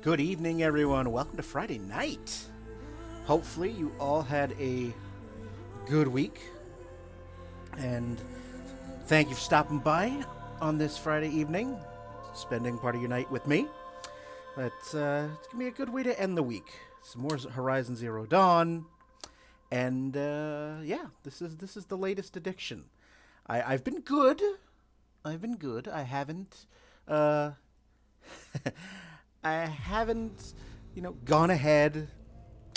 Good evening, everyone. Welcome to Friday night. Hopefully, you all had a good week. And thank you for stopping by on this Friday evening, spending part of your night with me. It's going to be a good way to end the week. Some more Horizon Zero Dawn. And yeah, this is the latest addiction. I've been good. I haven't I haven't, gone ahead.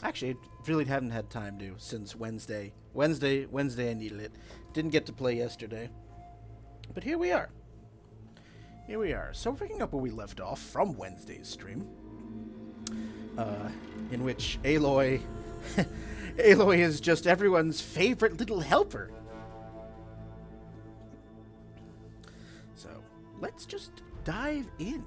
Actually, I really haven't had time to since Wednesday. Wednesday, I needed it. Didn't get to play yesterday, but here we are. So we're picking up where we left off from Wednesday's stream, in which Aloy, Aloy is just everyone's favorite little helper. So let's just dive in.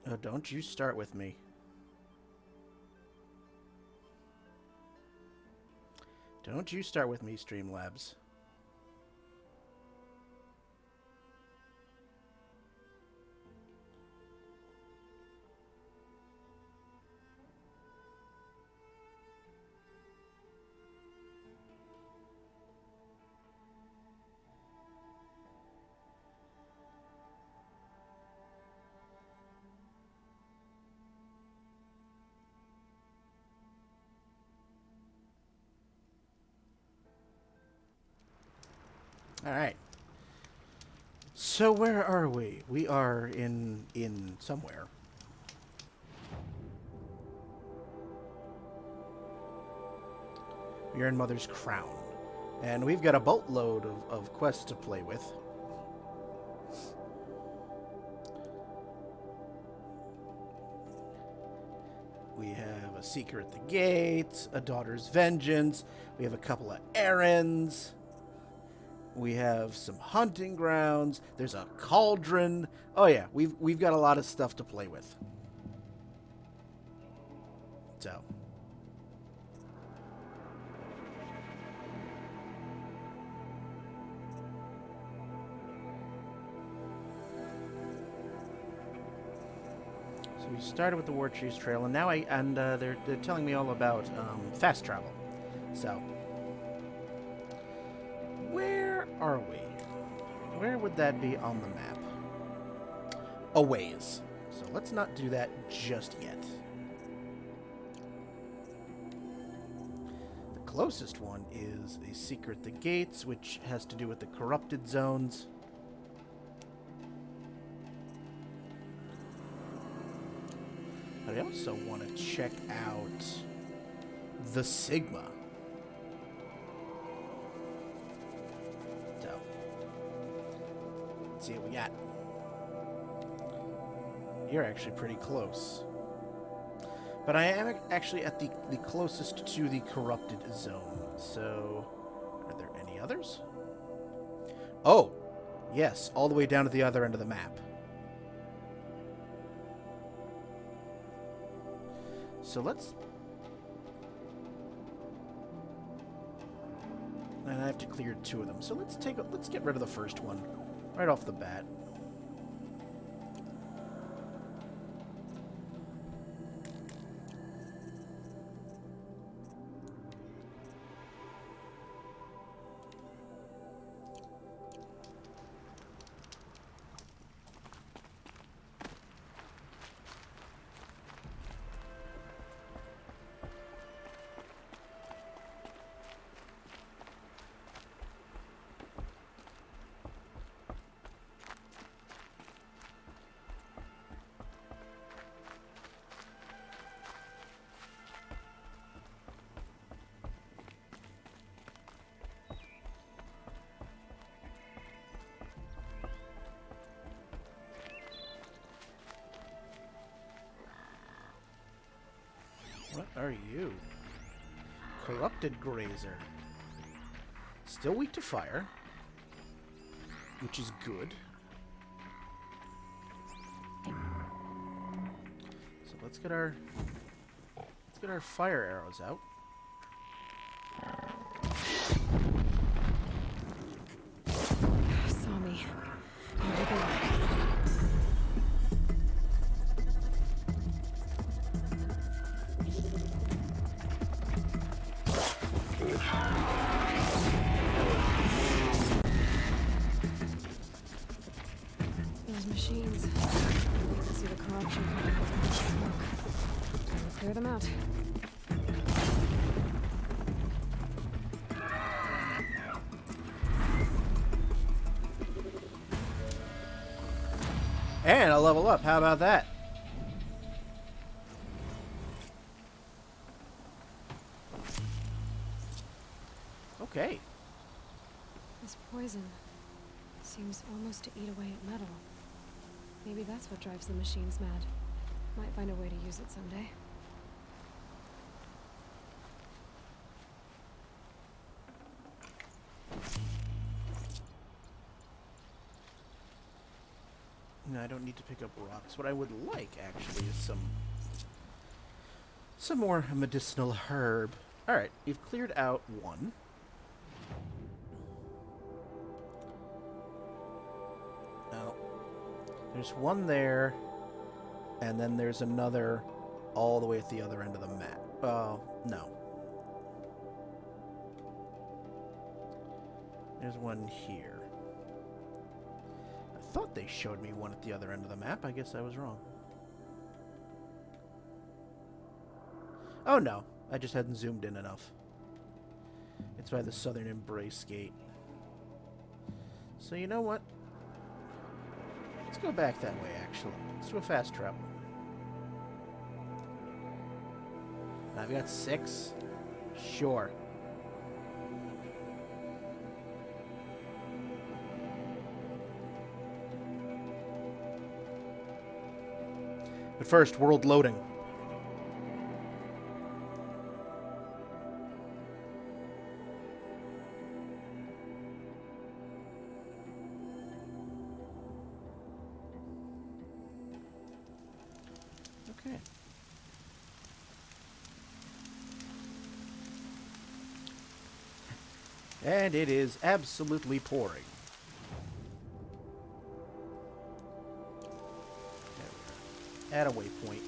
Oh, don't you start with me. Don't you start with me, Streamlabs. All right. So where are we? We are in somewhere. We are in Mother's Crown, and we've got a boatload of quests to play with. We have a Seeker at the Gates, a Daughter's Vengeance. We have a couple of errands. We have some hunting grounds. There's a cauldron. Oh yeah, we've got a lot of stuff to play with. So we started with the War Chief's Trail, and now they're telling me all about fast travel. So where are we? Where would that be on the map? A ways. So let's not do that just yet. The closest one is a Seeker at the Gates, which has to do with the corrupted zones. But I also want to check out the Sigma. So, let's see what we got. You're actually pretty close. But I am actually at the closest to the corrupted zone. So, are there any others? Oh, yes, all the way down to the other end of the map. So let's... And I have to clear 2 of them. So let's get rid of the first one right off the bat. are you? Corrupted Grazer. Still weak to fire, which is good. So let's get our fire arrows out. Saw me. Here we go. Those machines. You can see the corruption coming from the smoke. Time to clear them out. And I'll level up. How about that? Okay. This poison seems almost to eat away at metal. Maybe that's what drives the machines mad. Might find a way to use it someday. No, I don't need to pick up rocks. What I would like, actually, is some more medicinal herb. Alright, you've cleared out one. Now, there's one there, and then there's another all the way at the other end of the map. Oh, no. There's one here. I thought they showed me one at the other end of the map. I guess I was wrong. Oh, no. I just hadn't zoomed in enough. It's by the Southern Embrace Gate. So you know what? Let's go back that way, actually. Let's do a fast travel. I've got 6. Sure. But first, world loading. Okay. And it is absolutely pouring. At a waypoint.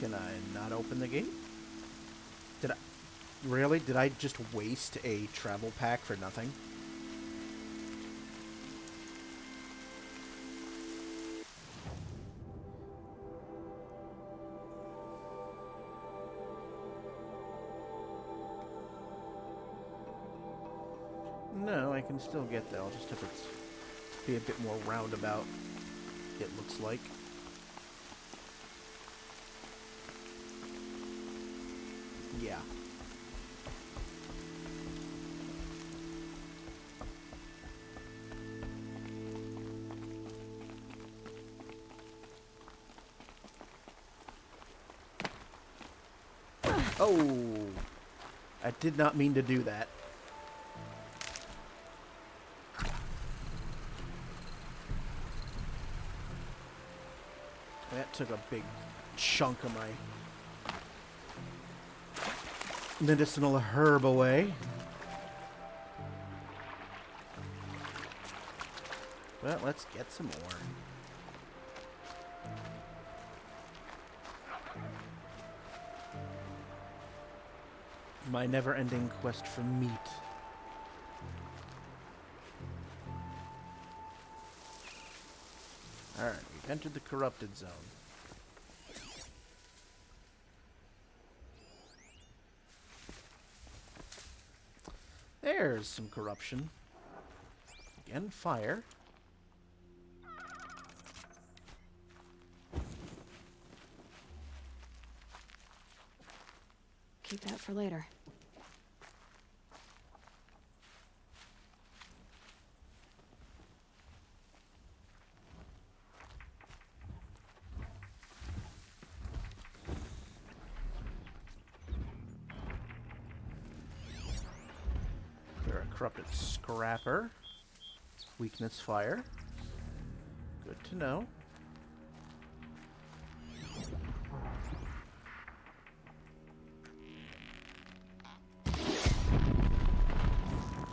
Can I not open the gate? Did I... Really? Did I just waste a travel pack for nothing? No, I can still get there. I'll just have to be a bit more roundabout, it looks like. Yeah. Oh! I did not mean to do that. That took a big chunk of my medicinal herb away. Well, let's get some more. My never-ending quest for meat. Alright, we've entered the corrupted zone. There's some corruption. Again, fire. Keep that for later. They're a corrupted scrapper. Weakness fire. Good to know.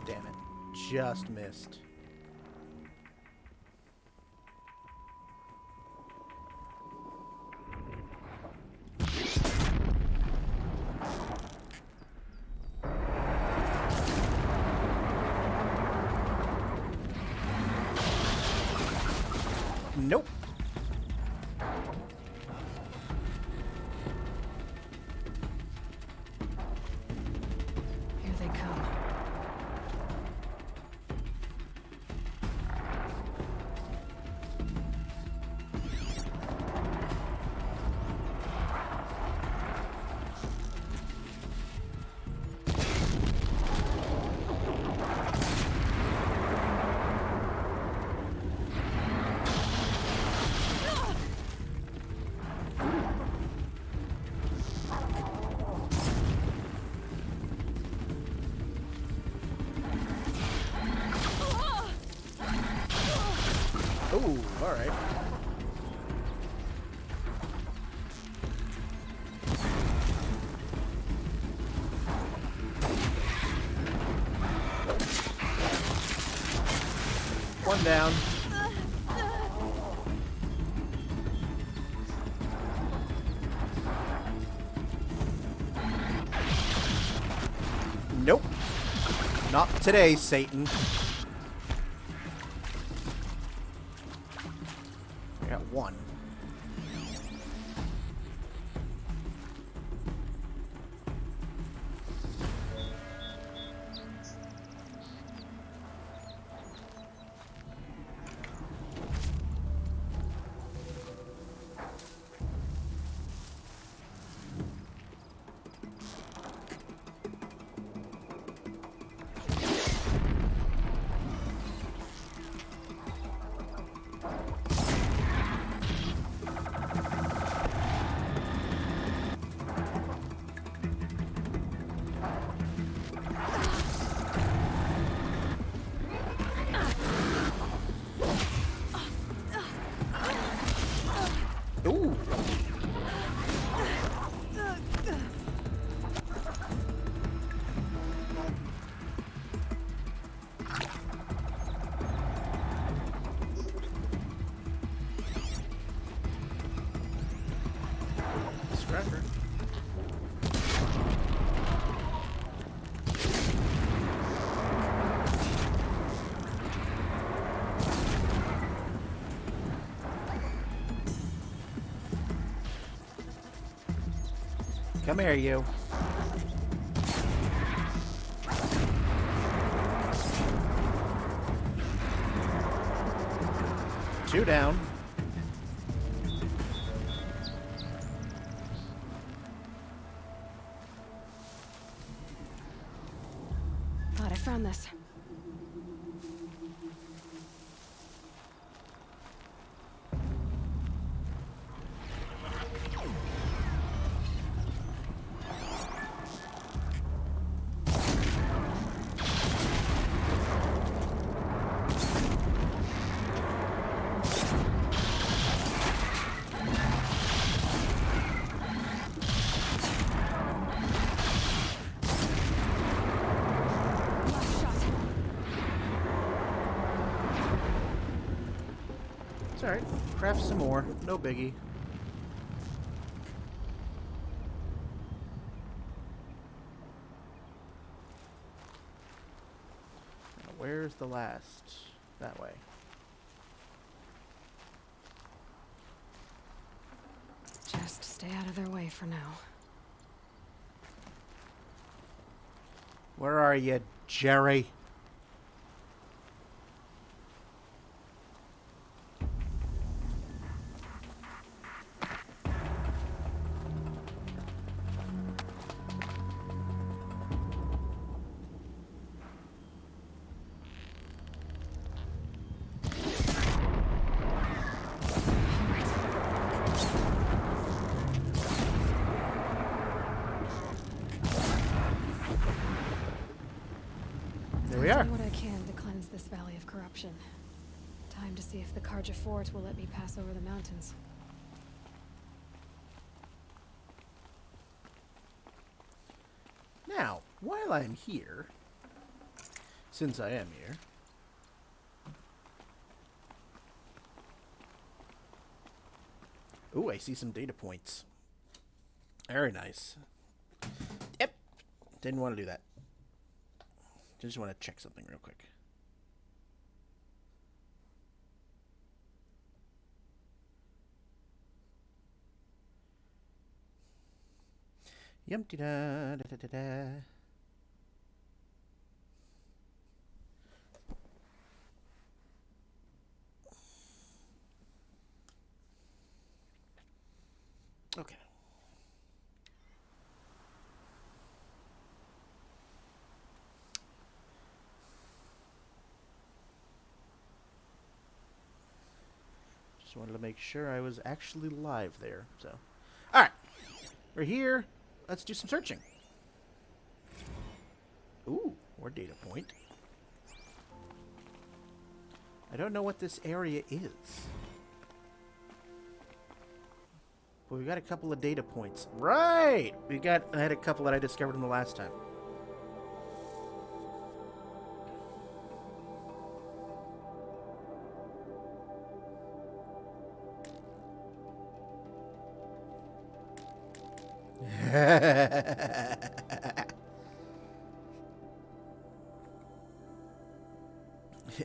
Damn it. Just missed. Nope. Here they come. Oh, alright. One down. Nope. Not today, Satan. I got one. Ooh. Scratcher. Come here, you. Two down. Thought I found this. It's alright. Craft some more. No biggie. Now, where's the last? That way. Just stay out of their way for now. Where are you, Jerry? we are. Doing what I can to cleanse this valley of corruption. Time to see if the Karja fort will let me pass over the mountains. Now, while I'm here, since I am here, ooh, I see some data points. Very nice. Yep. Didn't want to do that. Just want to check something real quick. Yum da da da da da. Okay. Just wanted to make sure I was actually live there. So, all right, we're here. Let's do some searching. Ooh, more data point. I don't know what this area is. But we got a couple of data points. Right! I had a couple that I discovered from the last time.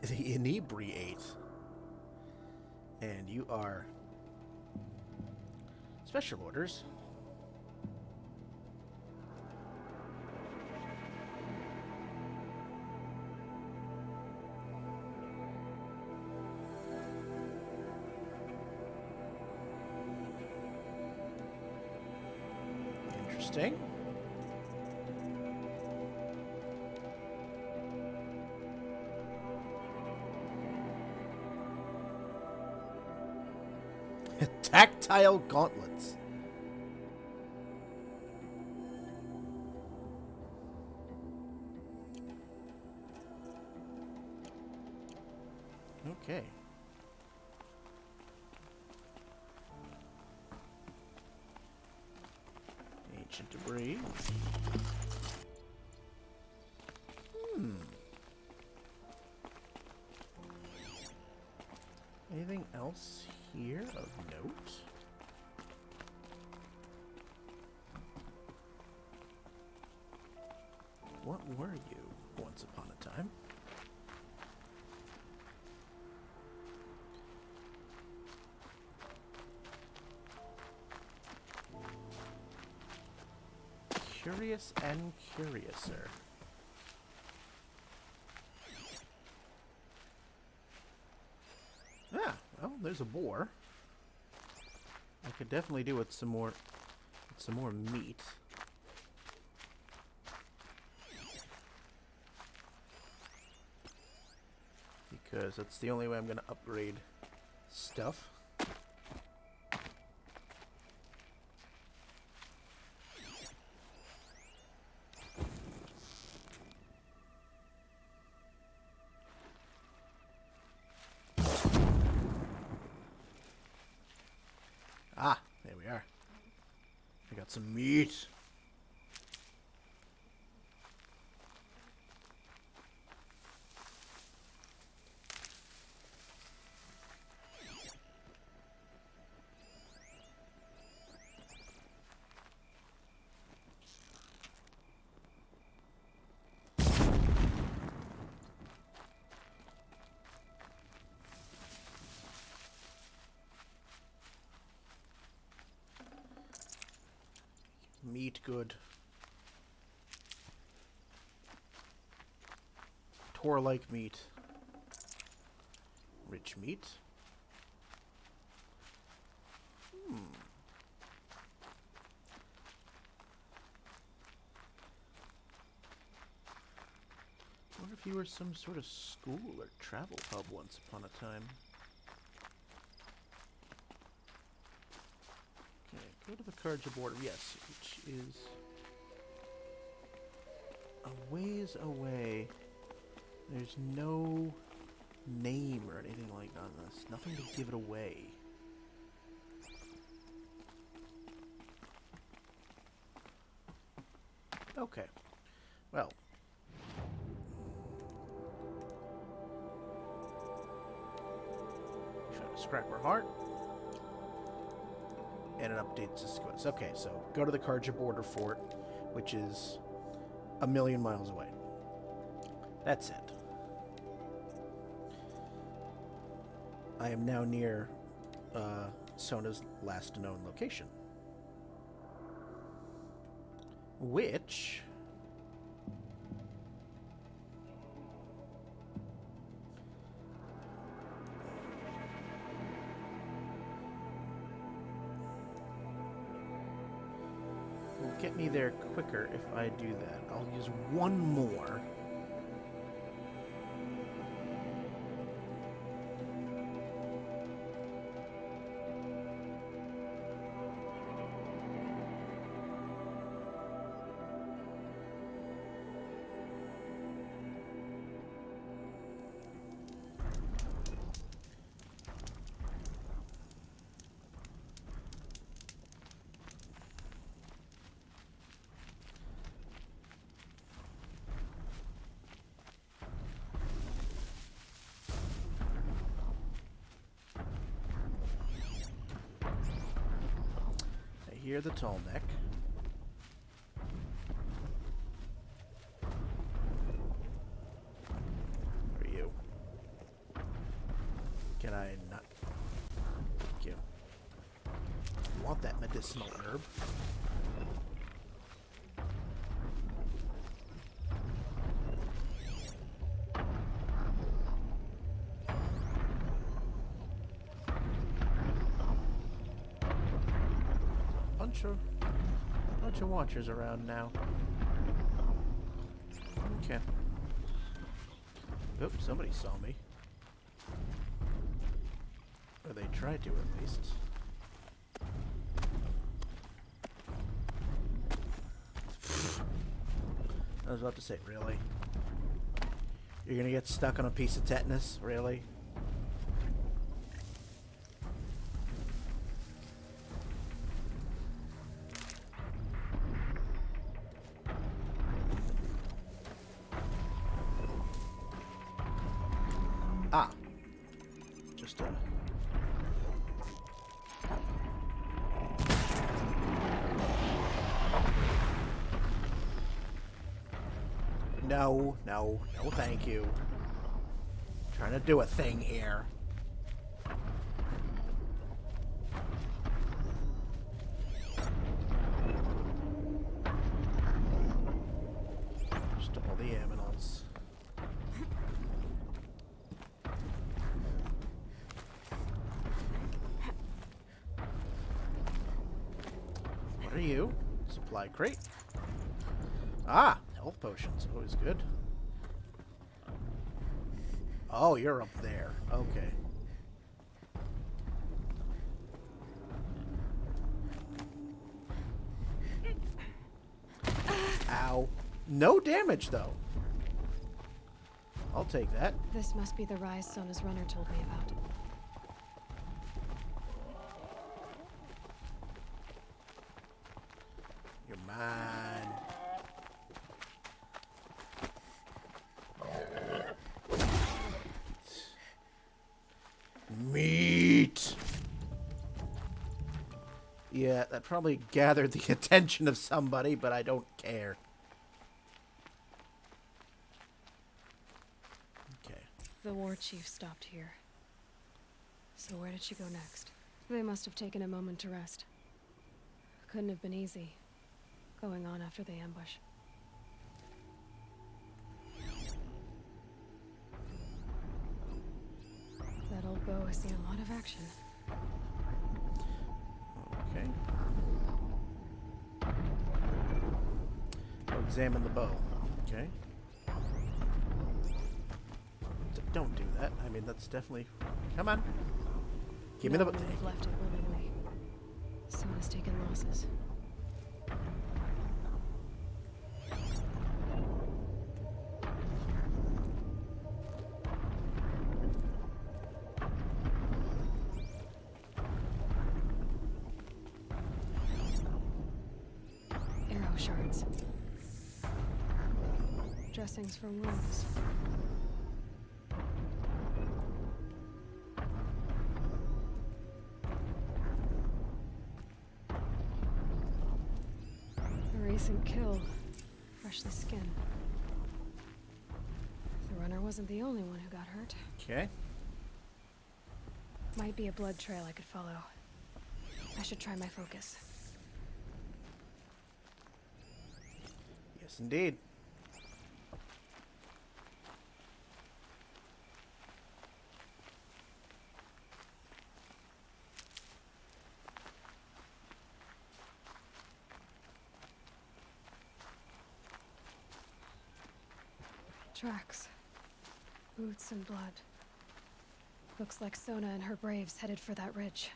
The inebriate. And you are special orders. Interesting. Tactile gauntlets. Okay. Ancient debris. Anything else here of note? What were you once upon a time? Curious and curiouser. Ah, well, there's a boar. I could definitely do with some more meat. Because that's the only way I'm going to upgrade stuff. Ah, there we are. I got some meat. Meat good. Tor-like meat. Rich meat. I wonder if you were some sort of school or travel hub once upon a time. Okay, go to the Karja border, yes, which is a ways away. There's no name or anything like on this. Nothing to give it away. Okay. Well. Found a scrapper heart. And it updates the sequence. Okay, so go to the Karja border fort, which is a million miles away. That's it. I am now near Sona's last known location. Which... will get me there quicker if I do that. I'll use one more. Hear the Tolmec. Where are you? Can I not? Thank you. I want that medicinal herb. Bunch of watchers around now. Okay. Oops, somebody saw me. Or they tried to, at least. I was about to say, really? You're gonna get stuck on a piece of tetanus? Really? Ah. Just a... No, no, no thank you. Trying to do a thing here. Just all the aminals. What are you? Supply crate. Ah, health potions. Always good. Oh, you're up there. Okay. Ow. No damage, though. I'll take that. This must be the rise Sona's runner told me about. You're mine. Meat! Yeah, that probably gathered the attention of somebody, but I don't care. Okay. The war chief stopped here. So where did she go next? They must have taken a moment to rest. Couldn't have been easy, going on after the ambush. That old bow has seen a lot of action. Okay. I'll examine the bow. Okay. Don't do that. I mean, that's definitely... Come on. Give me the bow. No one would have left it willingly. Sona's taken losses. shards. Dressings for wounds. A recent kill. Freshly skinned. The runner wasn't the only one who got hurt. Okay. Might be a blood trail I could follow. I should try my focus. Yes, indeed. Tracks. Boots and blood. Looks like Sona and her braves headed for that ridge.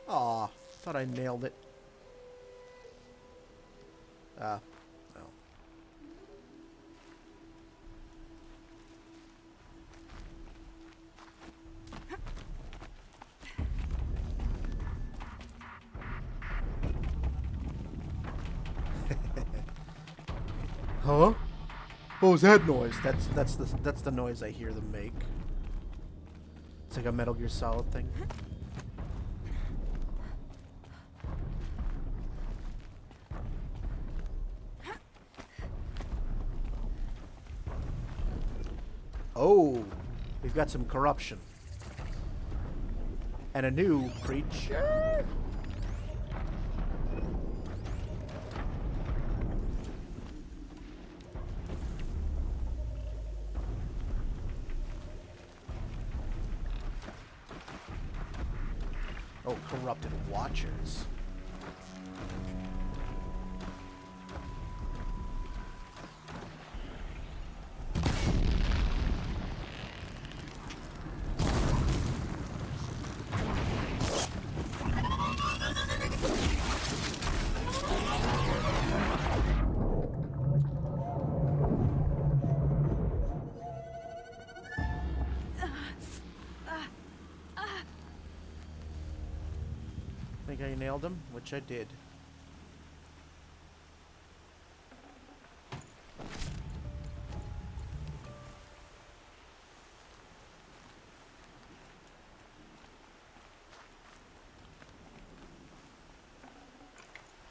Aw, thought I nailed it. No. Huh? What was that noise? That's the noise I hear them make. It's like a Metal Gear Solid thing. Oh, we've got some corruption. And a new creature. Oh, corrupted watchers. Think I nailed him, which I did.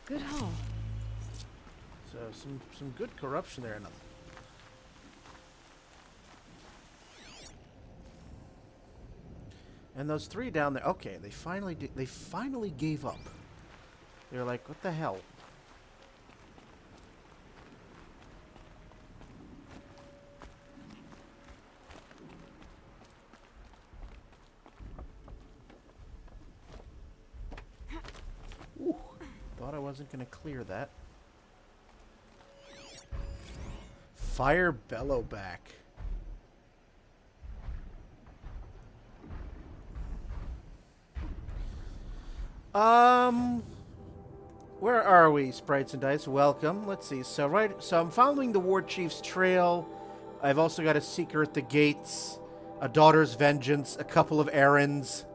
Good haul. So some good corruption there. And those three down there. Okay, they finally gave up. They were like, "What the hell?" Ooh, thought I wasn't gonna clear that. Fire Bellowback. Where are we, Sprites and Dice? Welcome. Let's see. So I'm following the War Chief's trail. I've also got a Seeker at the Gates, a Daughter's Vengeance, a couple of errands,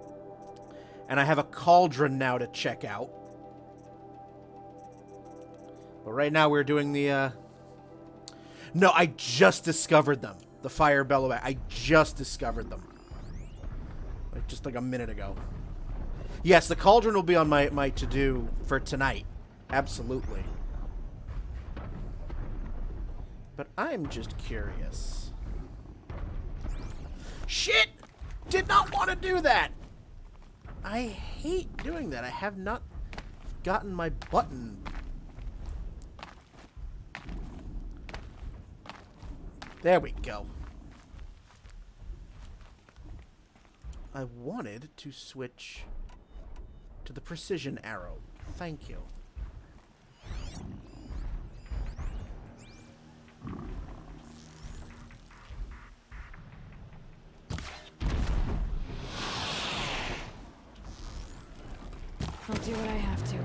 and I have a Cauldron now to check out. But right now we're doing the, No, I just discovered them. The Fire Bellowback. I just discovered them. Just like a minute ago. Yes, the Cauldron will be on my to-do for tonight. Absolutely. But I'm just curious. Shit! Did not want to do that! I hate doing that. I have not gotten my button. There we go. I wanted to switch to the precision arrow. Thank you. I'll do what I have to.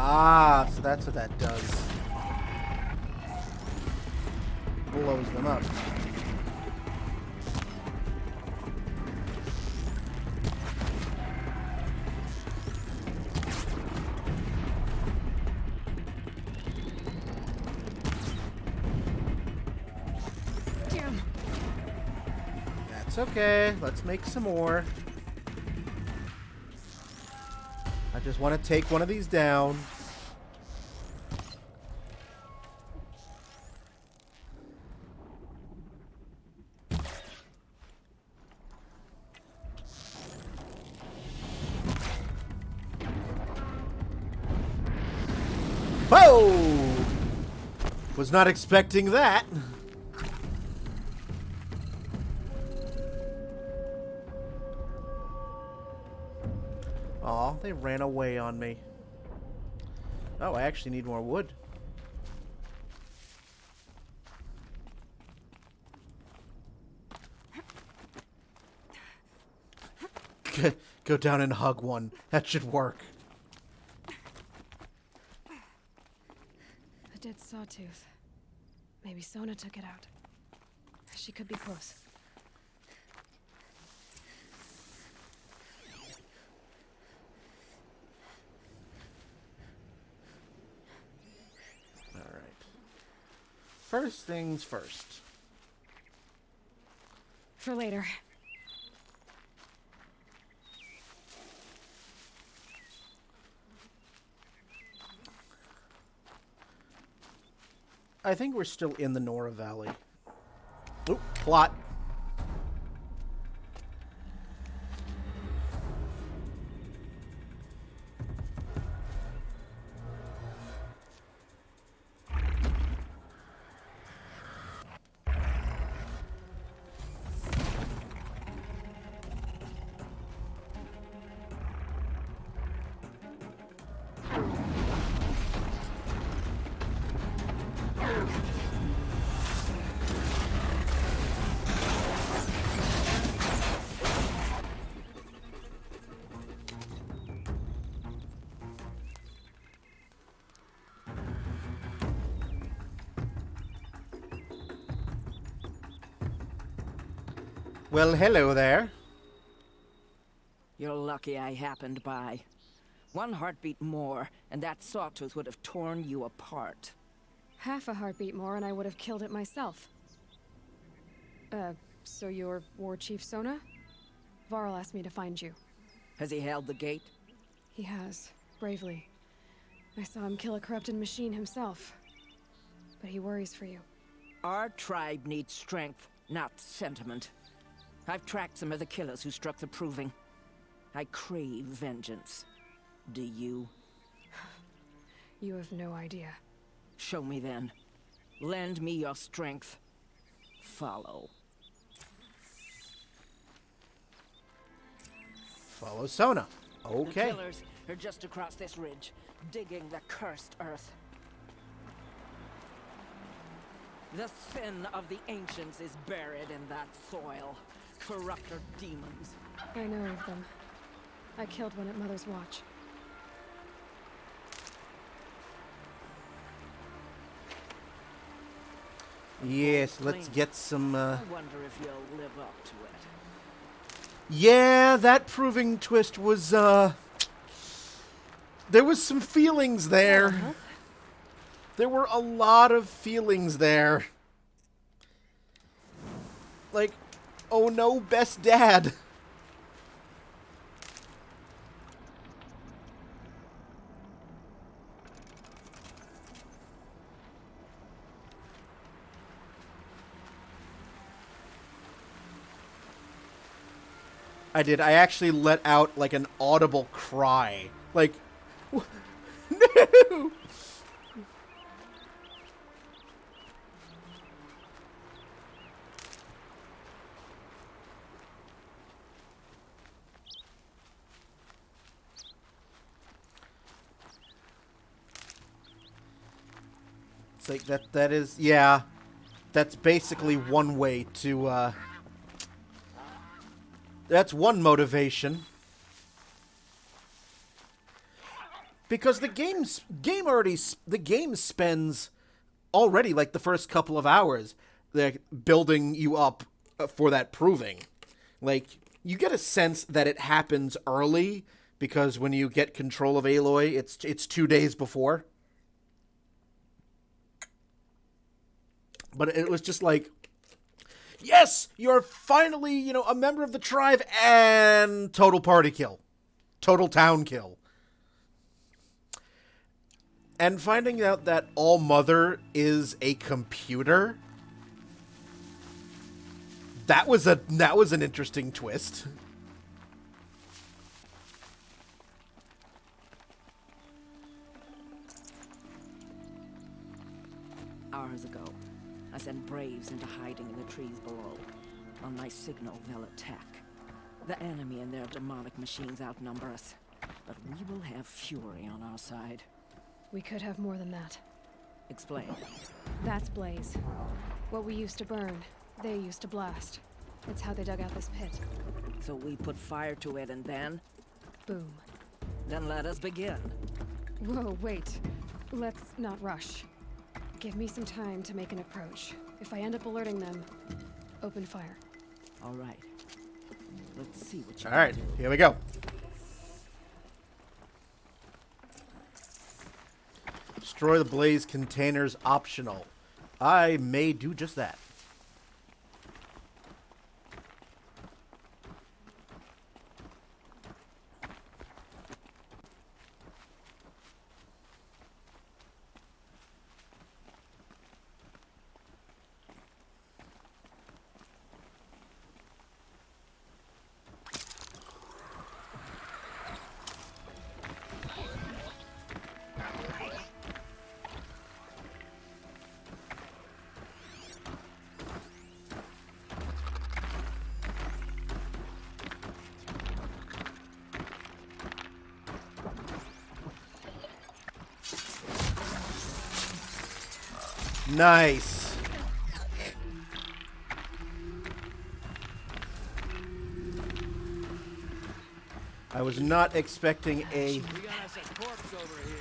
Ah, so that's what that does. Blows them up. Damn. That's okay. Let's make some more. I just want to take one of these down. Whoa! Was not expecting that. Aw, they ran away on me. Oh, I actually need more wood. Go down and hug one. That should work. A dead sawtooth. Maybe Sona took it out. She could be close. Alright. First things first. For later. I think we're still in the Nora Valley. Oop, plot. Well, hello there. You're lucky I happened by. One heartbeat more, and that sawtooth would have torn you apart. Half a heartbeat more and I would have killed it myself. So you're War Chief Sona? Varl asked me to find you. Has he held the gate? He has, bravely. I saw him kill a corrupted machine himself. But he worries for you. Our tribe needs strength, not sentiment. I've tracked some of the killers who struck the Proving. I crave vengeance. Do you? You have no idea. Show me then. Lend me your strength. Follow. Follow Sona. The Okay. killers are just across this ridge, digging the cursed earth. The sin of the ancients is buried in that soil. Corrupter demons. I know of them. I killed one at Mother's Watch. Yes, let's get some, I wonder if you'll live up to it. Yeah, that Proving twist was, there was some feelings there. There were a lot of feelings there. Like, oh no, best dad. I did. I actually let out, like, an audible cry. Like, no! It's like, that is, yeah. That's basically one way to, that's one motivation. Because the game spends already like the first couple of hours like building you up for that proving. Like you get a sense that it happens early because when you get control of Aloy, it's 2 days before. But it was just like, yes, you're finally, a member of the tribe, and total party kill. Total town kill. And finding out that All Mother is a computer, that was an interesting twist. Hours ago, I sent Braves into hiding in the trees below. On my signal, they'll attack. The enemy and their demonic machines outnumber us, but we will have fury on our side. We could have more than that. Explain. That's Blaze. What we used to burn, they used to blast. It's how they dug out this pit. So we put fire to it and then? Boom. Then let us begin. Whoa, wait. Let's not rush. Give me some time to make an approach. If I end up alerting them, open fire. All right. Let's see what you All right, here we go. Destroy the blaze containers optional. I may do just that. Nice. I was not expecting a... We got us a corpse over here.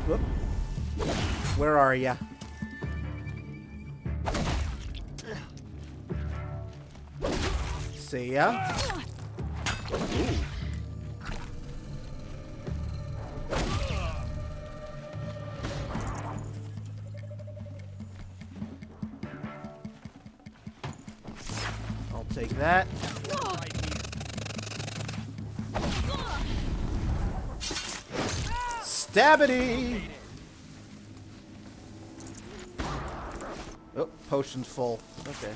Whoop. Where are ya? See ya. Ooh. I'll take that. Stabbity! Oh, potion's full. Okay.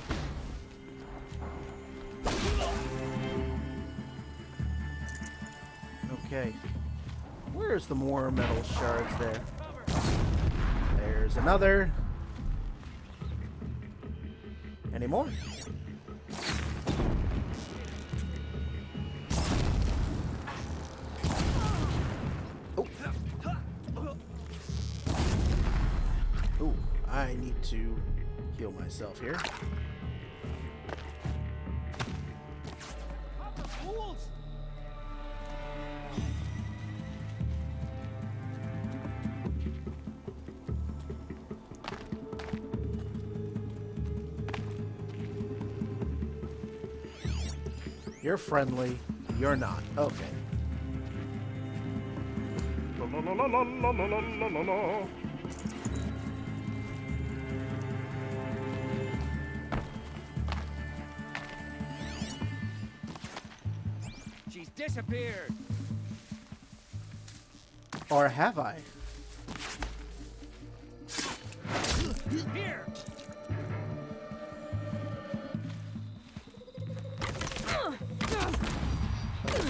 Okay. Where's the more metal shards there? There's another. Any more? Oh. Oh, I need to heal myself here. You're friendly. You're not. Okay. La, la, la, la, la, la, la, la, la. She's disappeared. Or have I? Here.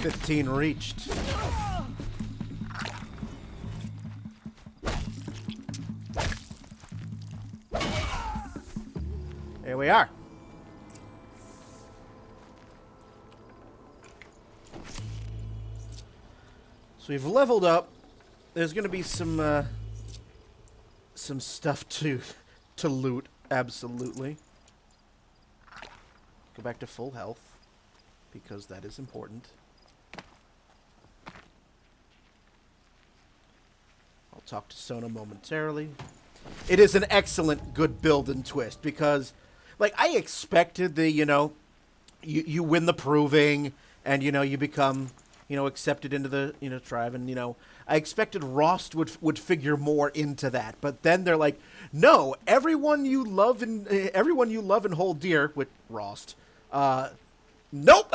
15 reached. Here we are. So we've leveled up. There's gonna be some stuff to loot. Absolutely. Go back to full health because that is important. I'll talk to Sona momentarily. It is an excellent good build and twist because, like, I expected the, you win the proving and, you become, accepted into the, tribe. And, I expected Rost would figure more into that. But then they're like, no, everyone you love and hold dear with Rost. Nope.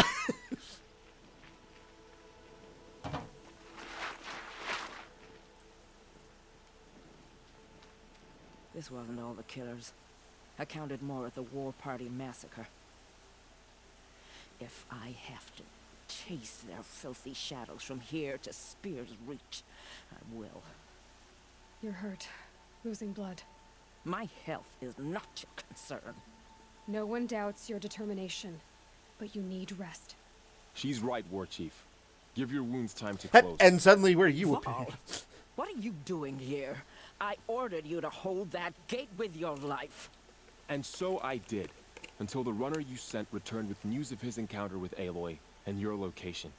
This wasn't all the killers. I counted more at the War Party massacre. If I have to chase their filthy shadows from here to Spear's Reach, I will. You're hurt. Losing blood. My health is not your concern. No one doubts your determination, but you need rest. She's right, War Chief. Give your wounds time to And, close. and suddenly where you Val, appear. what are you doing here? I ordered you to hold that gate with your life. And so I did, until the runner you sent returned with news of his encounter with Aloy and your location.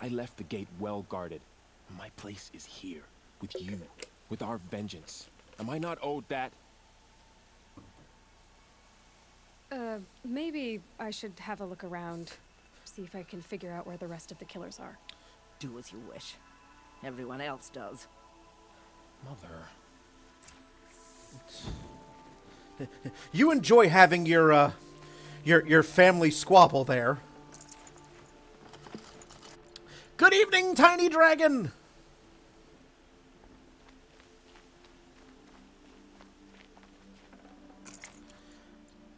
I left the gate well guarded. My place is here, with you, with our vengeance. Am I not owed that? Maybe I should have a look around. See if I can figure out where the rest of the killers are. Do as you wish. Everyone else does. Mother. You enjoy having your family squabble there. Good evening, tiny dragon.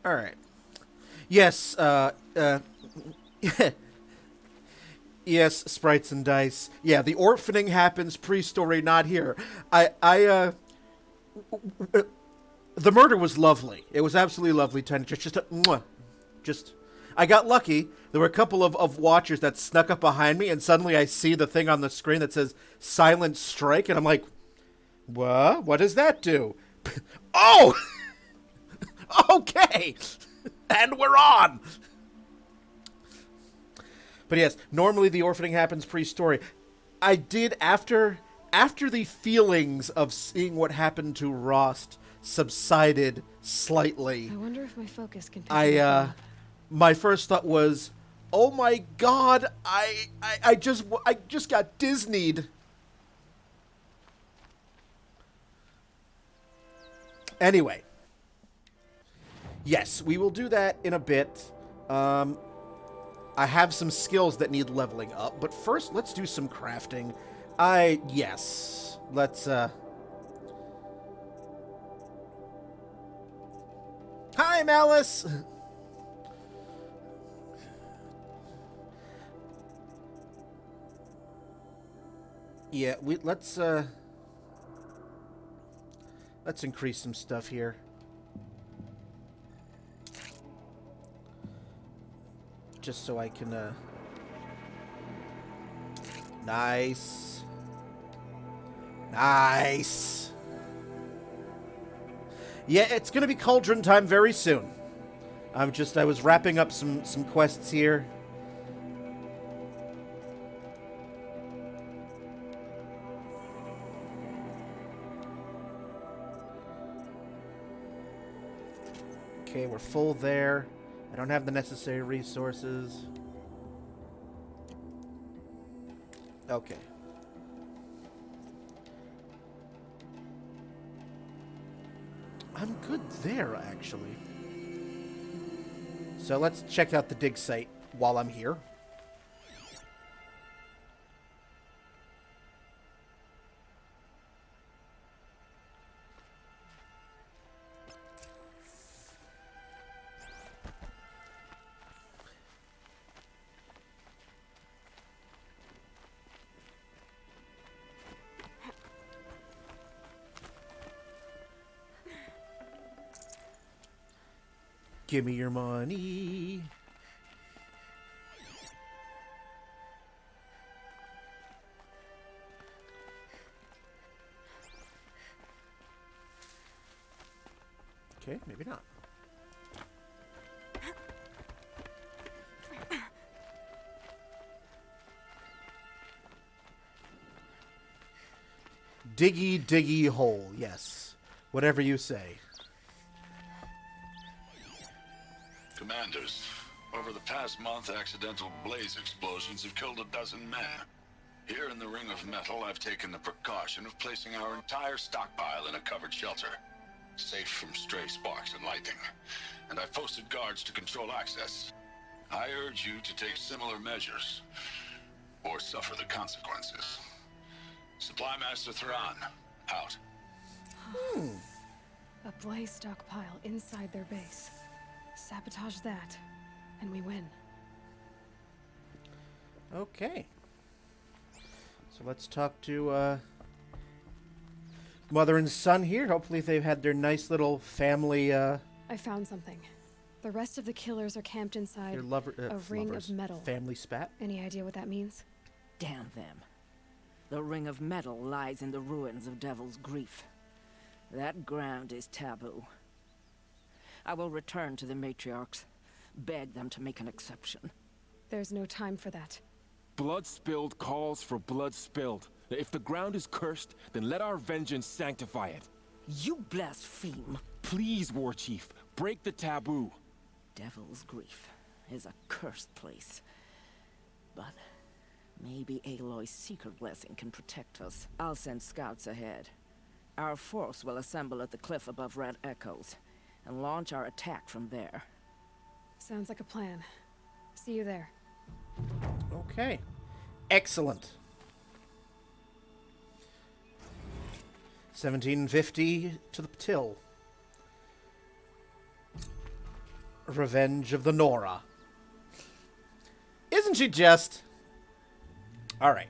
All right. Yes. Yes, sprites and dice. Yeah, the orphaning happens pre-story, not here. The murder was lovely. It was absolutely lovely, Tiny. I got lucky. There were a couple of watchers that snuck up behind me, and suddenly I see the thing on the screen that says "Silent Strike," and I'm like, "What? What does that do?" Oh, okay, and we're on. But yes, normally the orphaning happens pre-story. I did after the feelings of seeing what happened to Rost subsided slightly. I wonder if my focus can pick it up. My first thought was, "Oh my God, I just got Disneyed." Anyway, yes, we will do that in a bit. I have some skills that need leveling up, but first, let's do some crafting. Yes, let's, Hi, Malice! Yeah, let's increase some stuff here. Just so I can, Nice. Nice. Yeah, it's gonna be Cauldron time very soon. I was wrapping up some quests here. Okay, we're full there. I don't have the necessary resources. Okay. I'm good there, actually. So let's check out the dig site while I'm here. Give me your money. Okay, maybe not. Diggy, diggy hole. Yes. Whatever you say. Commanders, over the past month, accidental blaze explosions have killed 12 men. Here in the Ring of Metal, I've taken the precaution of placing our entire stockpile in a covered shelter, safe from stray sparks and lightning. And I've posted guards to control access. I urge you to take similar measures, or suffer the consequences. Supply Master Thrawn, out. A blaze stockpile inside their base. Sabotage that, and we win. Okay. So let's talk to mother and son here. Hopefully they've had their nice little family I found something. The rest of the killers are camped inside a ring of metal. Family spat. Any idea what that means? Damn them. The Ring of Metal lies in the ruins of Devil's Grief. That ground is taboo. I will return to the matriarchs, beg them to make an exception. There's no time for that. Blood spilled calls for blood spilled. If the ground is cursed, then let our vengeance sanctify it. You blaspheme. Please, War Chief, break the taboo. Devil's Grief is a cursed place. But maybe Aloy's secret blessing can protect us. I'll send scouts ahead. Our force will assemble at the cliff above Red Echoes, and launch our attack from there. Sounds like a plan. See you there. Okay. Excellent. 1750 to the till. Revenge of the Nora. Isn't she just? Alright.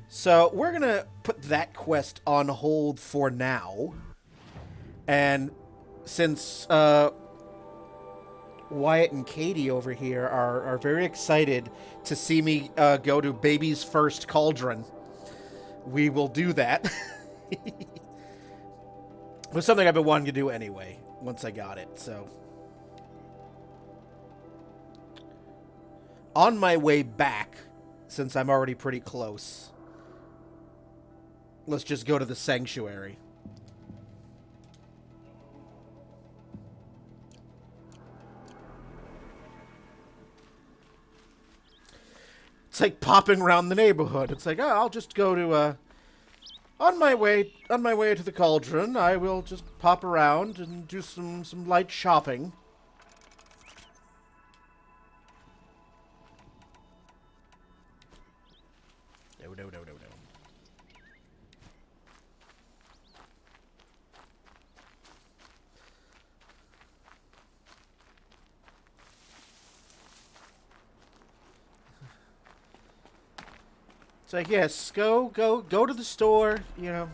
So, we're going to put that quest on hold for now. And since Wyatt and Katie over here are very excited to see me go to Baby's first cauldron, we will do that. It was something I've been wanting to do anyway, once I got it, so. On my way back, since I'm already pretty close, let's just go to the sanctuary. It's like popping around the neighborhood. It's like, oh, I'll just go to, on my way to the cauldron, I will just pop around and do some light shopping. No. It's like, yes, go to the store, you know.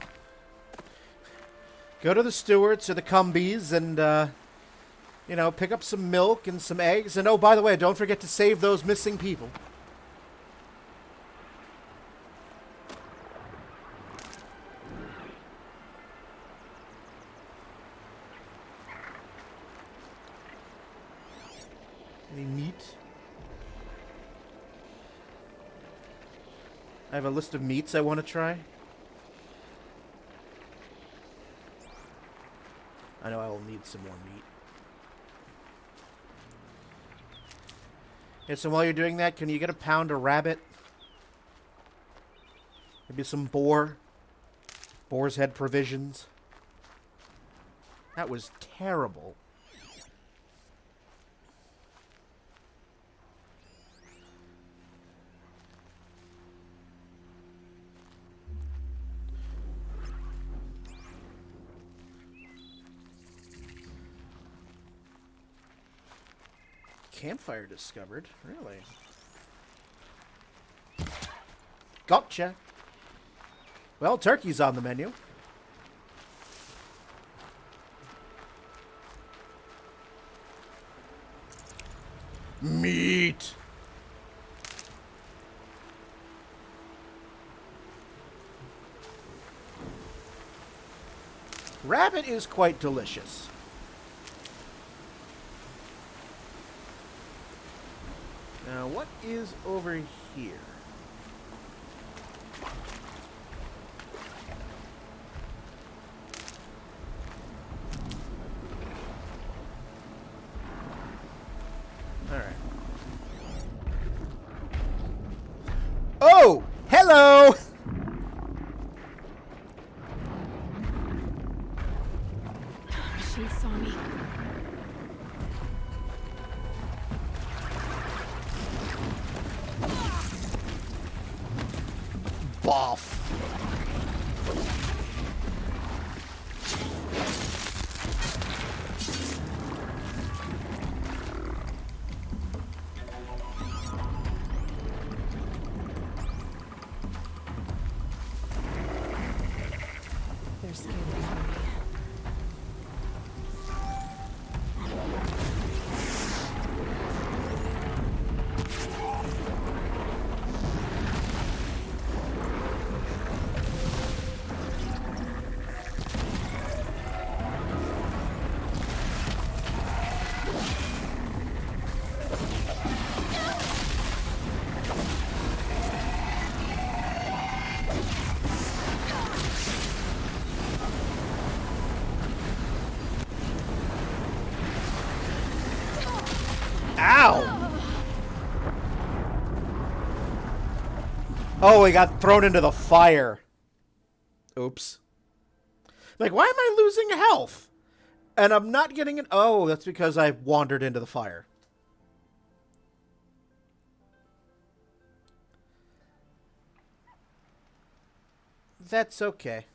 Go to the Stewarts or the Cumbies and, you know, pick up some milk and some eggs. And, oh, by the way, don't forget to save those missing people. Any meat? I have a list of meats I want to try. I know I will need some more meat. Yeah, so while you're doing that, can you get a pound of rabbit? Maybe some boar? Boar's head provisions. That was terrible. Campfire discovered. Really? Gotcha. Well, turkey's on the menu. Meat. Rabbit is quite delicious. Now, what is over here? Alright. Oh! Hello! She saw me. Boff. They're scared of me. Ow! Oh, he got thrown into the fire. Oops. Like, why am I losing health? And I'm not getting it. Oh, that's because I wandered into the fire. That's okay.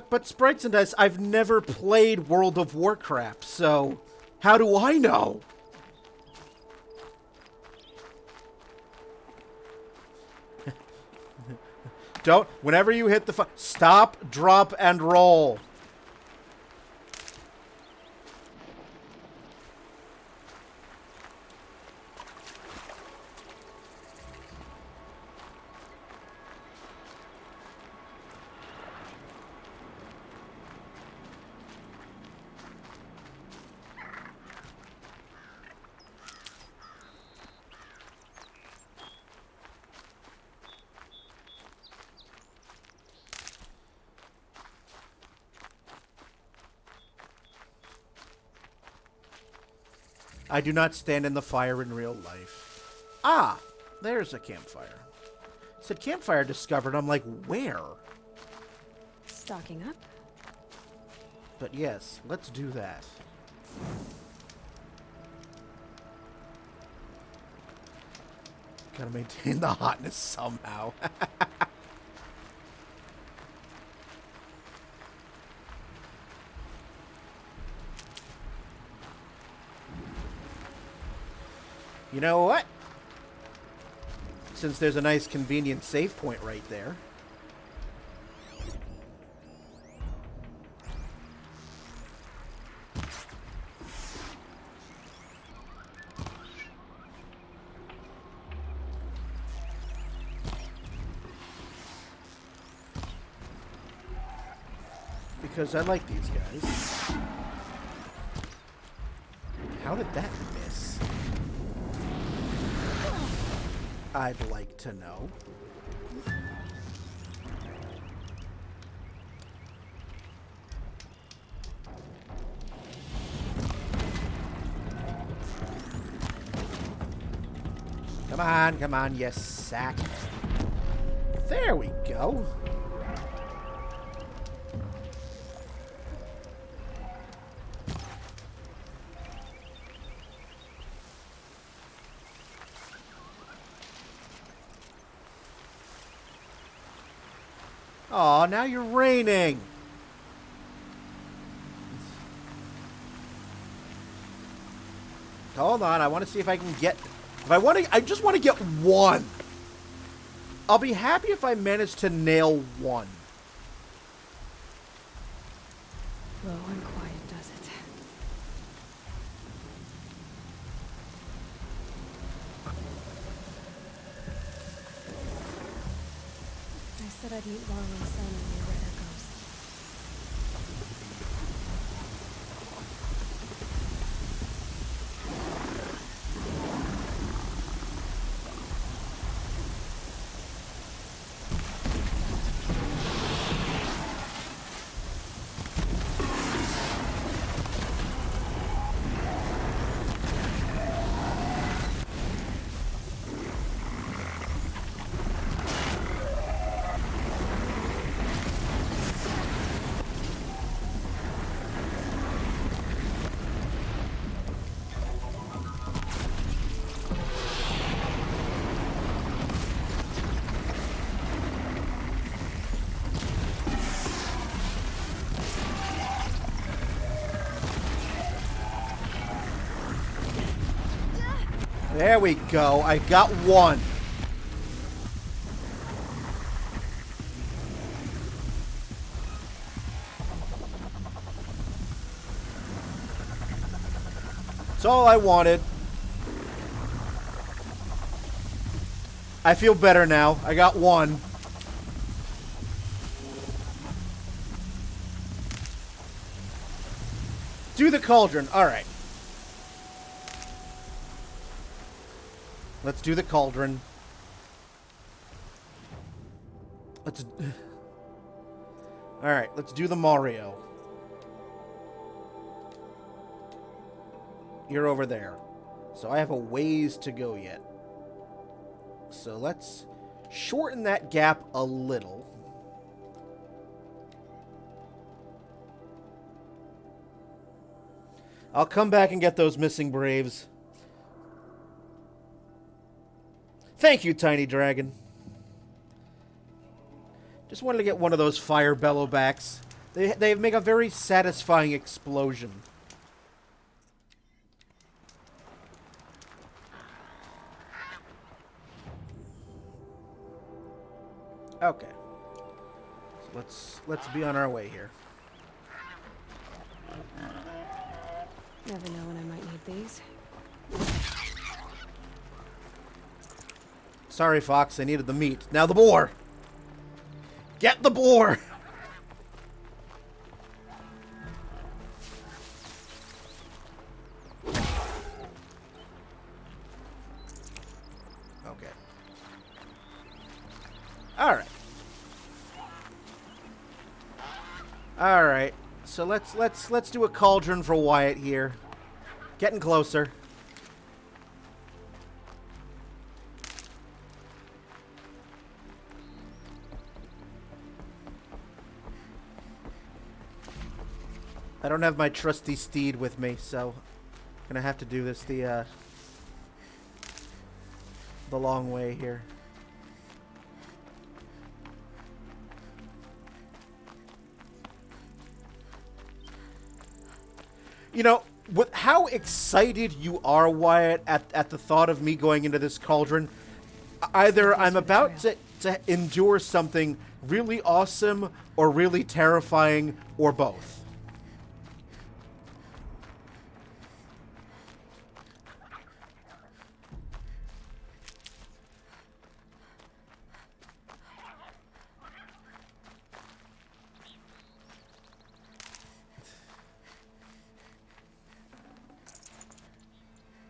But Sprites and Dice, I've never played World of Warcraft, so how do I know? Don't, whenever you hit the stop, drop, and roll. I do not stand in the fire in real life. Ah, there's a campfire. It said campfire discovered. I'm like, where? Stocking up? But yes, let's do that. Gotta maintain the hotness somehow. You know what? Since there's a nice convenient save point right there. Because I like these guys. How did that miss? I'd like to know. Come on, you sack. There we go. Aw, now you're raining. Hold on, I want to see if I can get... I just want to get one. I'll be happy if I manage to nail one. Low and quiet does it. said I'd meet Laurel and Simon near Red Echoes. There we go. I got one. That's all I wanted. I feel better now. I got one. Do the cauldron. All right. Let's do the cauldron. Let's... Alright, let's do the Mario. You're over there. So I have a ways to go yet. So let's shorten that gap a little. I'll come back and get those missing Braves. Thank you, Tiny Dragon. Just wanted to get one of those fire bellowbacks. They make a very satisfying explosion. Okay. So let's be on our way here. Never know when I might need these. Sorry, Fox. I needed the meat. Now the boar. Get the boar. Okay. All right. All right. So let's do a cauldron for Wyatt here. Getting closer. I don't have my trusty steed with me, so I'm gonna have to do this the long way here. You know, with how excited you are, Wyatt, at the thought of me going into this cauldron, either I'm about to endure something really awesome or really terrifying, or both.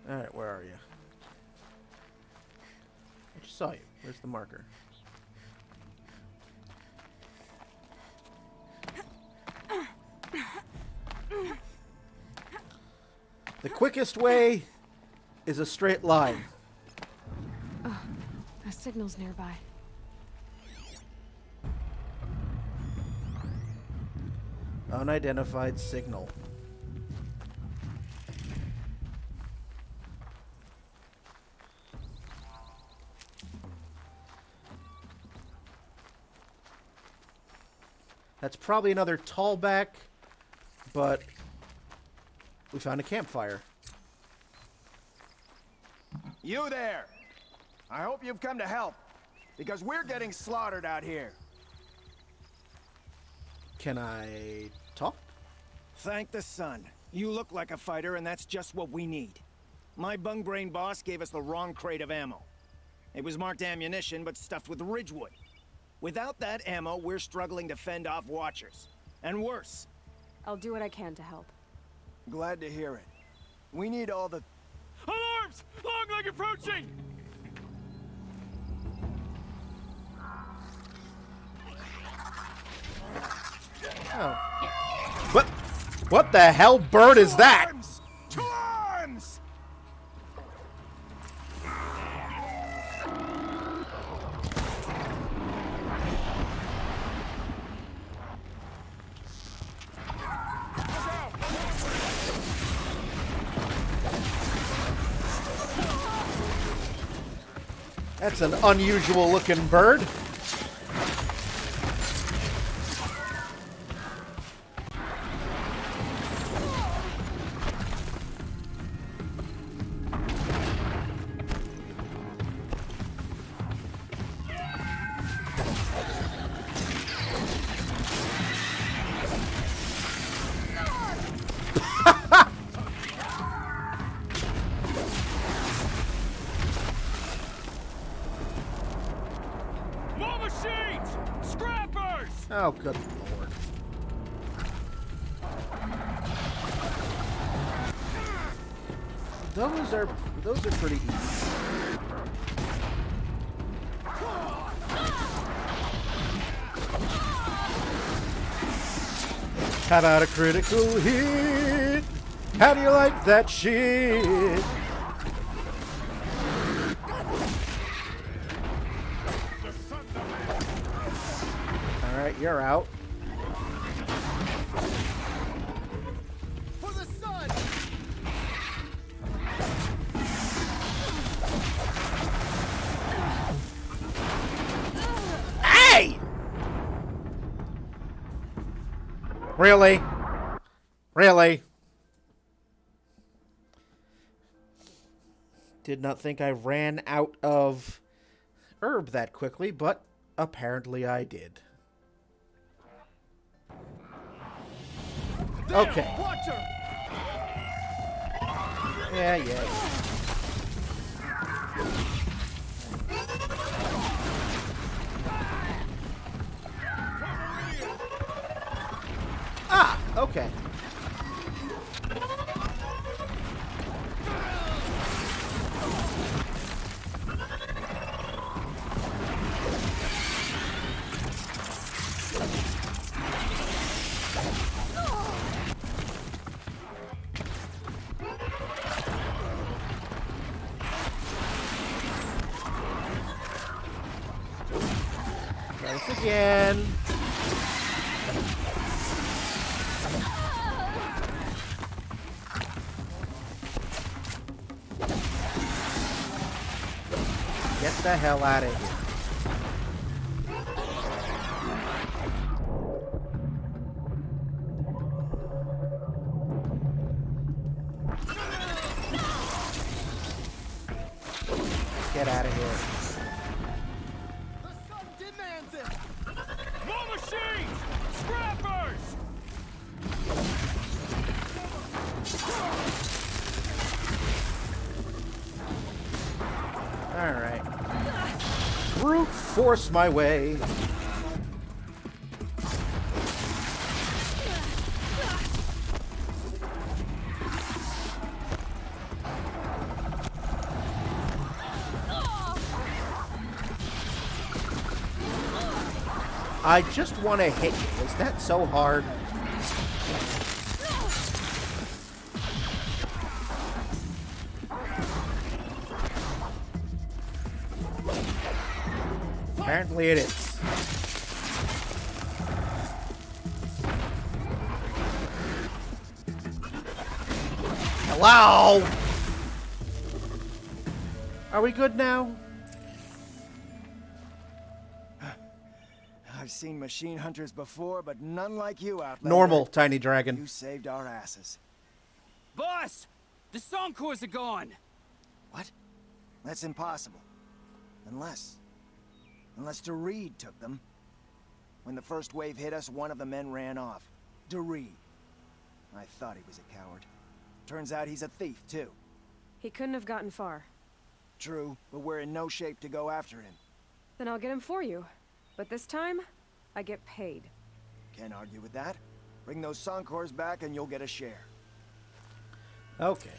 Alright, where are you? I just saw you. Where's the marker? The quickest way is a straight line. Oh, a signal's nearby. Unidentified signal. That's probably another tallback, but we found a campfire. You there! I hope you've come to help, because we're getting slaughtered out here. Can I talk? Thank the sun. You look like a fighter, and that's just what we need. My bung-brain boss gave us the wrong crate of ammo. It was marked ammunition, but stuffed with Ridgewood. Without that ammo, we're struggling to fend off Watchers. And worse. I'll do what I can to help. Glad to hear it. We need all the... Alarms! Long leg approaching! Oh. What the hell bird is that? Arms! To arms! That's an unusual looking bird. More machines! Scrappers! Oh, good lord. Those are pretty easy. How about a critical hit? How do you like that shit? Alright, you're out. For the sun! Hey! Really? Really? Did not think I ran out of herb that quickly, but apparently I did. Okay. Watcher! Yeah. Ah, okay. Try this again. Get the hell out of here. Get out of here. The sun demands it! More machines! Scrappers! Alright. Brute force my way. I just want to hit you. Is that so hard? Apparently it is. Hello? Are we good now? I've seen machine hunters before, but none like you, Outlander. Normal, tiny dragon. You saved our asses. Boss! The Songcores are gone! What? That's impossible. Unless DeReed took them. When the first wave hit us, one of the men ran off. DeReed. I thought he was a coward. Turns out he's a thief, too. He couldn't have gotten far. True, but we're in no shape to go after him. Then I'll get him for you. But this time, I get paid. Can't argue with that. Bring those Soncors back and you'll get a share. Okay.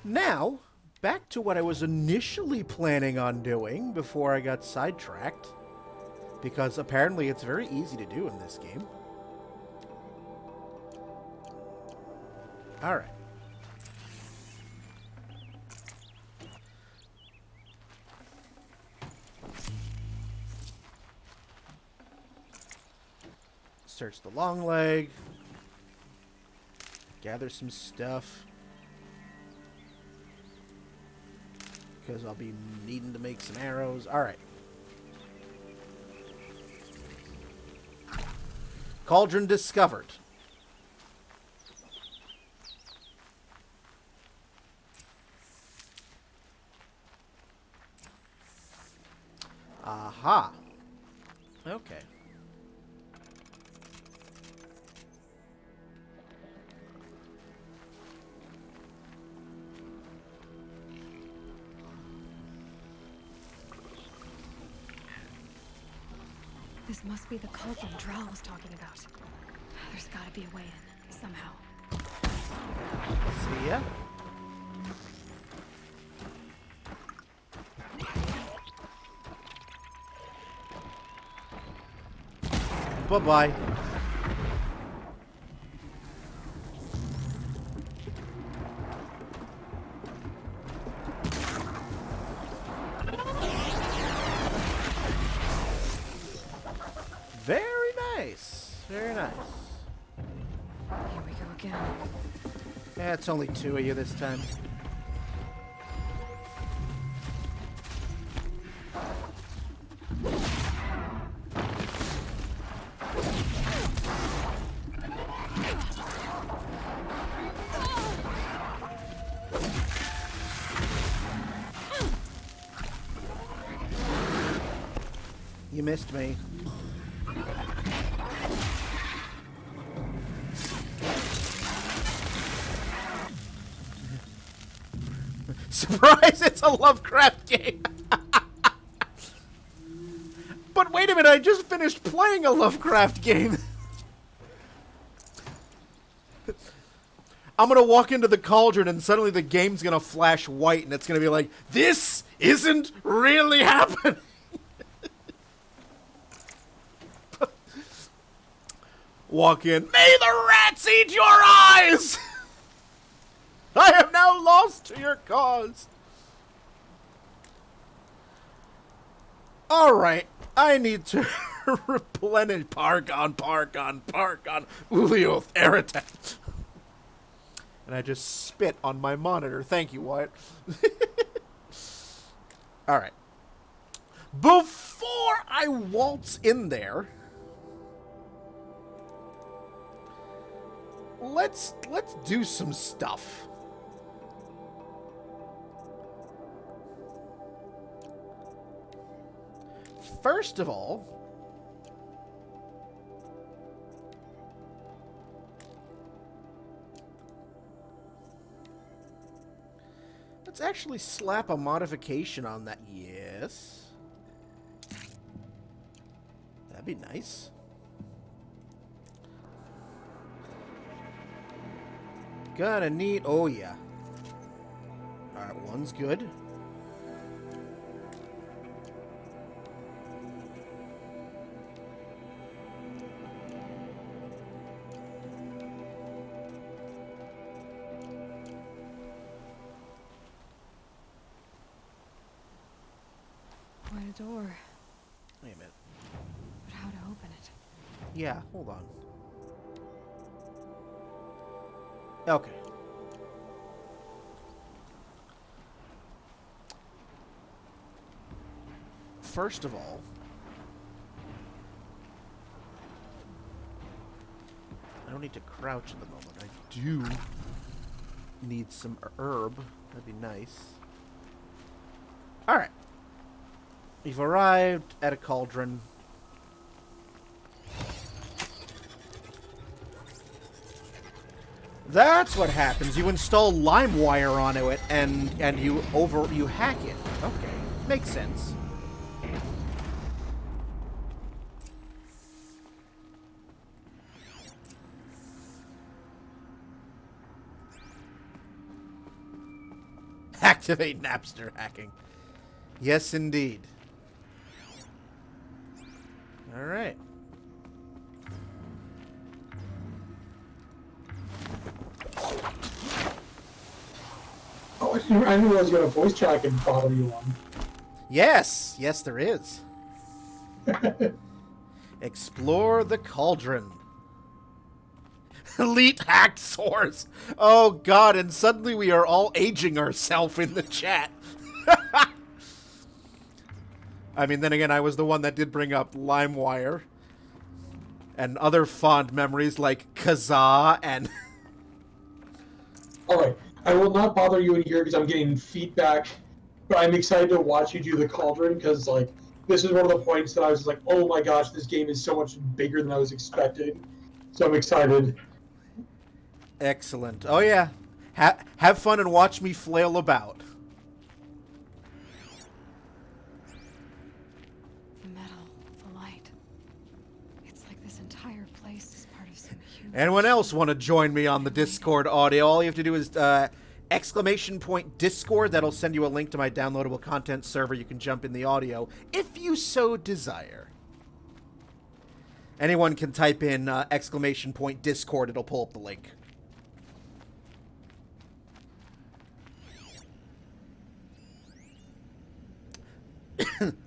Now, back to what I was initially planning on doing before I got sidetracked. Because apparently it's very easy to do in this game. Alright. Search the long leg. Gather some stuff. Because I'll be needing to make some arrows. Alright. Cauldron discovered. Aha. Okay. This must be the cauldron Drow was talking about. There's gotta be a way in, somehow. See ya. Bye-bye. Very nice. Very nice. Here we go again. Yeah, it's only 2 of you this time. You missed me. Surprise, it's a Lovecraft game. But wait a minute, I just finished playing a Lovecraft game. I'm gonna walk into the cauldron and suddenly the game's gonna flash white and it's gonna be like, this isn't really happening. Walk in. May the rats eat your eyes! I am now lost to your cause. Alright, I need to replenish Pargon, Ulioth, Eritat. And I just spit on my monitor. Thank you, Wyatt. Alright. Before I waltz in there, let's do some stuff. First of all, let's actually slap a modification on that. Yes. That'd be nice. Gonna need... Oh, yeah. Alright, one's good. Quite a door. Wait a minute. But how to open it? Yeah, hold on. Okay. First of all, I don't need to crouch at the moment. I do need some herb. That'd be nice. Alright. We've arrived at a cauldron. That's what happens. You install LimeWire onto it and you hack it. Okay. Makes sense. Activate Napster hacking. Yes, indeed. All right. Oh, I didn't realize you had a voice chat I can bother you on. Yes, yes, there is. Explore the cauldron. Elite hacked source. Oh god, and suddenly we are all aging ourselves in the chat. I mean, then again, I was the one that did bring up LimeWire. And other fond memories like Kazaa and... Alright, I will not bother you in here because I'm getting feedback, but I'm excited to watch you do the Cauldron because, like, this is one of the points that I was like, oh my gosh, this game is so much bigger than I was expecting. So I'm excited. Excellent. Oh yeah. Have fun and watch me flail about. The metal, the light. It's like this entire place is part of some huge... Anyone else want to join me on the Discord audio? All you have to do is !Discord. That'll send you a link to my downloadable content server. You can jump in the audio if you so desire. Anyone can type in !Discord. It'll pull up the link.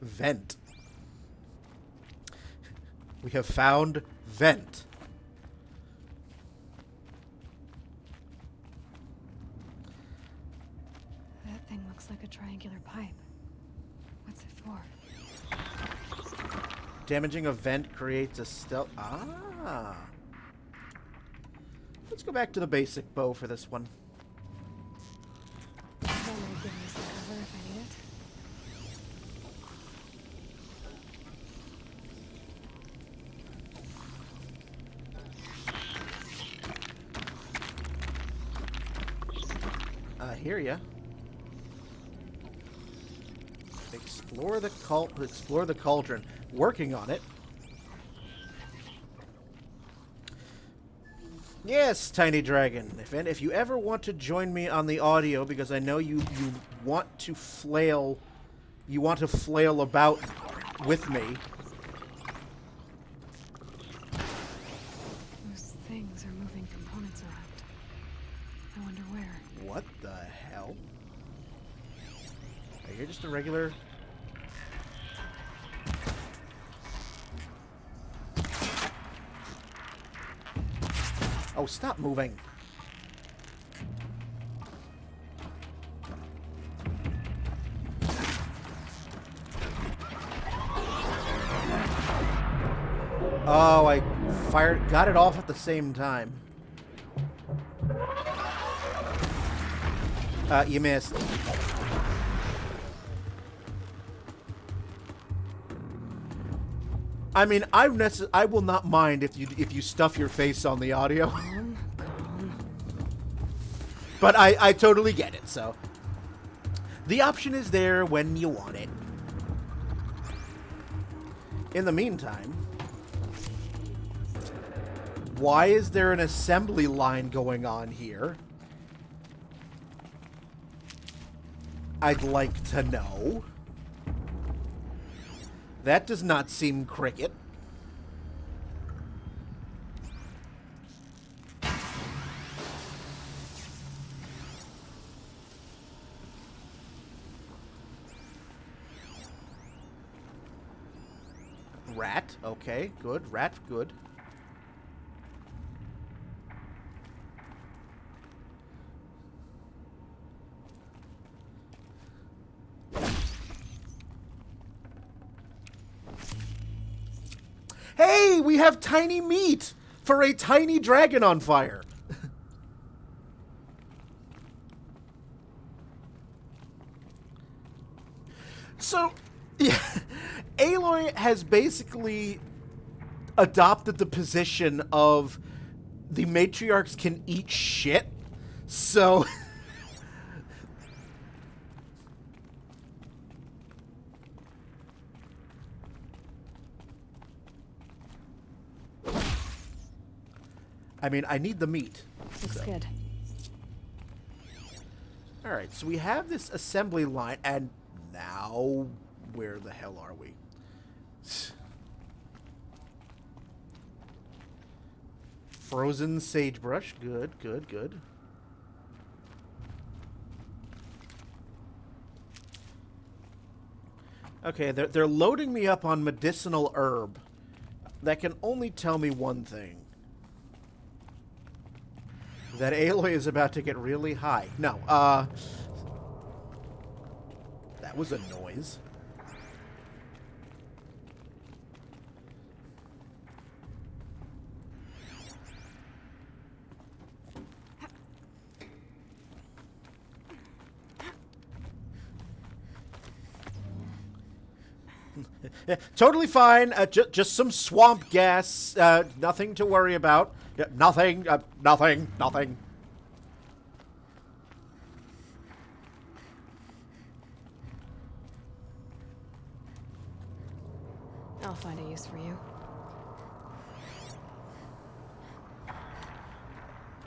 Vent. We have found vent. That thing looks like a triangular pipe. What's it for? Damaging a vent creates a stealth... Ah. Let's go back to the basic bow for this one. That might give me some cover if I need it. I hear ya. Explore the cauldron. Working on it. Yes, Tiny Dragon. If you ever want to join me on the audio, because I know you want to flail about with me. Those things are moving components around. I wonder where. What the hell? Are you just a regular... Oh, stop moving. Oh, I got it off at the same time. You missed. I mean, I will not mind if you stuff your face on the audio. But I totally get it, so. The option is there when you want it. In the meantime, why is there an assembly line going on here? I'd like to know. That does not seem cricket. Rat, okay, good. Rat, good. Hey, we have tiny meat for a tiny dragon on fire. So, yeah, Aloy has basically adopted the position of the matriarchs can eat shit. So... I mean, I need the meat. Looks good. Alright, so we have this assembly line, and now where the hell are we? Frozen sagebrush. Good, good, good. Okay, they're loading me up on medicinal herb. That can only tell me one thing. That Aloy is about to get really high. No, that was a noise. Totally fine. Just some swamp gas. Nothing to worry about. Nothing. Nothing. Nothing. I'll find a use for you.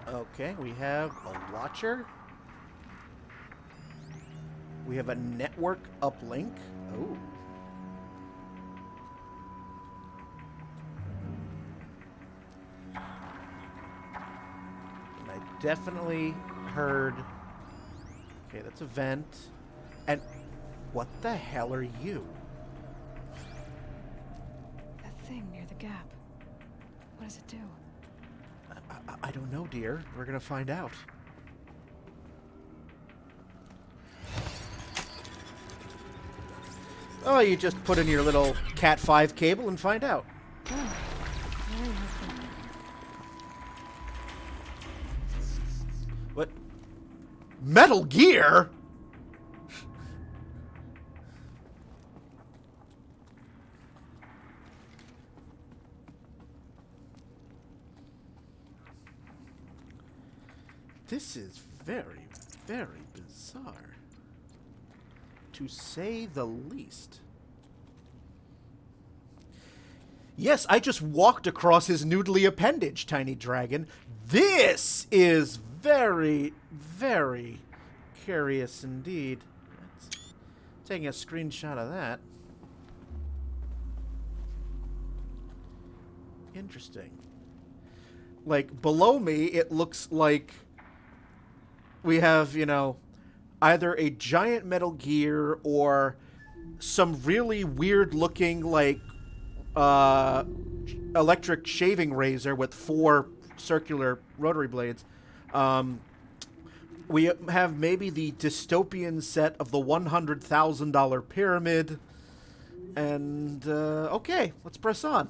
Okay, we have a watcher. We have a network uplink. Oh. And I definitely heard... Okay, that's a vent. And what the hell are you? That thing near the gap. What does it do? I don't know, dear. We're gonna find out. Oh, you just put in your little Cat 5 cable and find out. Oh, very helpful. What? Metal Gear? This is very, very bizarre, to say the least. Yes, I just walked across his noodly appendage, Tiny Dragon. This is very, very curious indeed. Let's taking a screenshot of that. Interesting. Like, below me, it looks like we have, you know, either a giant Metal Gear or some really weird-looking, like, electric shaving razor with 4 circular rotary blades. We have maybe the dystopian set of the $100,000 pyramid. And, okay, let's press on.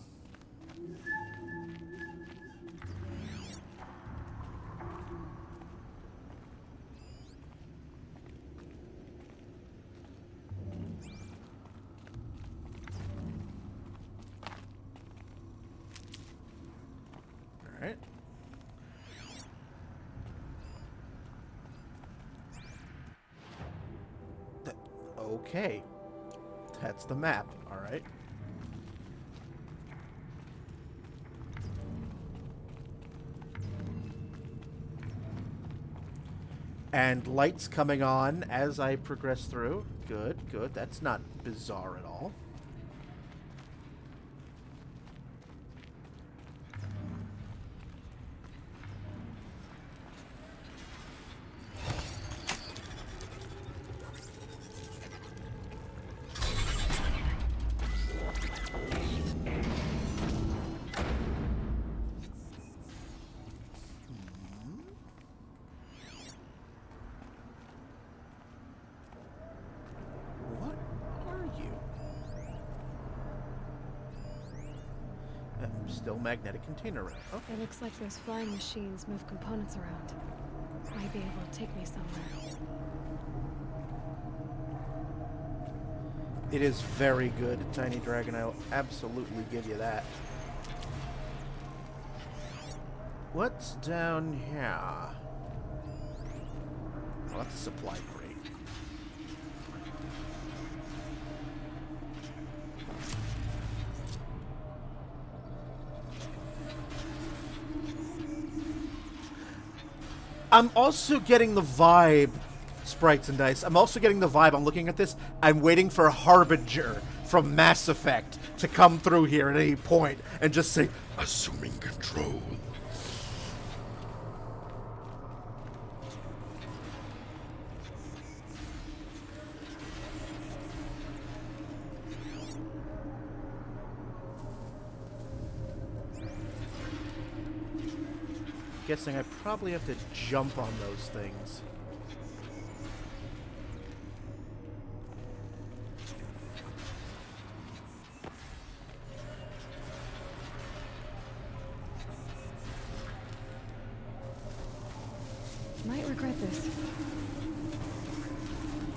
Alright. Okay. That's the map, alright. And lights coming on as I progress through. Good, good. That's not bizarre at all. Still magnetic container room. Okay. It looks like those flying machines move components around. Might be able to take me somewhere. It is very good, Tiny Dragon. I'll absolutely give you that. What's down here? Oh, that's a supply crate. I'm also getting the vibe sprites and dice. I'm also getting the vibe. I'm looking at this. I'm waiting for Harbinger from Mass Effect to come through here at any point and just say, "Assuming control." Guessing I probably have to jump on those things. Might regret this.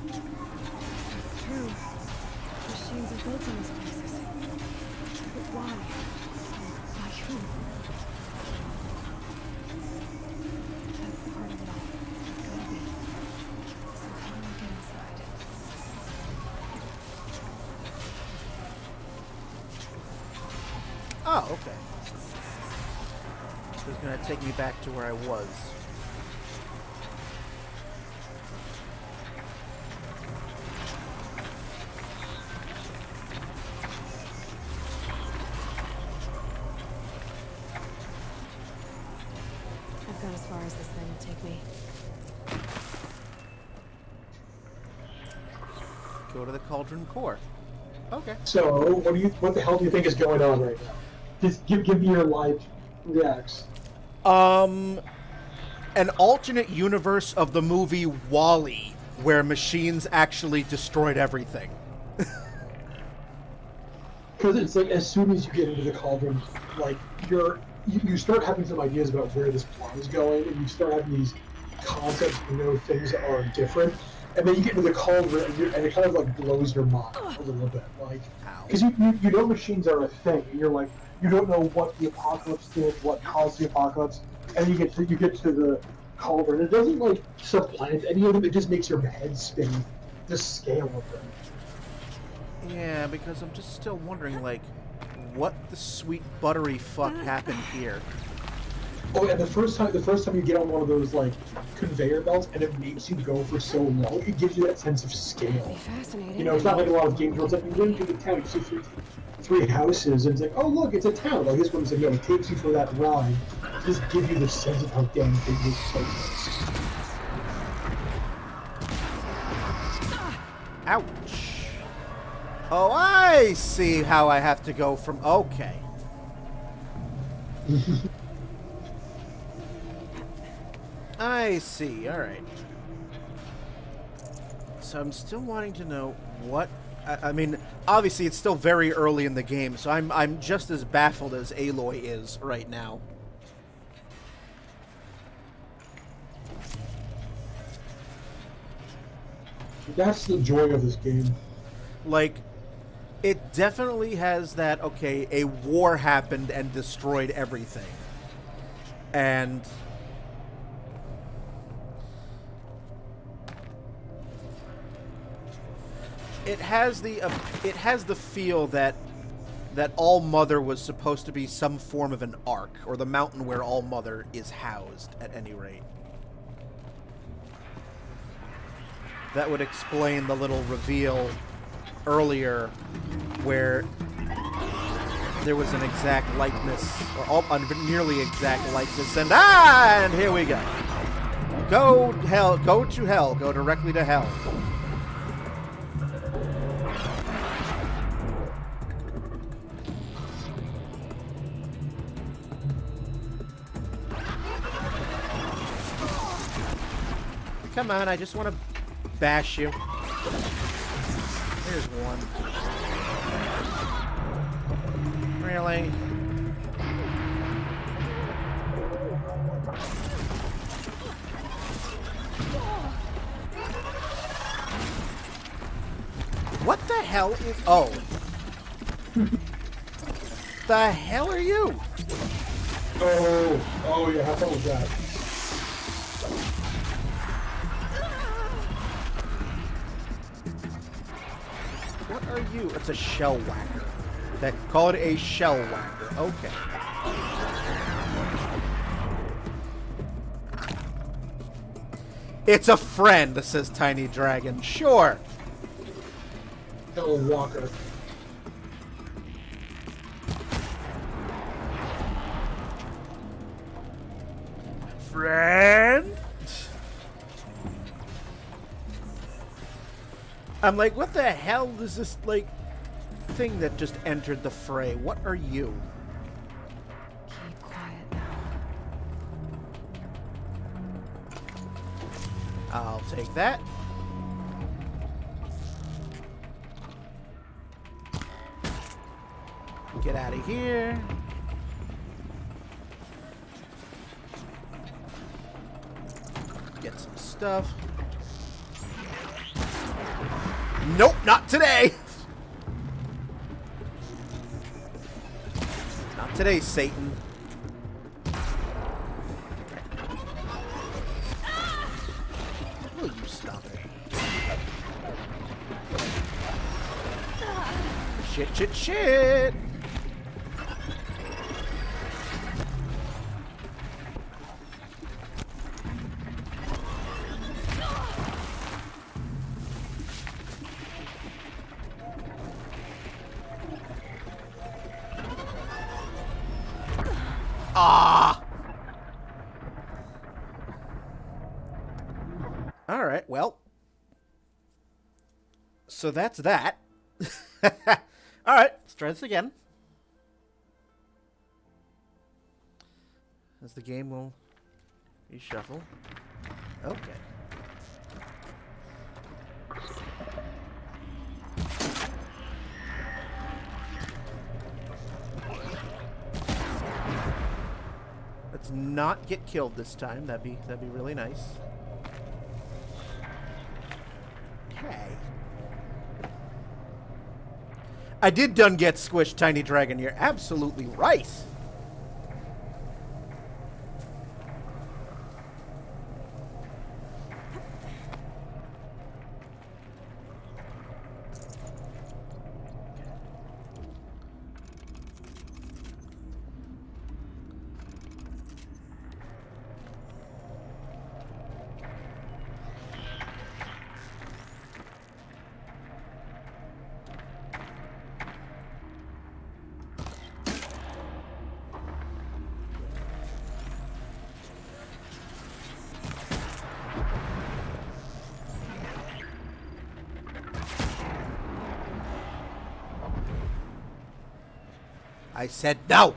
It's true. Machines are built in these places. But why? By who? That's the heart of it all. It's gotta be. So how do I get inside? Oh, okay. So it's gonna take me back to where I was. I've gone as far as this thing will take me. Go to the Cauldron Core. Okay. So, what the hell do you think is going on right now? Just give me your live reacts. An alternate universe of the movie WALL-E, where machines actually destroyed everything. Because it's like, as soon as you get into the Cauldron, like, you start having some ideas about where this plot is going, and you start having these concepts, things that are different, and then you get into the Cauldron, and it kind of, like, blows your mind a little bit, like, because you know machines are a thing, and you're like, you don't know what the apocalypse did, what caused the apocalypse, and then you get to the Cauldron. It doesn't, like, supplant any of them, it just makes your head spin, the scale of them. Yeah, because I'm just still wondering, like, what the sweet buttery fuck happened here? Oh, and the first time you get on one of those, like, conveyor belts and it makes you go for so long, it gives you that sense of scale. Fascinating. You know, it's not like a lot of games where it's like, you get into the town, you see three houses, and it's like, oh, look, it's a town. Like, this one's like, it takes you for that ride. Just give you the sense of how damn big this place is. Ouch. Oh, I see how I have to go from... Okay. I see. All right. So I'm still wanting to know what... I mean, obviously it's still very early in the game, so I'm just as baffled as Aloy is right now. That's the joy of this game. Like, it definitely has that, okay, a war happened and destroyed everything. And... it has the feel that All Mother was supposed to be some form of an ark, or the mountain where All Mother is housed, at any rate. That would explain the little reveal earlier where there was an exact likeness, or a nearly exact likeness, and here we go. Go to hell, go directly to hell. Come on, I just want to bash you. There's one. Really? What the hell is... Oh. The hell are you? Oh yeah, how fun was that? What are you? It's a shell whacker. Call it a shell whacker. Okay. It's a friend, says Tiny Dragon. Sure. Hello, Walker. Friend? I'm like, what the hell is this, like, thing that just entered the fray? What are you? Keep quiet now. I'll take that. Get out of here. Get some stuff. Nope, not today. Not today, Satan. Will you stop it? Shit, shit, shit. Ah! All right, well. So that's that. All right, let's try this again. As the game will reshuffle. Okay. Let's not get killed this time. That'd be really nice. Okay. I did done get squished, Tiny Dragon. You're absolutely right. I said no.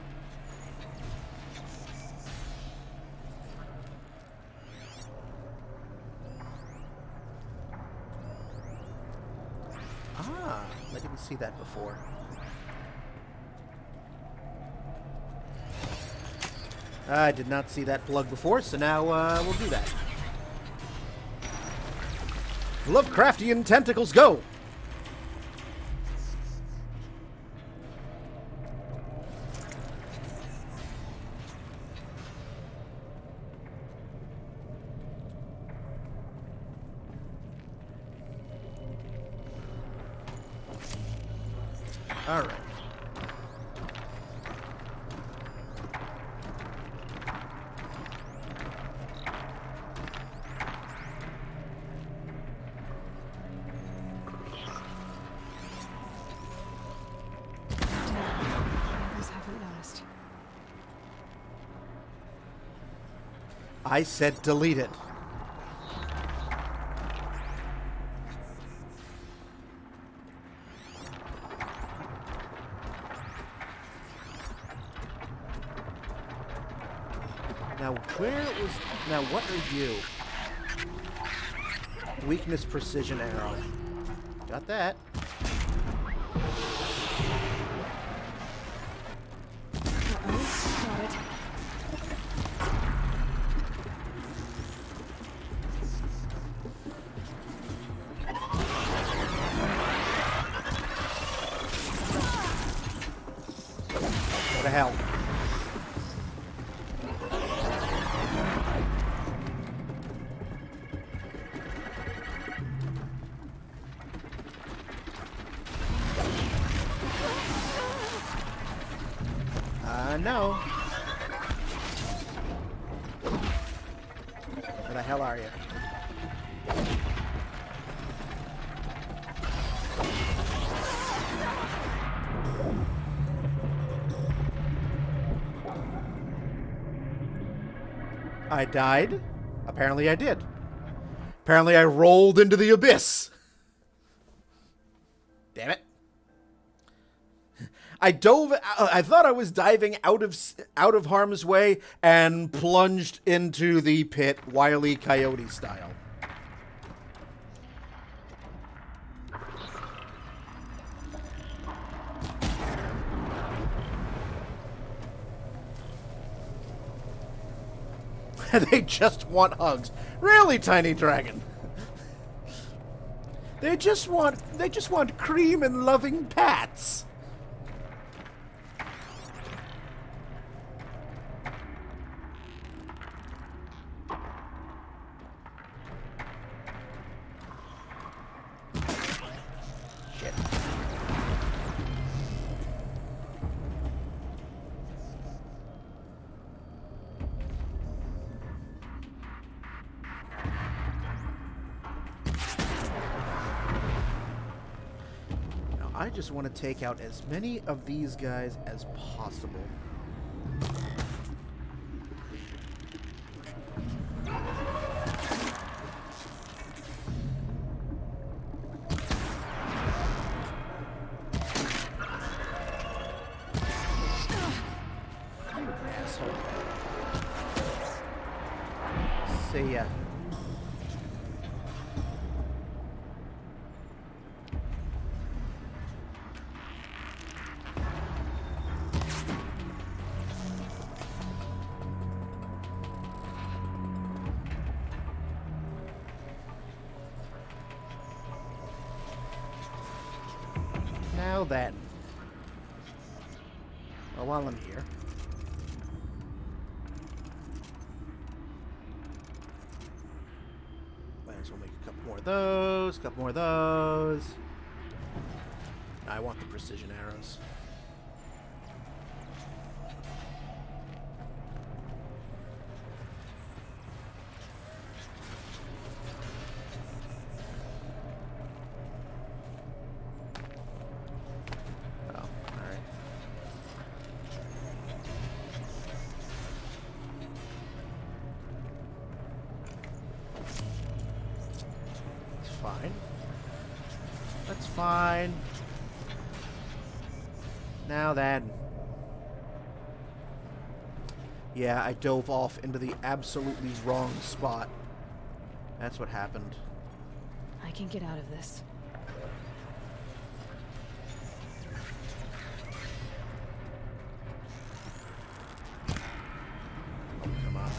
Ah, I didn't see that before. I did not see that plug before, so now we'll do that. Lovecraftian tentacles go! All right. Others haven't noticed. I said delete it. Now, now, what are you? Weakness, precision arrow. Got that. Got it. What the hell? No. Where the hell are you? I died? Apparently I did. Apparently I rolled into the abyss. Damn it. I thought I was diving out of harm's way and plunged into the pit, Wile E. Coyote style. They just want hugs. Really, Tiny Dragon? They just want cream and loving pats. Shit. I just want to take out as many of these guys as possible. You asshole. See ya. Now then. Well, while I'm here. Might as well make a couple more of those, couple more of those. I want the precision arrows. Fine. That's fine. Now then. Yeah, I dove off into the absolutely wrong spot. That's what happened. I can get out of this. Oh, come on.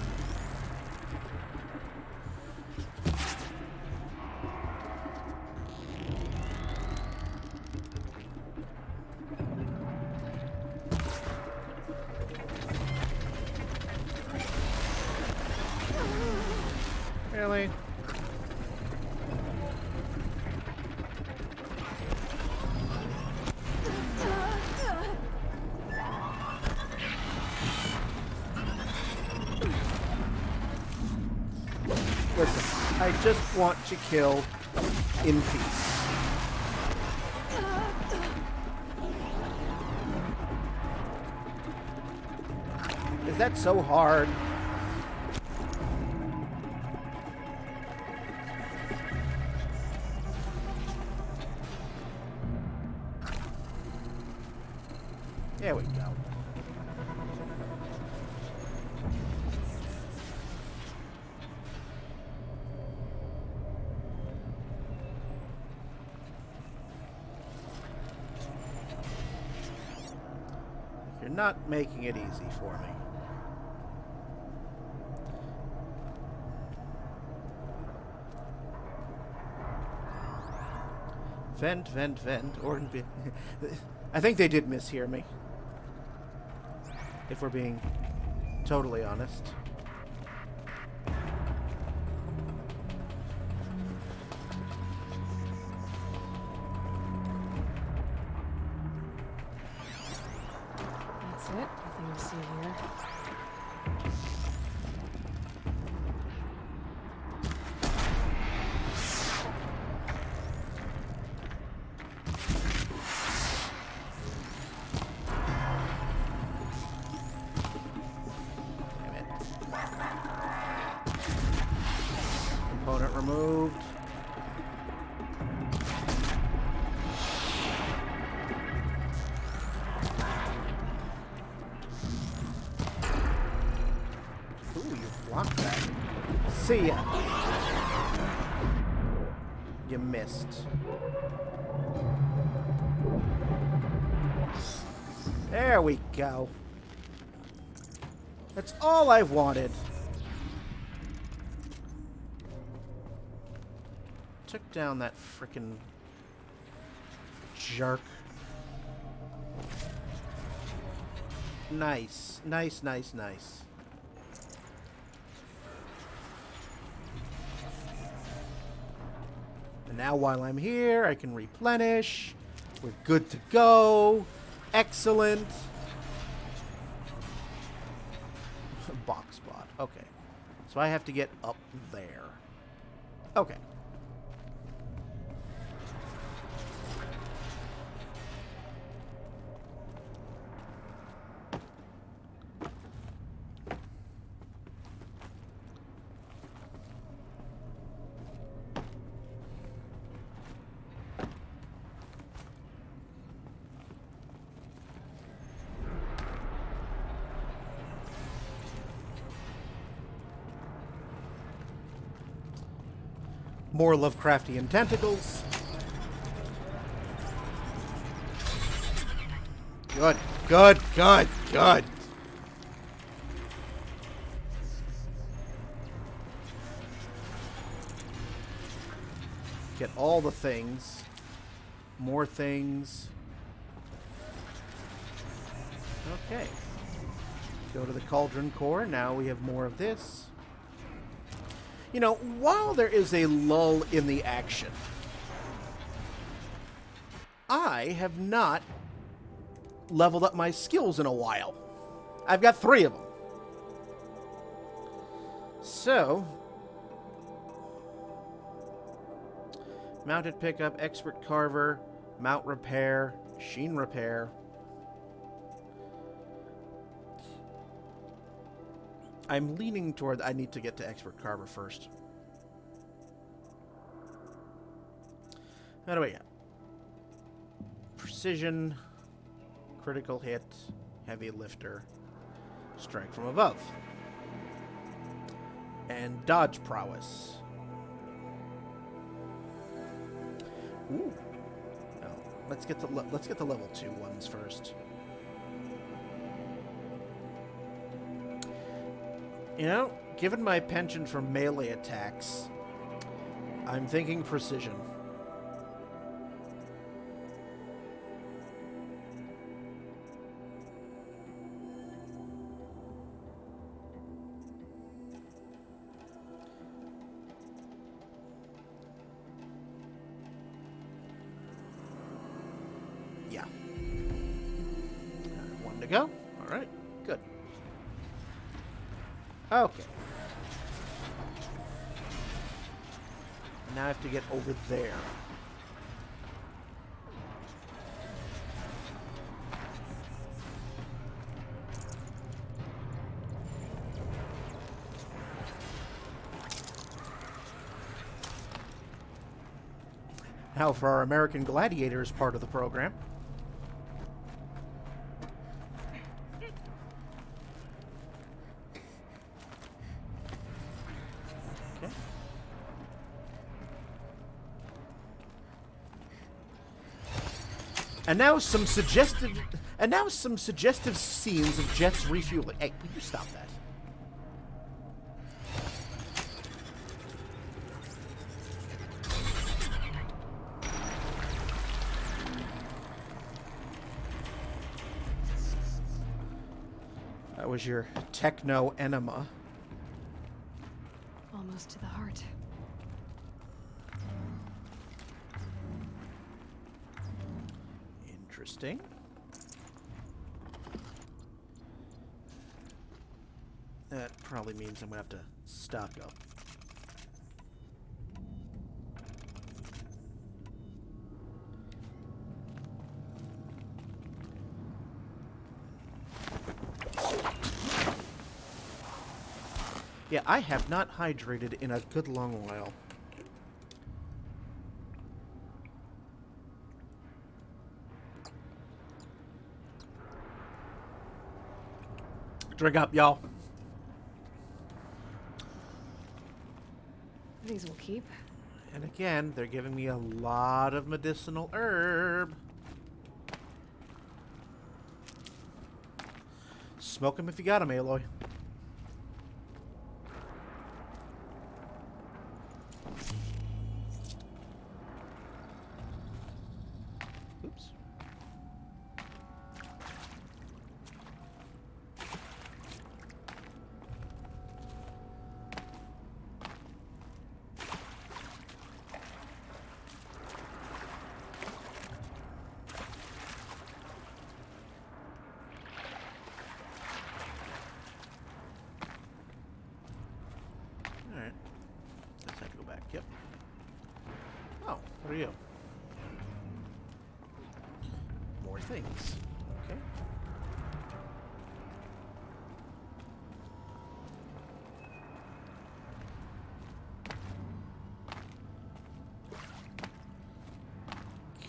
Really? Listen, I just want to kill in peace. Is that so hard? There we go. You're not making it easy for me. Vent, vent, vent. I think they did mishear me. If we're being totally honest. That's it. Nothing to see here. See ya. You missed. There we go. That's all I wanted. Took down that frickin' jerk. Nice. Nice, nice, nice. And now while I'm here, I can replenish. We're good to go. Excellent. Box spot. Okay. So I have to get up there. Okay. More Lovecraftian tentacles. Good, good, good, good. Get all the things. More things. Okay. Go to the Cauldron Core. Now we have more of this. You know, while there is a lull in the action, I have not leveled up my skills in a while. I've got 3 of them. So, mounted pickup, expert carver, mount repair, machine repair. I'm leaning toward I need to get to expert carver first. How do we get? Precision, critical hit, heavy lifter, strike from above, and dodge prowess. Ooh. No, let's get the level 2 ones first. You know, given my penchant for melee attacks, I'm thinking precision. Yeah. 1 to go. All right, good. Okay. Now I have to get over there. Now for our American Gladiators part of the program. And now some suggestive scenes of jets refueling. Hey, will you stop that? That was your techno enema. Almost to the heart. Interesting. That probably means I'm gonna have to stock up. Yeah, I have not hydrated in a good long while. Drink up, y'all. these will keep. And again, they're giving me a lot of medicinal herb. Smoke them if you got them, Aloy. Oops. Alright. Let's have to go back. Yep. Oh, what are you? More things. Okay.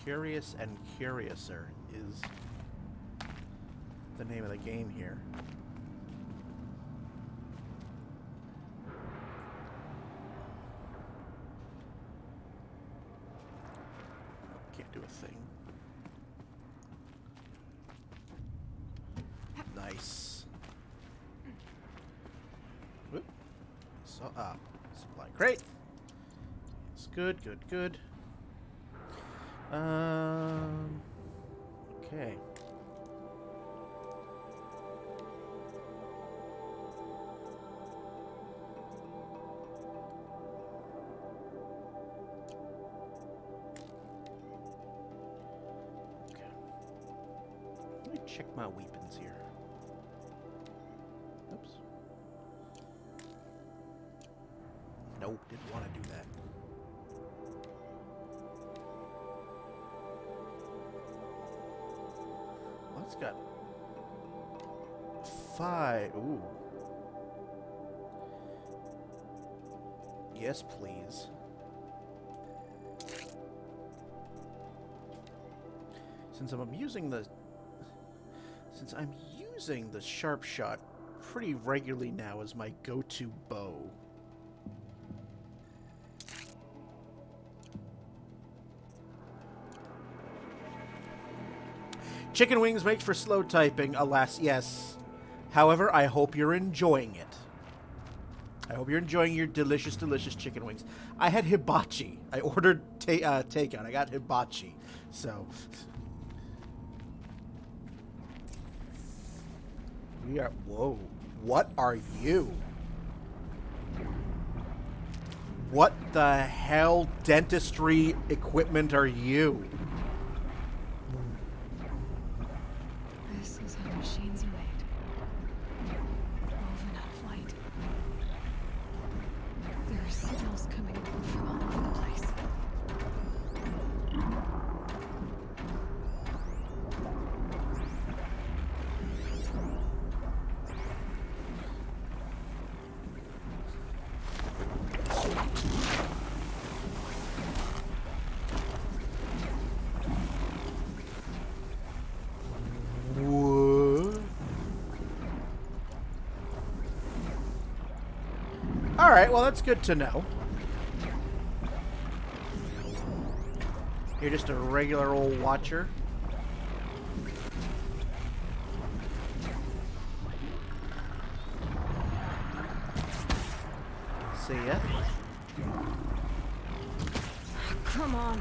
Curious and Curiouser is the name of the game here. Can't do a thing. Nice. Whoop. So, supply crate. It's good, good, good. Okay. Let me check my weapons here. Oops. Nope, didn't want to do that. Well, it's got 5. Ooh. Yes, please. Since I'm using the sharp shot pretty regularly now as my go-to bow. Chicken wings makes for slow typing, alas, yes. However, I hope you're enjoying it. I hope you're enjoying your delicious, delicious chicken wings. I had hibachi. I ordered takeout. I got hibachi. So, we are... Whoa. What are you? What the hell dentistry equipment are you? This is how machines are made. Woven out of light. There are signals coming from all over the place. Alright, well that's good to know. You're just a regular old watcher. See ya. Come on.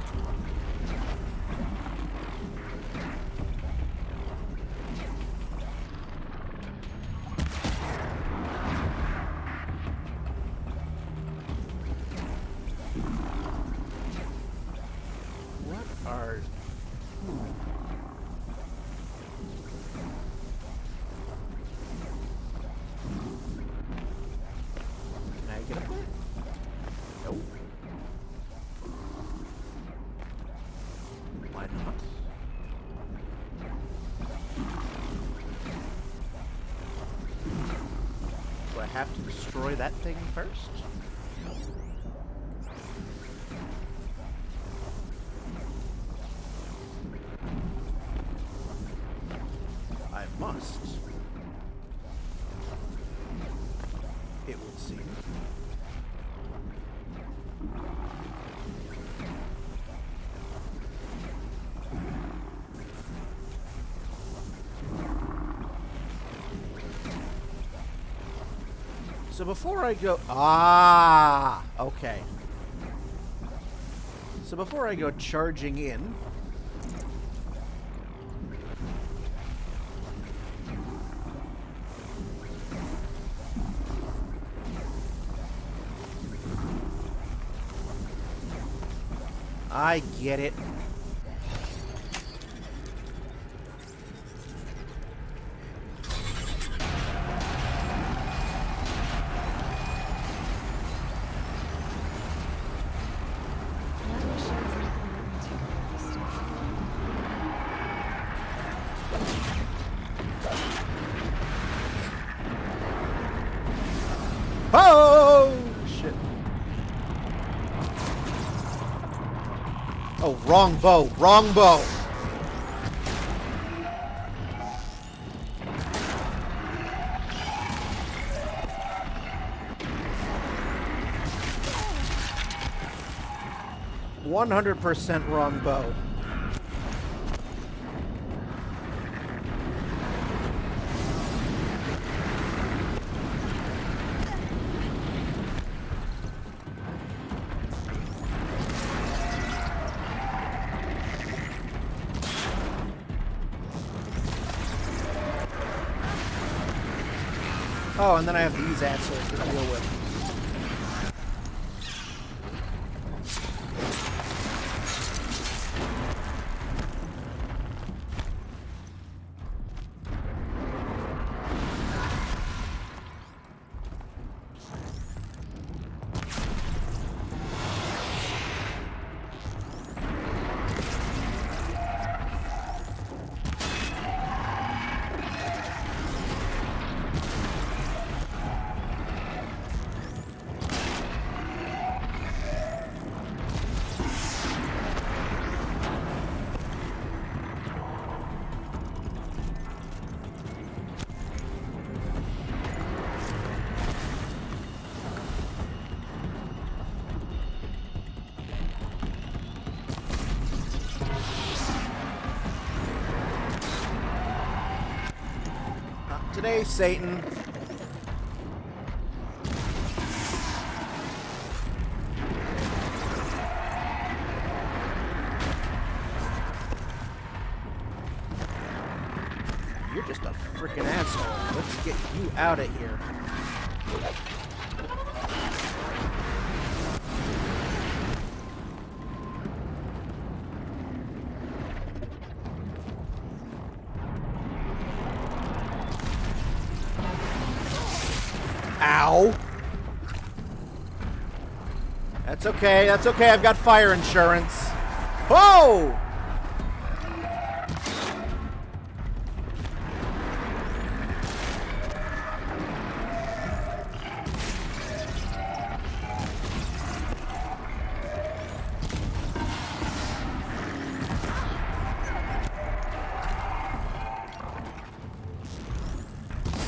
What are... Can I get up there? Nope. Why not? Do I have to destroy that thing first? I must. It would seem. So before I go... Ah! Okay. So before I go charging in... I get it. Oh, shit. Oh, wrong bow. Wrong bow. %100 wrong bow. Oh, and then I have these assholes to deal with. Today, Satan. You're just a freaking asshole. Let's get you out of here. Ow. That's okay. That's okay. I've got fire insurance. Whoa!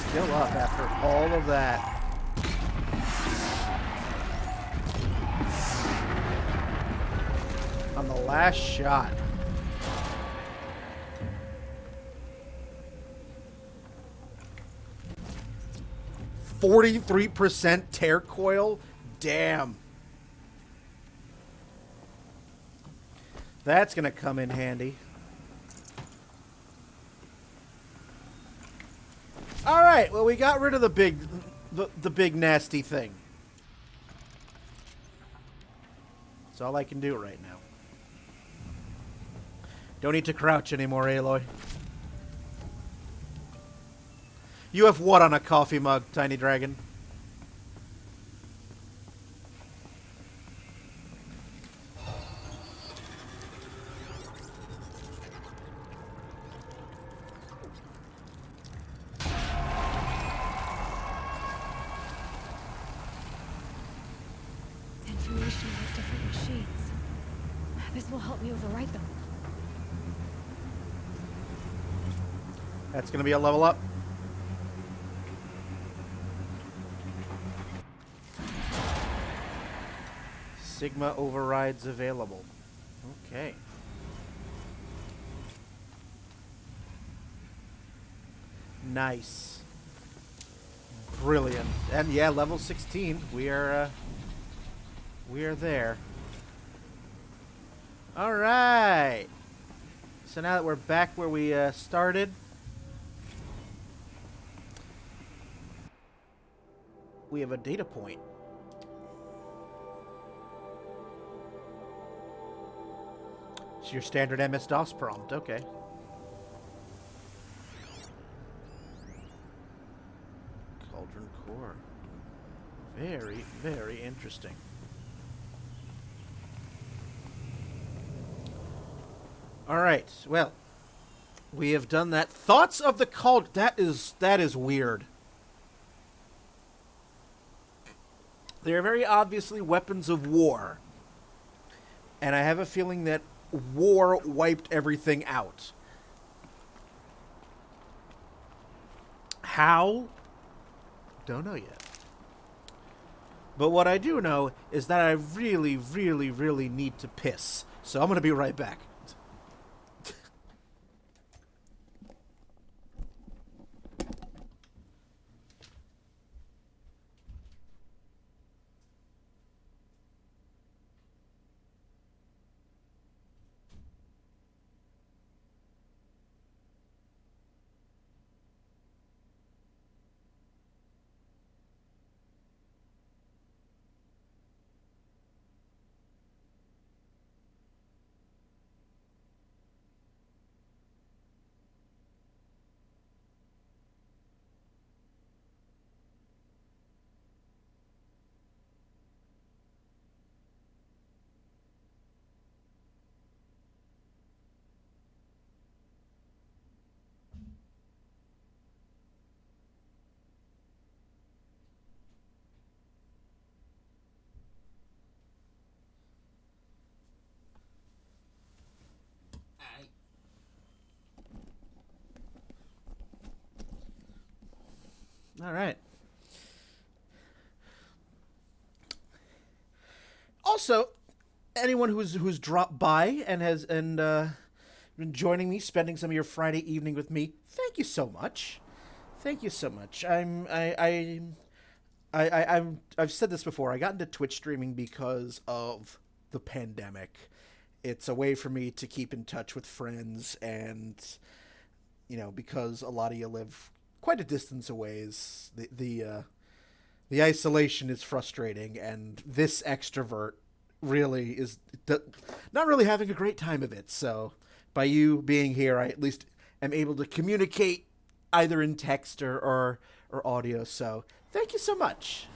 Still up after all of that. On the last shot. %43 tear coil? Damn. That's gonna come in handy. Alright, well we got rid of the big nasty thing. That's all I can do right now. Don't need to crouch anymore, Aloy. You have what on a coffee mug, Tiny Dragon? Information about different machines. This will help me overwrite them. That's going to be a level up. Sigma overrides available. Okay. Nice. Brilliant. And yeah, level 16. We are there. All right. So now that we're back where we started, we have a data point. It's your standard MS-DOS prompt. Okay. Cauldron core. Very, very interesting. All right. Well, we have done that. Thoughts of the cult. That is weird. They are very obviously weapons of war. And I have a feeling that war wiped everything out. How? Don't know yet. But what I do know is that I really, really, really need to piss. So I'm going to be right back. All right. Also, anyone who's dropped by and has been joining me, spending some of your Friday evening with me, thank you so much. Thank you so much. I've said this before. I got into Twitch streaming because of the pandemic. It's a way for me to keep in touch with friends, and because a lot of you live quite a distance away, the isolation is frustrating, and this extrovert really is not really having a great time of it. So by you being here, I at least am able to communicate either in text or audio. So thank you so much.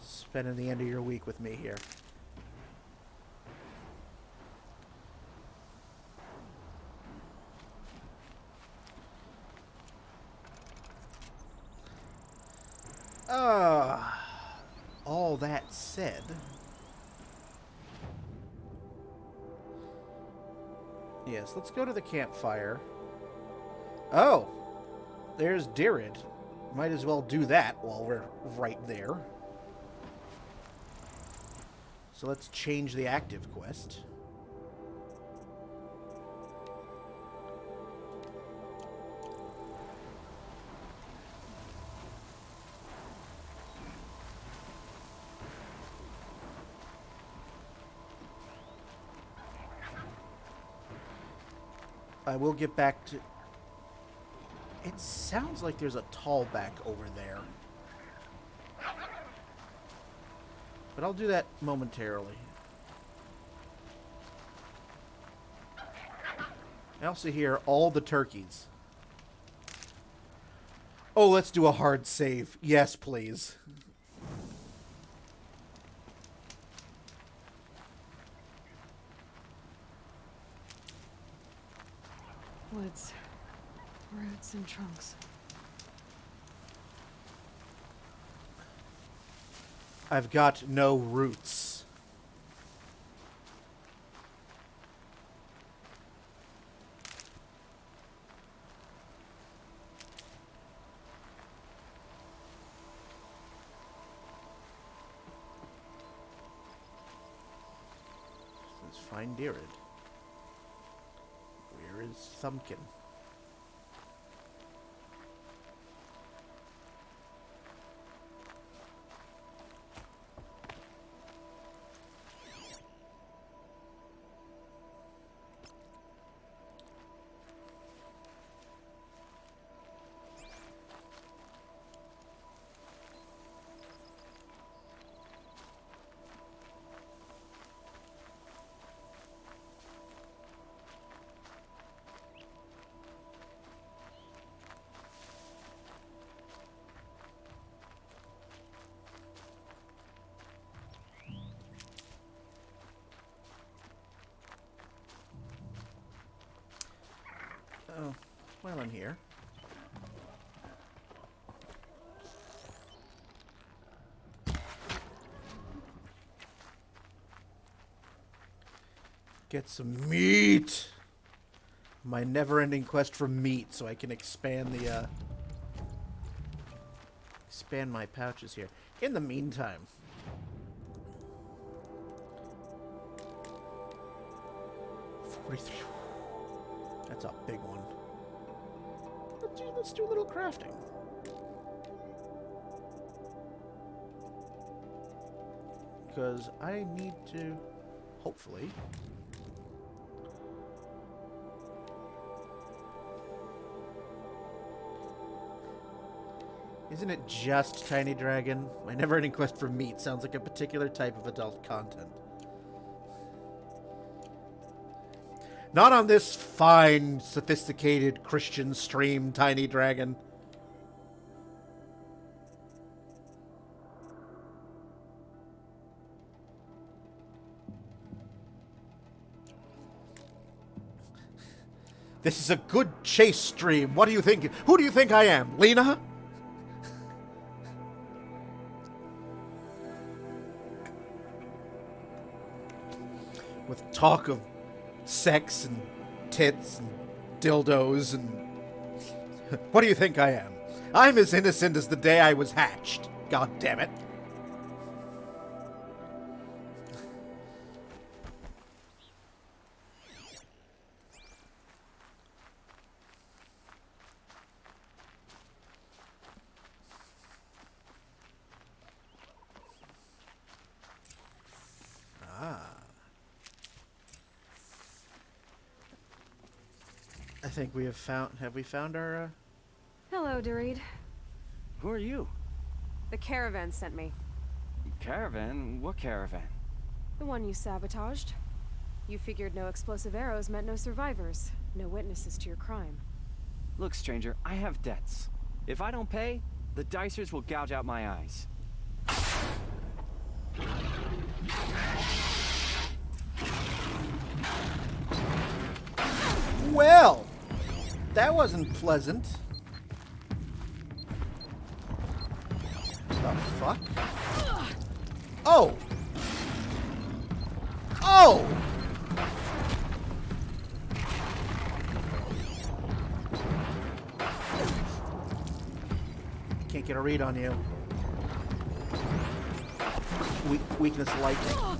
Spending the end of your week with me here. All that said, yes, let's go to the campfire. Oh, there's Dirid. Might as well do that while we're right there. So let's change the active quest. I will get back to... It sounds like there's a tallback over there. But I'll do that momentarily. I also hear all the turkeys. Oh, let's do a hard save. Yes, please. Woods. Roots and trunks. I've got no roots. Let's find Dirid. Where Where is Thumbkin? Oh, while I'm here. Get some meat! My never-ending quest for meat, so I can expand the, expand my pouches here. In the meantime... That's a big one. Let's do a little crafting. Because I need to, hopefully... Isn't it just Tiny Dragon? My never-ending quest for meat sounds like a particular type of adult content. Not on this fine, sophisticated Christian stream, Tiny Dragon. This is a good chase stream. What do you think? Who do you think I am? Lena? With talk of sex and tits and dildos and... What do you think I am? I'm as innocent as the day I was hatched. God damn it. I think we have we found our, Hello, Doreed. Who are you? The caravan sent me. Caravan? What caravan? The one you sabotaged. You figured no explosive arrows meant no survivors. No witnesses to your crime. Look, stranger, I have debts. If I don't pay, the Dicers will gouge out my eyes. Well, that wasn't pleasant. The fuck? Oh! Oh! Can't get a read on you. Weakness lightning.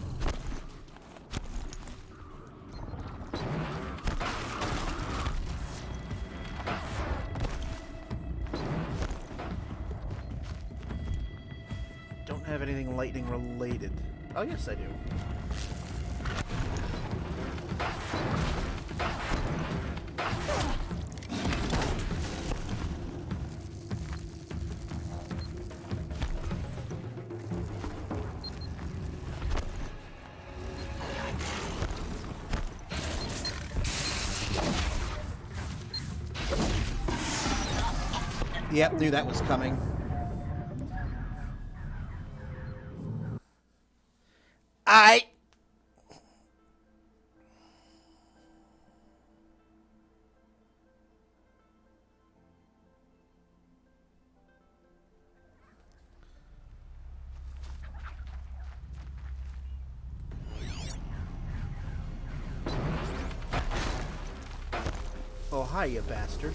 Don't have anything lightning related. Oh, yes, I do. Yep, knew that was coming. Oh, hi, you bastard.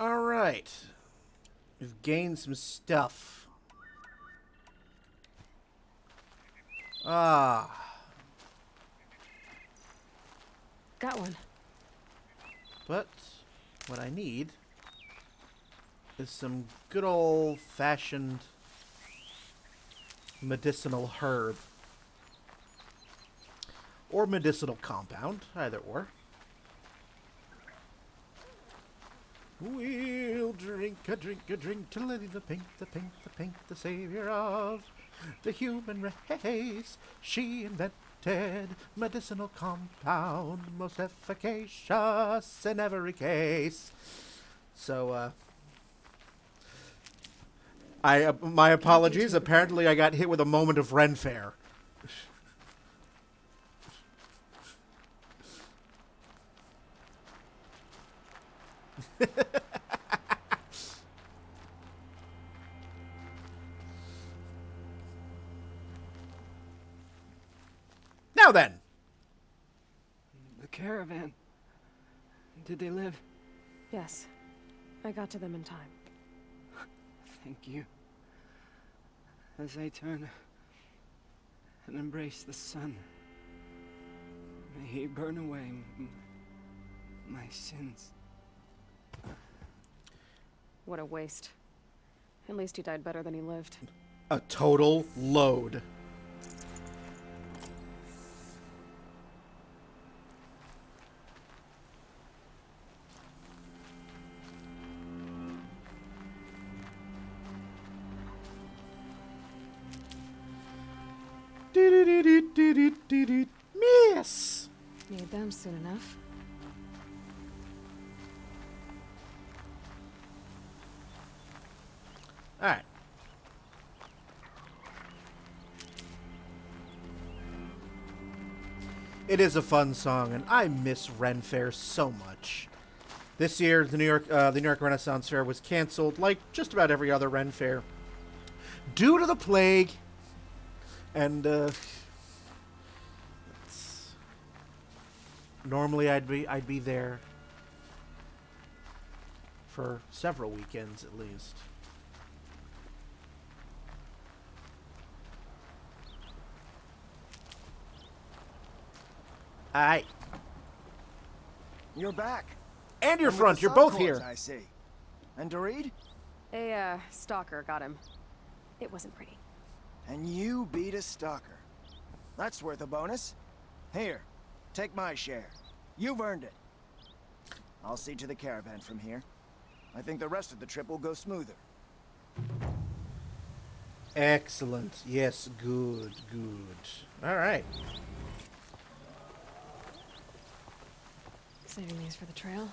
Alright. We've gained some stuff. Ah. Got one. But what I need is some good old-fashioned medicinal herb. Or medicinal compound, either or. We'll drink a drink a drink to Lily the pink, the pink, the pink, the savior of the human race. She invented medicinal compound, most efficacious in every case. So, my apologies. Apparently, I got hit with a moment of Ren Fair. Now then. The caravan. Did they live? Yes. I got to them in time. Thank you. As I turn and embrace the sun, may he burn away my sins. What a waste. At least he died better than he lived. A total load. Miss! Need them soon enough. Alright. It is a fun song, and I miss Ren Fair so much. This year, the New York Renaissance Fair was canceled, like just about every other Ren Fair, due to the plague. And normally I'd be there for several weekends at least. Aye. You're back. And your with front, the you're both Subcorps, here. I see. And Doreed? A, stalker got him. It wasn't pretty. And you beat a stalker. That's worth a bonus. Here, take my share. You've earned it. I'll see to the caravan from here. I think the rest of the trip will go smoother. Excellent. Yes, good, good. All right. Saving these for the trail.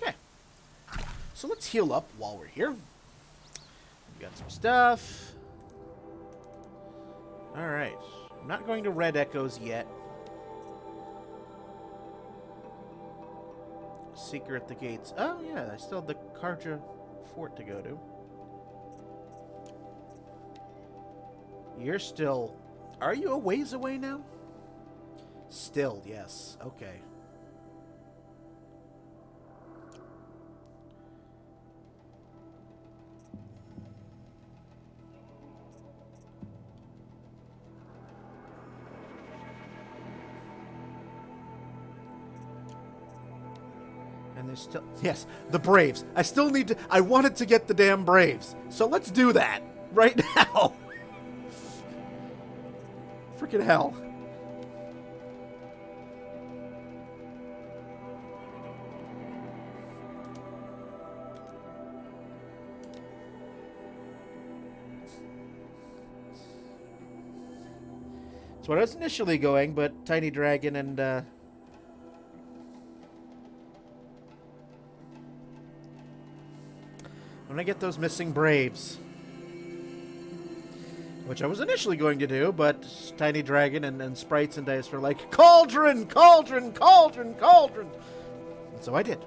Okay. So let's heal up while we're here. We got some stuff. All right. I'm not going to Red Echoes yet. Seeker at the gates. Oh, yeah. I still have the Karja Fort to go to. You're still... Are you a ways away now? Still, yes. Okay. And there's still... Yes, the Braves. I still need to... I wanted to get the damn Braves. So let's do that. Right now. Freaking hell. That's what I was initially going, but Tiny Dragon and, when I get those missing Braves. Which I was initially going to do, but Tiny Dragon and Sprites and Dice were like, Cauldron! Cauldron! Cauldron! Cauldron! And so I did.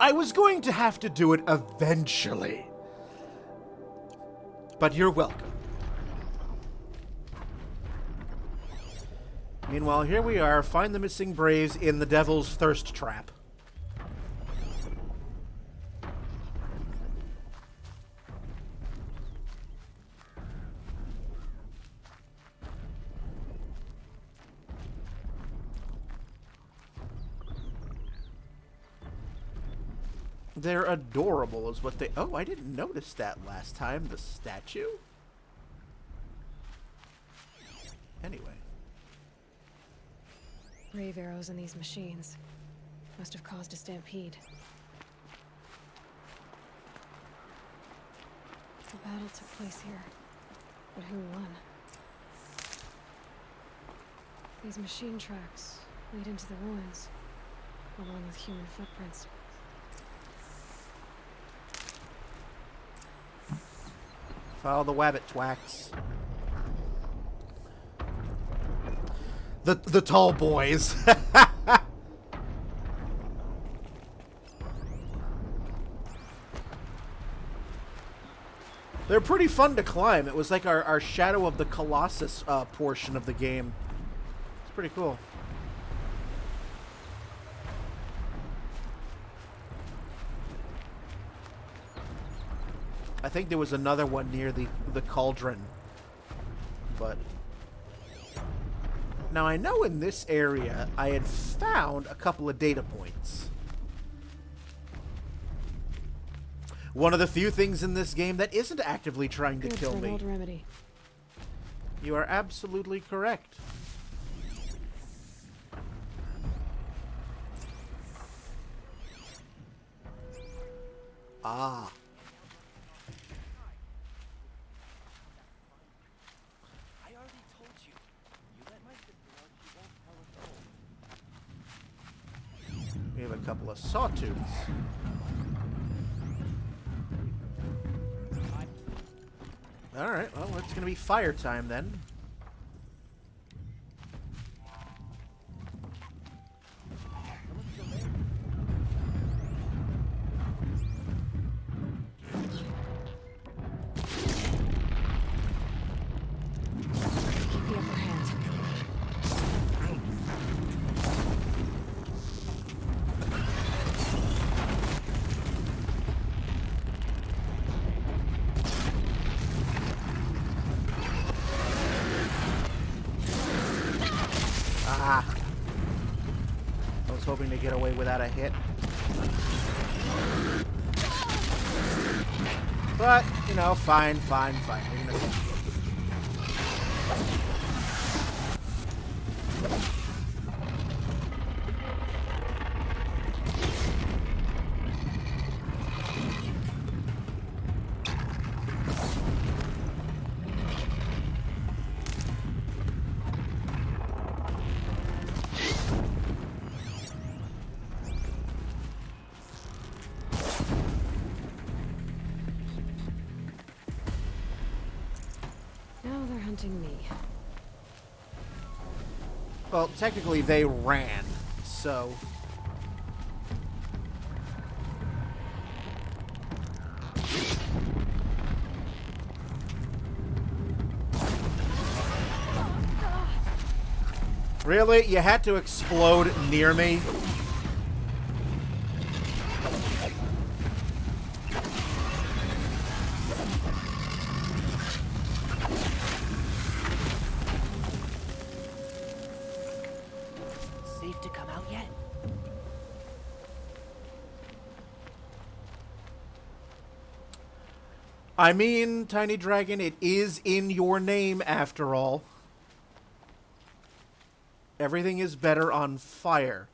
I was going to have to do it eventually. But you're welcome. Meanwhile, here we are, find the missing Braves in the Devil's Thirst Trap. They're adorable is what they... Oh, I didn't notice that last time. The statue? Anyway. Brave arrows in these machines. Must have caused a stampede. The battle took place here. But who won? These machine tracks lead into the ruins, along with human footprints. Follow the wabbit twacks. The tall boys. They're pretty fun to climb. It was like our Shadow of the Colossus portion of the game. It's pretty cool. I think there was another one near the cauldron. But now I know in this area I had found a couple of data points. One of the few things in this game that isn't actively trying to kill me. Old remedy. You are absolutely correct. Ah. We have a couple of sawtooths. Alright, well, it's going to be fire time then. Keep the upper hand. Hoping to get away without a hit. But, you know, fine. We're gonna... Now they're hunting me. Well, technically they ran, so... Really? You had to explode near me? Safe to come out yet? I mean, Tiny Dragon, it is in your name after all. Everything is better on fire.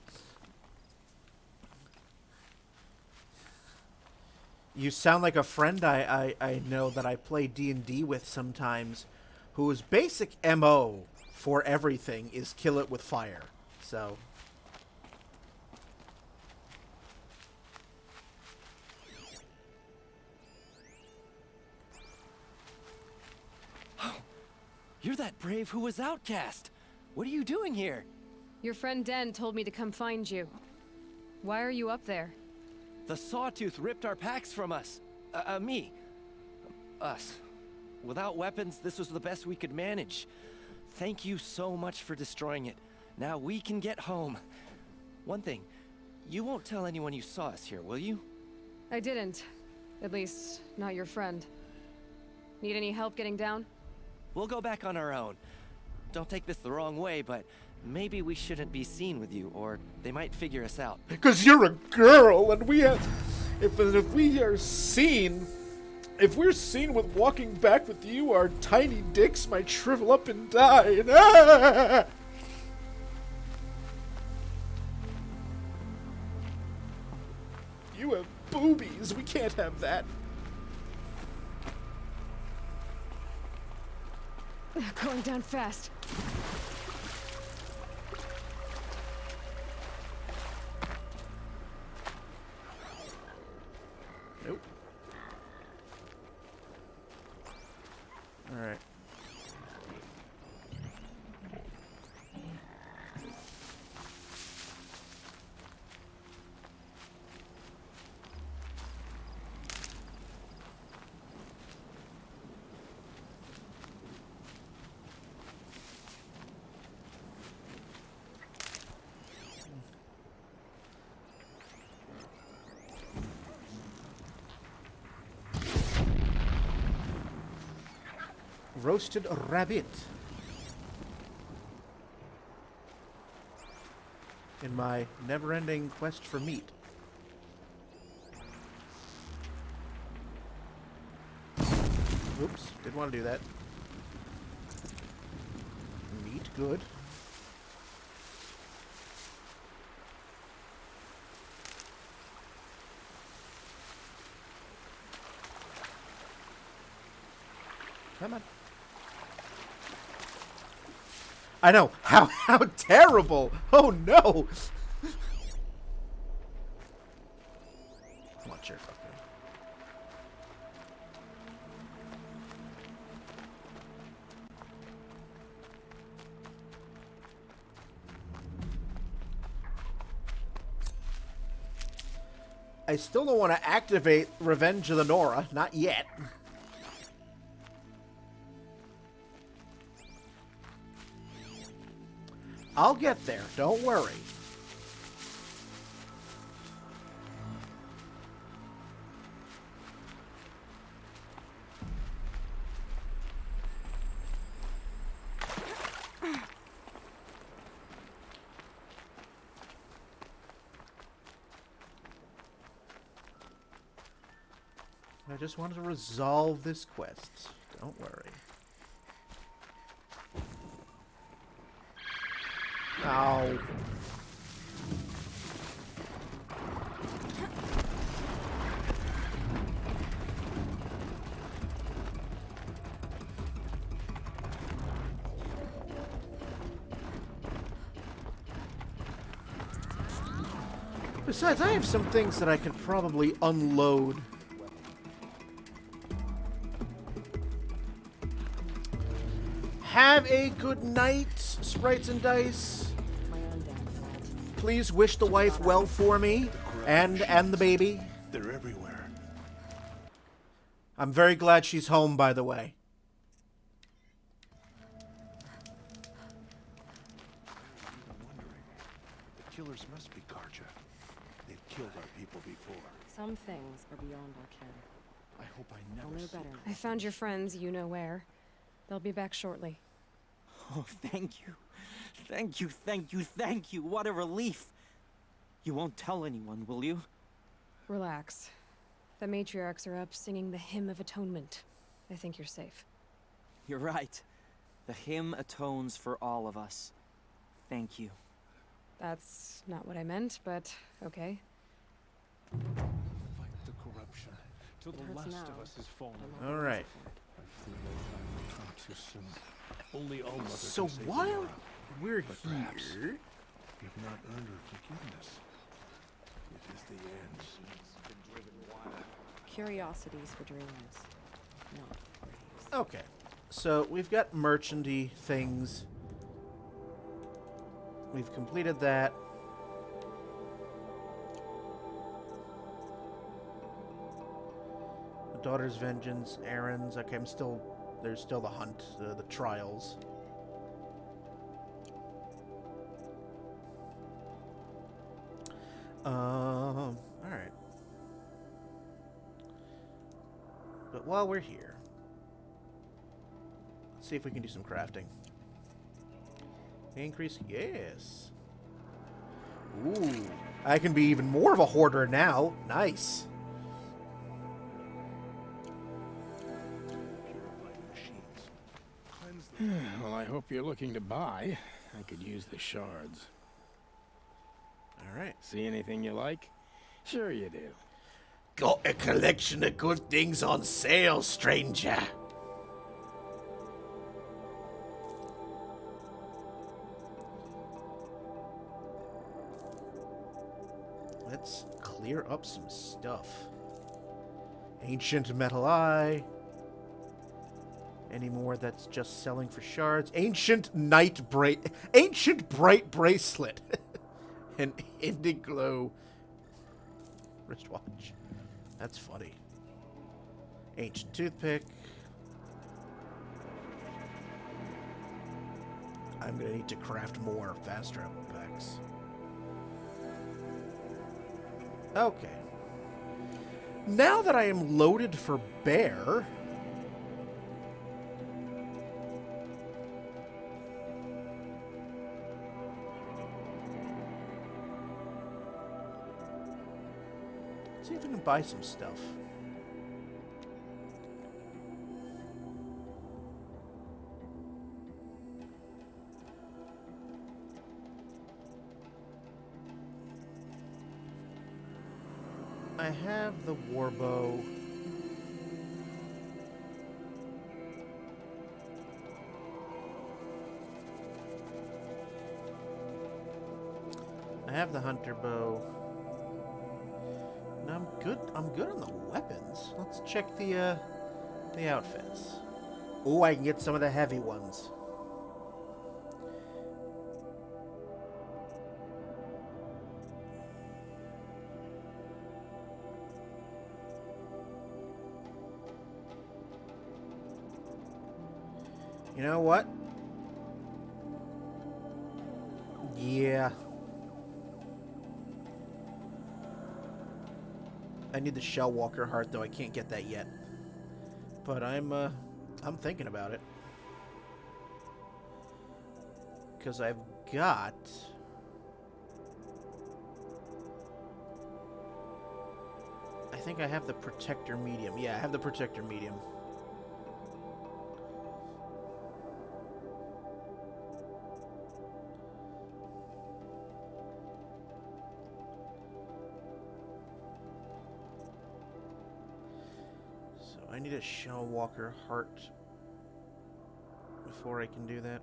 You sound like a friend I know that I play D&D with sometimes, whose basic MO for everything is kill it with fire. So... You're that brave who was outcast. What are you doing here? Your friend Den told me to come find you. Why are you up there? The Sawtooth ripped our packs from us. Me. Us. Without weapons, this was the best we could manage. Thank you so much for destroying it. Now we can get home. One thing, you won't tell anyone you saw us here, will you? I didn't. At least, not your friend. Need any help getting down? We'll go back on our own. Don't take this the wrong way, but maybe we shouldn't be seen with you, or they might figure us out. Because you're a girl, and we have... If we're seen with walking back with you, our tiny dicks might shrivel up and die. Ah! You have boobies. We can't have that. Going down fast. Nope. All right. Roasted rabbit. In my never-ending quest for meat. Oops, didn't want to do that. Meat, good. Come on. I know. How terrible. Oh no. Come on, cheer up. I still don't want to activate Revenge of the Nora. Not yet. I'll get there. Don't worry. I just wanted to resolve this quest. Don't worry. Ow. Besides, I have some things that I could probably unload. Have a good night, sprites and dice. Please wish the wife well for me and the baby. They're everywhere. I'm very glad she's home, by the way. I'm wondering. The killers must be Karja. They've killed our people before. Some things are beyond our ken. I hope I never We'll know see better. I found your friends, you know where. They'll be back shortly. Oh, thank you. Thank you, thank you, thank you. What a relief. You won't tell anyone, will you? Relax. The matriarchs are up singing the Hymn of Atonement. I think you're safe. You're right. The hymn atones for all of us. Thank you. That's not what I meant, but okay. Fight the corruption till the last of us is fallen. All right. I fear no time will come too soon. Only All Mother So can save the while world. we're But perhaps here, we've not earned her forgiveness. It is the end. Curiosities for dreamers, not graves. okay. So we've got merchanty things. We've completed that. Daughter's vengeance, errands. Okay, there's still the hunt, the trials. Alright. But while we're here, let's see if we can do some crafting. Increase, yes. Ooh, I can be even more of a hoarder now. Nice. Well, I hope you're looking to buy. I could use the shards. Alright. See anything you like? Sure you do. Got a collection of good things on sale, stranger. Let's clear up some stuff. Ancient metal eye. Any more that's just selling for shards? Ancient bright bracelet. An indiglow wristwatch. That's funny. Ancient toothpick. I'm gonna need to craft more fast travel packs. Okay. Now that I am loaded for bear, let's see if I can buy some stuff. I have the warbow. I have the hunter bow. And I'm good on the weapons. Let's check the outfits. Oh, I can get some of the heavy ones. You know what? Yeah. I need the Shell Walker heart, though. I can't get that yet. But I'm thinking about it. Because I've got... I think I have the Protector Medium. Yeah, I have the Protector Medium. I need a Shell Walker heart before I can do that.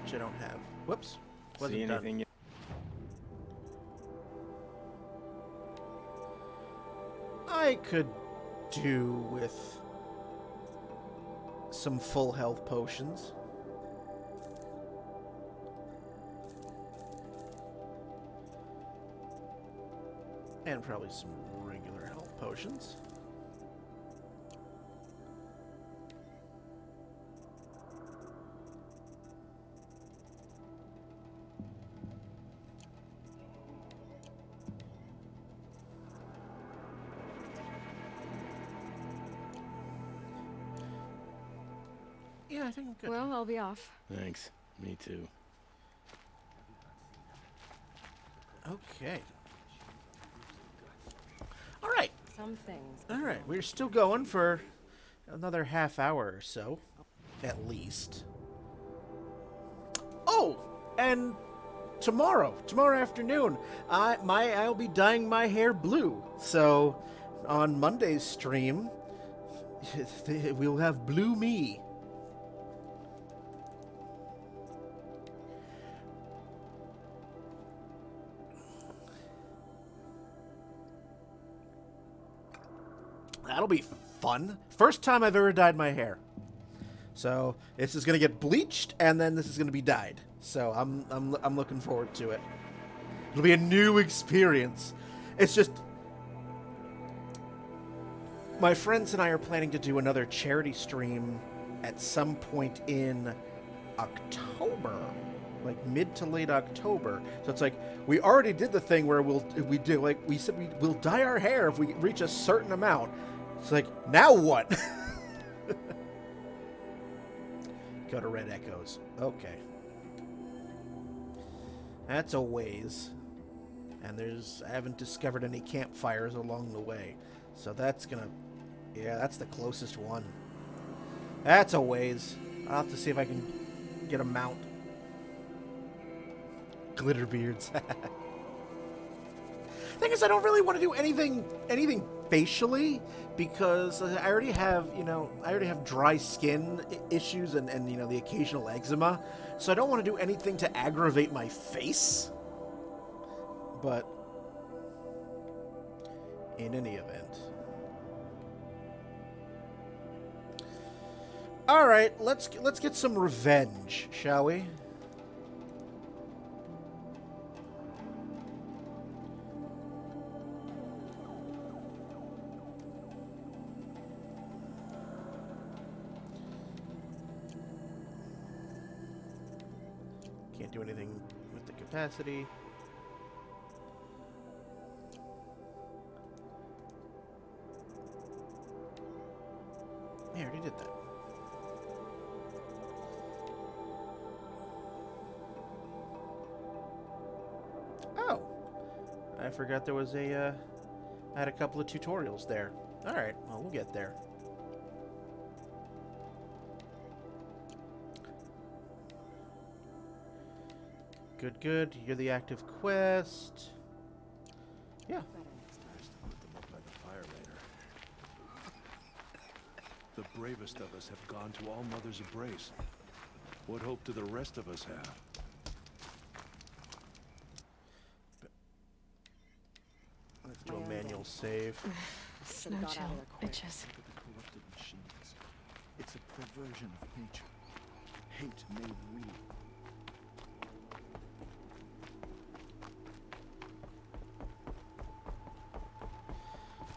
Which I don't have. Whoops. Wasn't See anything? done. I could do with some full health potions. And probably some regular health potions. Yeah, I think I'm good. Well, I'll be off. Thanks. Me too. Okay. All right. Some things. All right. We're still going for another half hour or so, at least. Oh, and tomorrow afternoon, I'll be dyeing my hair blue. So, on Monday's stream, we'll have blue me. That'll be fun. First time I've ever dyed my hair. So, this is going to get bleached, and then this is going to be dyed. So I'm looking forward to it. It'll be a new experience. It's just my friends and I are planning to do another charity stream at some point in October, like mid to late October. So it's like we already did the thing where we said we'll dye our hair if we reach a certain amount. It's like, now what? Go to Red Echoes. Okay. That's a ways. And I haven't discovered any campfires along the way. So that's that's the closest one. That's a ways. I'll have to see if I can get a mount. Glitterbeards. Thing is, I don't really want to do anything facially because I already have dry skin issues and the occasional eczema. So I don't want to do anything to aggravate my face. But in any event. All right, let's get some revenge, shall we? Can't do anything with the capacity. Yeah, I already did that. Oh, I forgot there was I had a couple of tutorials there. All right, well, we'll get there. Good. You're the active quest. Yeah. Put them up by the fire later. The bravest of us have gone to All Mother's embrace. What hope do the rest of us have? Let's do a manual save. Snow chill, bitches. Look at the corrupted machines. It's a perversion of nature. Hate made real.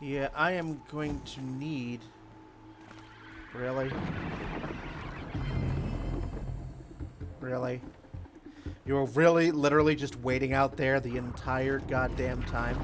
Yeah, I am going to need... Really? Really? You were really, literally just waiting out there the entire goddamn time?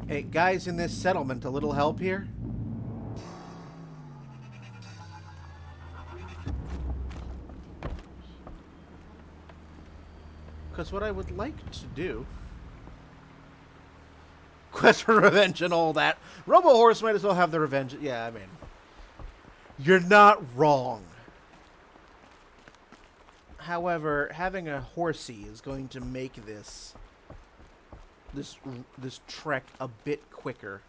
Hey, guys in this settlement, a little help here? Because what I would like to do... Quest for revenge and all that. Robo-Horse might as well have the revenge. Yeah, I mean... You're not wrong. However, having a horsey is going to make this trek a bit quicker.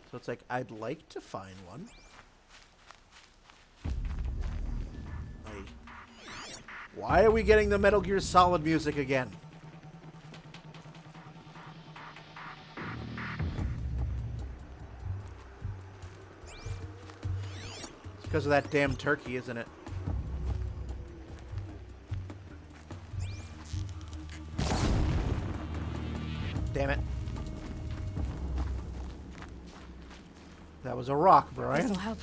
So it's like, I'd like to find one. Why are we getting the Metal Gear Solid music again? It's because of that damn turkey, isn't it? Damn it. That was a rock, Brian. This'll help.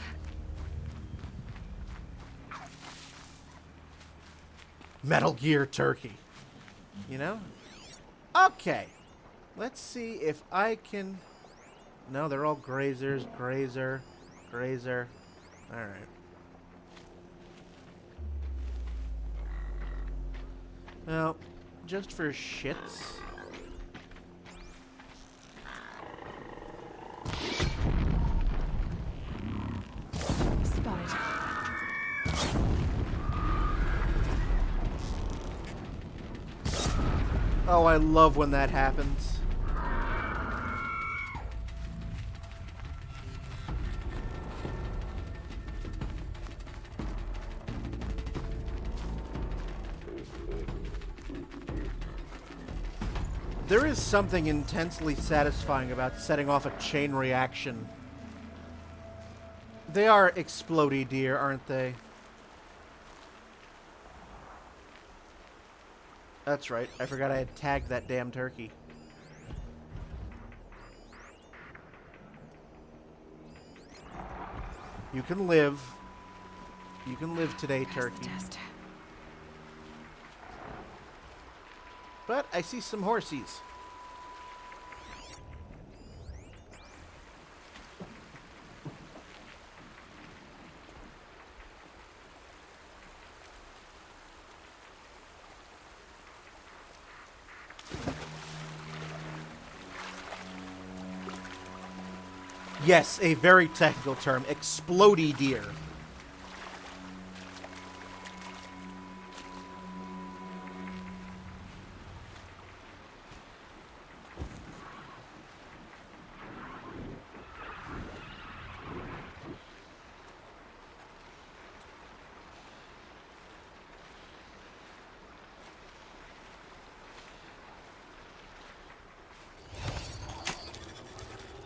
Metal Gear Turkey. You know? Okay. Let's see if I can... No, they're all grazers. Grazer. Alright. Well, just for shits... Spotted. Oh, I love when that happens. There is something intensely satisfying about setting off a chain reaction. They are explodey deer, aren't they? That's right. I forgot I had tagged that damn turkey. You can live. You can live today, turkey. But I see some horsies. Yes, a very technical term. Explodey deer.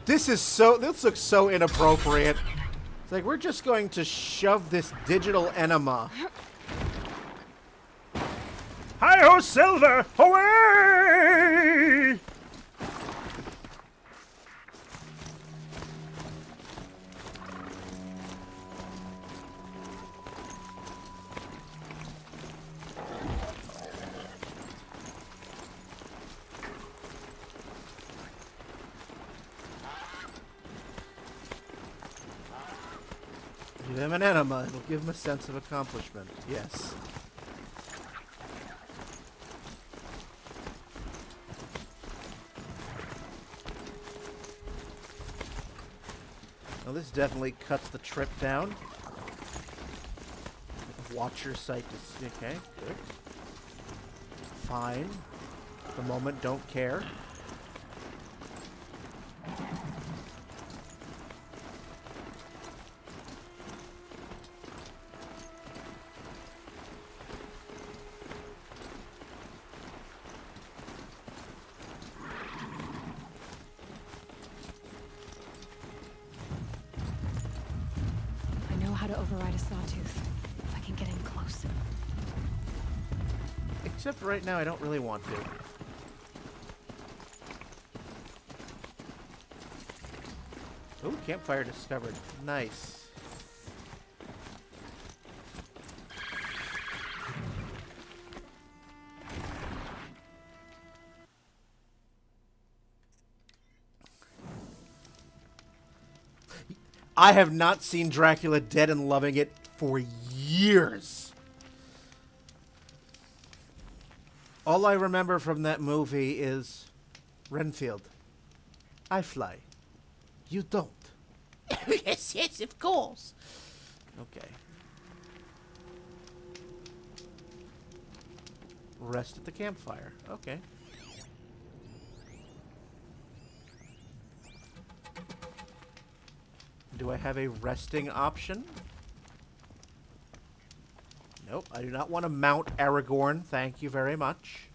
This looks so inappropriate. It's like we're just going to shove this digital enema. Hi-ho, Silver! Away! Give him an enema. It'll give him a sense of accomplishment. Yes. Well, this definitely cuts the trip down. Watch your sight to see. Okay, good. Fine. At the moment, don't care. How to override a sawtooth, if I can get in close. Except right now, I don't really want to. Oh, campfire discovered. Nice. I have not seen Dracula Dead and Loving It for years. All I remember from that movie is Renfield. I fly. You don't. Yes, yes, of course. Okay. Rest at the campfire. Okay. Do I have a resting option? Nope, I do not want to mount Aragorn. Thank you very much.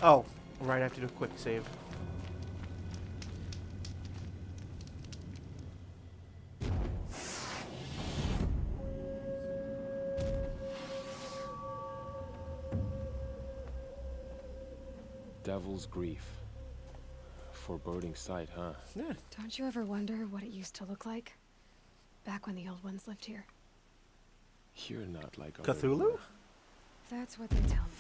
Oh, right, I have to do a quick save. Devil's grief. Foreboding sight, huh? Yeah. Don't you ever wonder what it used to look like? Back when the old ones lived here. You're not like other Cthulhu? women. That's what they tell me.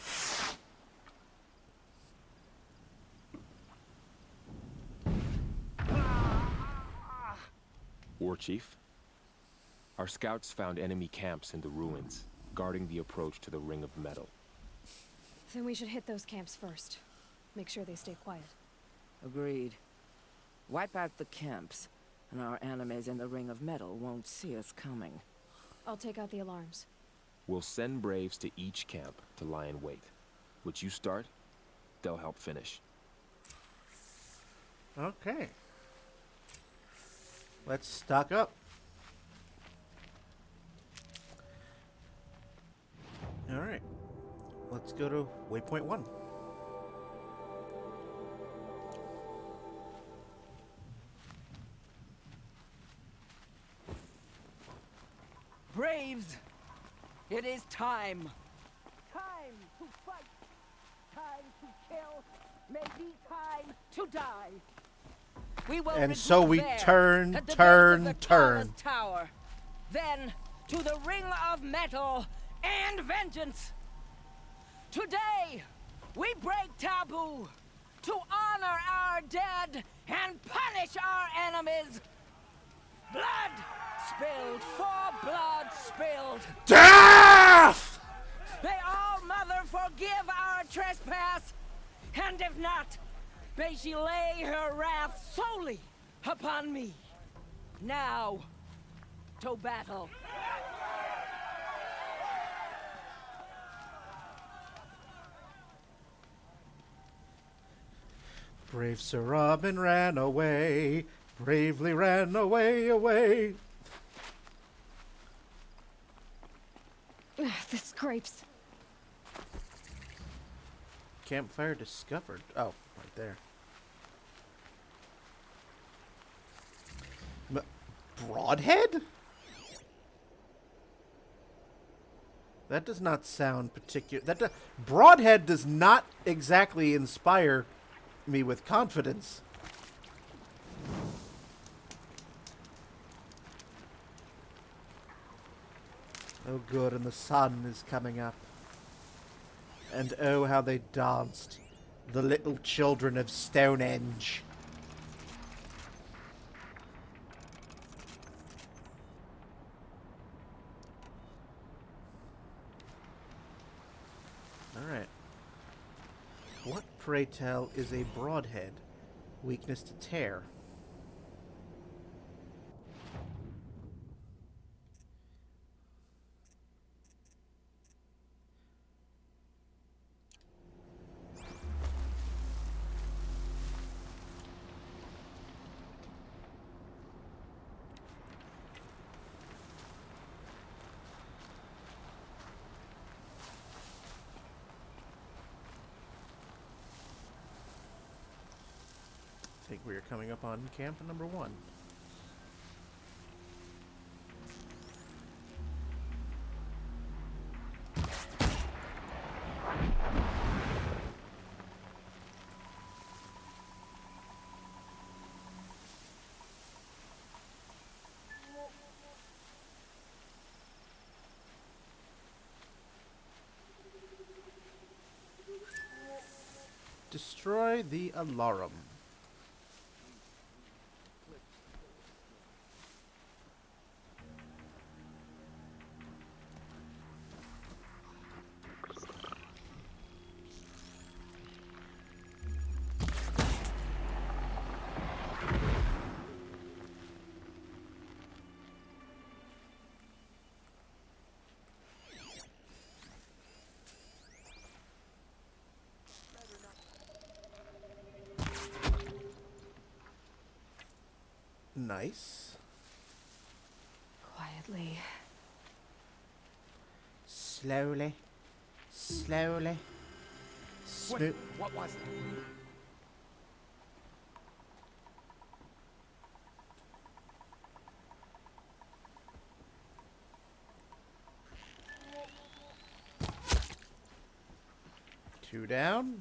War Chief? Our scouts found enemy camps in the ruins, guarding the approach to the Ring of Metal. Then we should hit those camps first. Make sure they stay quiet. Agreed. Wipe out the camps, and our enemies in the Ring of Metal won't see us coming. I'll take out the alarms. We'll send Braves to each camp to lie in wait. What you start, they'll help finish. Okay. Let's stock up. Alright. Let's go to waypoint 1. Braves! It is time! Time to fight! Time to kill! Maybe time to die! We will And so we there, turn. at the base of the tallest tower. Then to the ring of metal and vengeance! Today, we break taboo to honor our dead and punish our enemies! Blood spilled for blood spilled! Death! May all Mother forgive our trespass, and if not, may she lay her wrath solely upon me. Now, to battle. Brave Sir Robin ran away, bravely ran away. Ugh, the scrapes. Campfire discovered. Oh, right there. Broadhead? That does not sound particular. Broadhead does not exactly inspire me with confidence. Oh good, and the sun is coming up. And oh how they danced, the little children of Stonehenge. Alright. What, pray tell, is a broadhead? Weakness to tear. I think we are coming up on camp number 1. Destroy the alarum. Nice. Quietly. Slowly. Slowly. Smooth. What was that? Two down.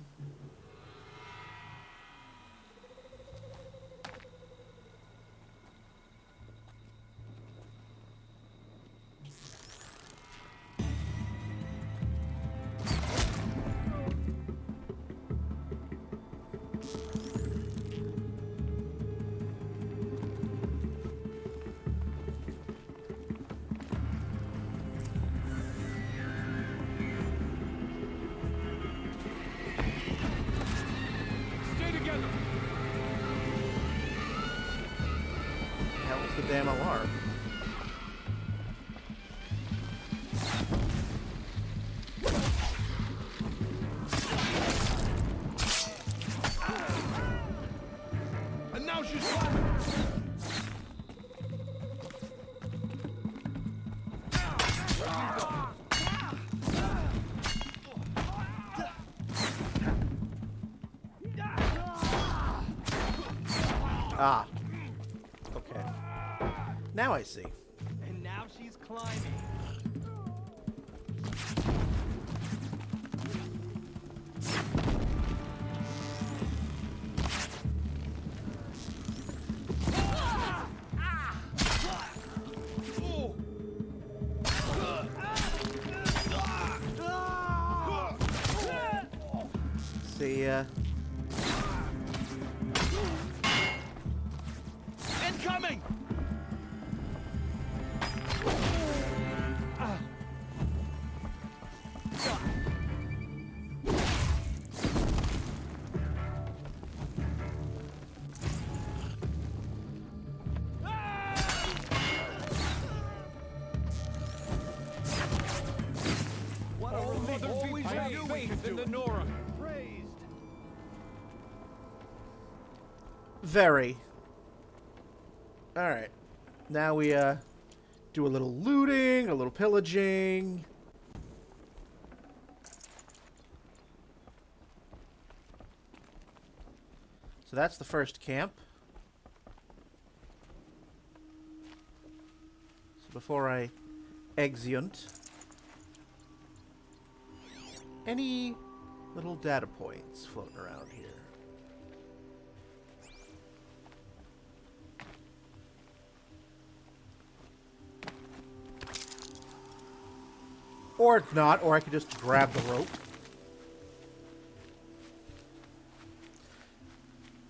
The damn alarm. Ah. Okay. Now I see. And now she's climbing. See ya. Incoming! What a relief. Always have faith in the Nora. Praised. Very. Alright. Now we, do a little looting, a little pillaging. So that's the first camp. So before I exeunt, any little data points floating around here? Or not, or I could just grab the rope.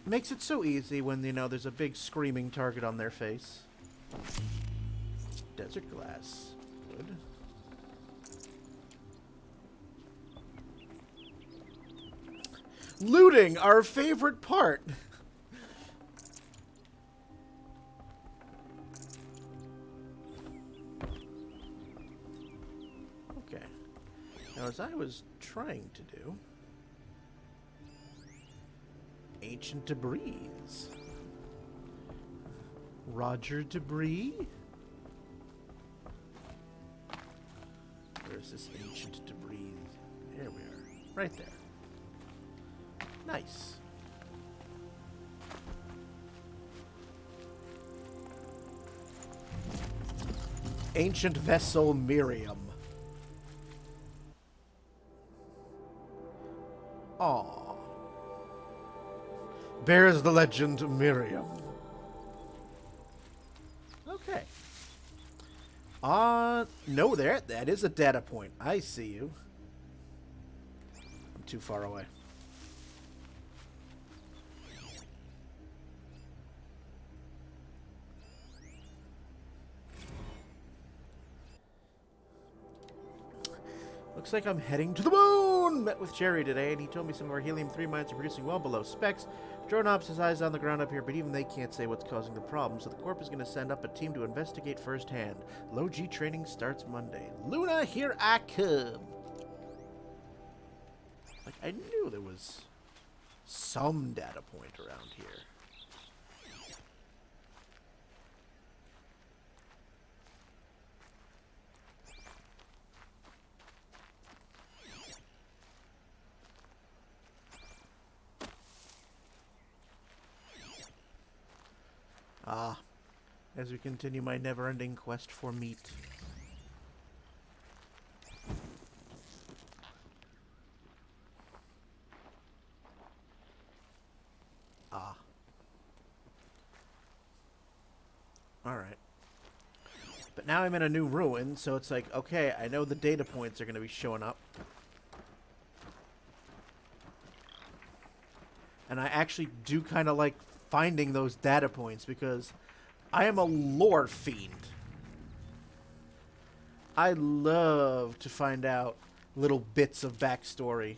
Makes it so easy when, you know, there's a big screaming target on their face. Desert glass. Good. Looting, our favorite part. Okay. Now, as I was trying to do, ancient debris. Roger Debris? Where's this ancient debris? There we are. Right there. Nice. Ancient vessel Miriam. Aww. Bears the legend Miriam. Okay. No, that is a data point. I see you. I'm too far away. Looks like I'm heading to the moon! Met with Jerry today, and he told me some of our helium-3 mines are producing well below specs. Drone ops has eyes on the ground up here, but even they can't say what's causing the problem, so the Corp is going to send up a team to investigate firsthand. Low-G training starts Monday. Luna, here I come! Like, I knew there was some data point around here. Ah, as we continue my never-ending quest for meat. Ah. Alright. But now I'm in a new ruin, so it's like, okay, I know the data points are going to be showing up. And I actually do kind of like finding those data points because I am a lore fiend. I love to find out little bits of backstory.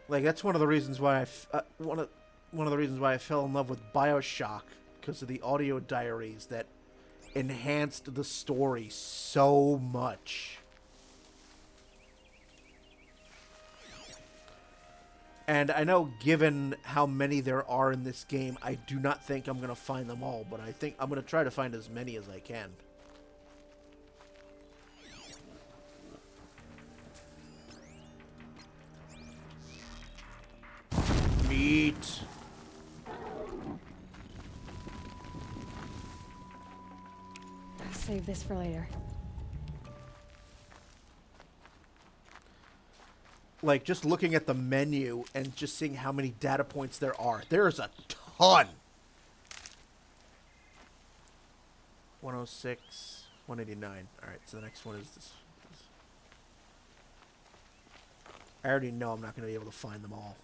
Like, that's one of the reasons why one of the reasons why I fell in love with BioShock, because of the audio diaries that enhanced the story so much. And I know, given how many there are in this game, I do not think I'm going to find them all, but I think I'm going to try to find as many as I can. Sweet. Save this for later. Like, just looking at the menu and just seeing how many data points there are. There's a ton. 106, 189. Alright, so the next one is this. I already know I'm not going to be able to find them all.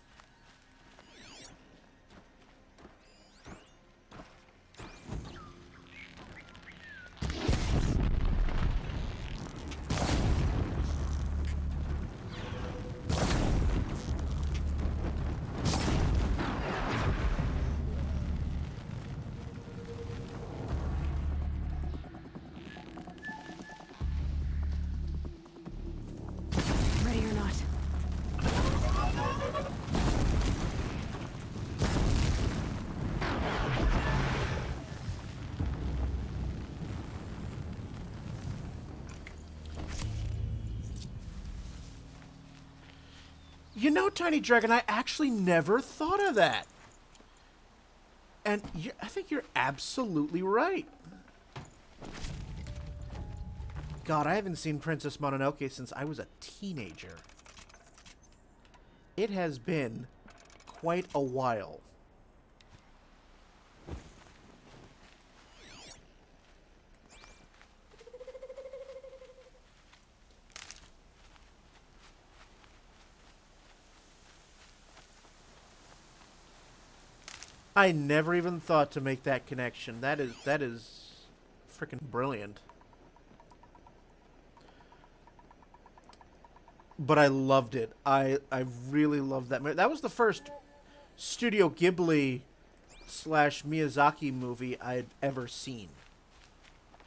Ready or not. You know, Tiny Dragon, I actually never thought of that. And I think you're absolutely right. God, I haven't seen Princess Mononoke since I was a teenager. It has been quite a while. I never even thought to make that connection. That is freaking brilliant. But I loved it. I really loved that movie. That was the first Studio Ghibli / Miyazaki movie I'd ever seen.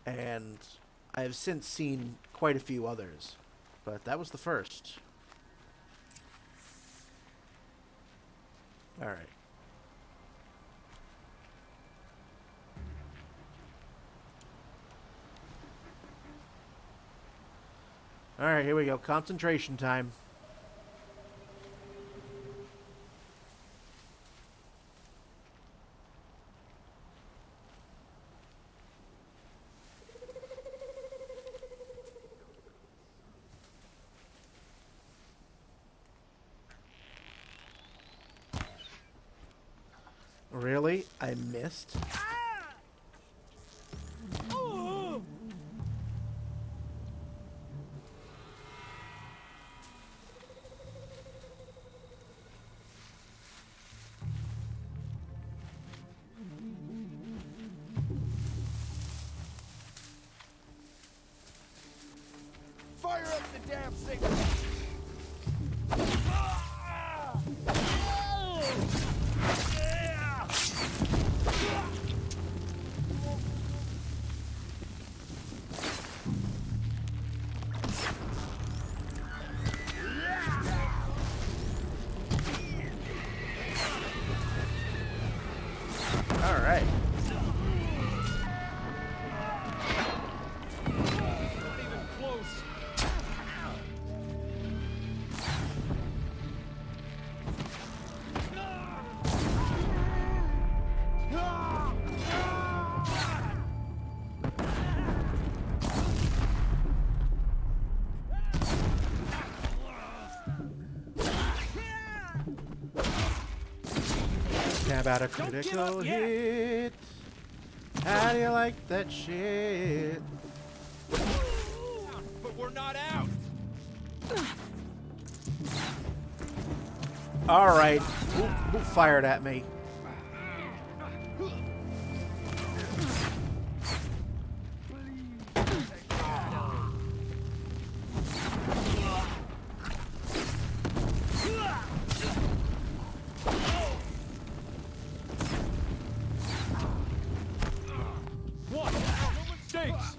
And I have since seen quite a few others. But that was the first. Alright. Alright, here we go. Concentration time. Really? I missed? Fire up the damn Sigma! All right. Not even close. How about a critical hit? How do you like that shit? But we're not out. All right. Who fired at me? What? No mistakes.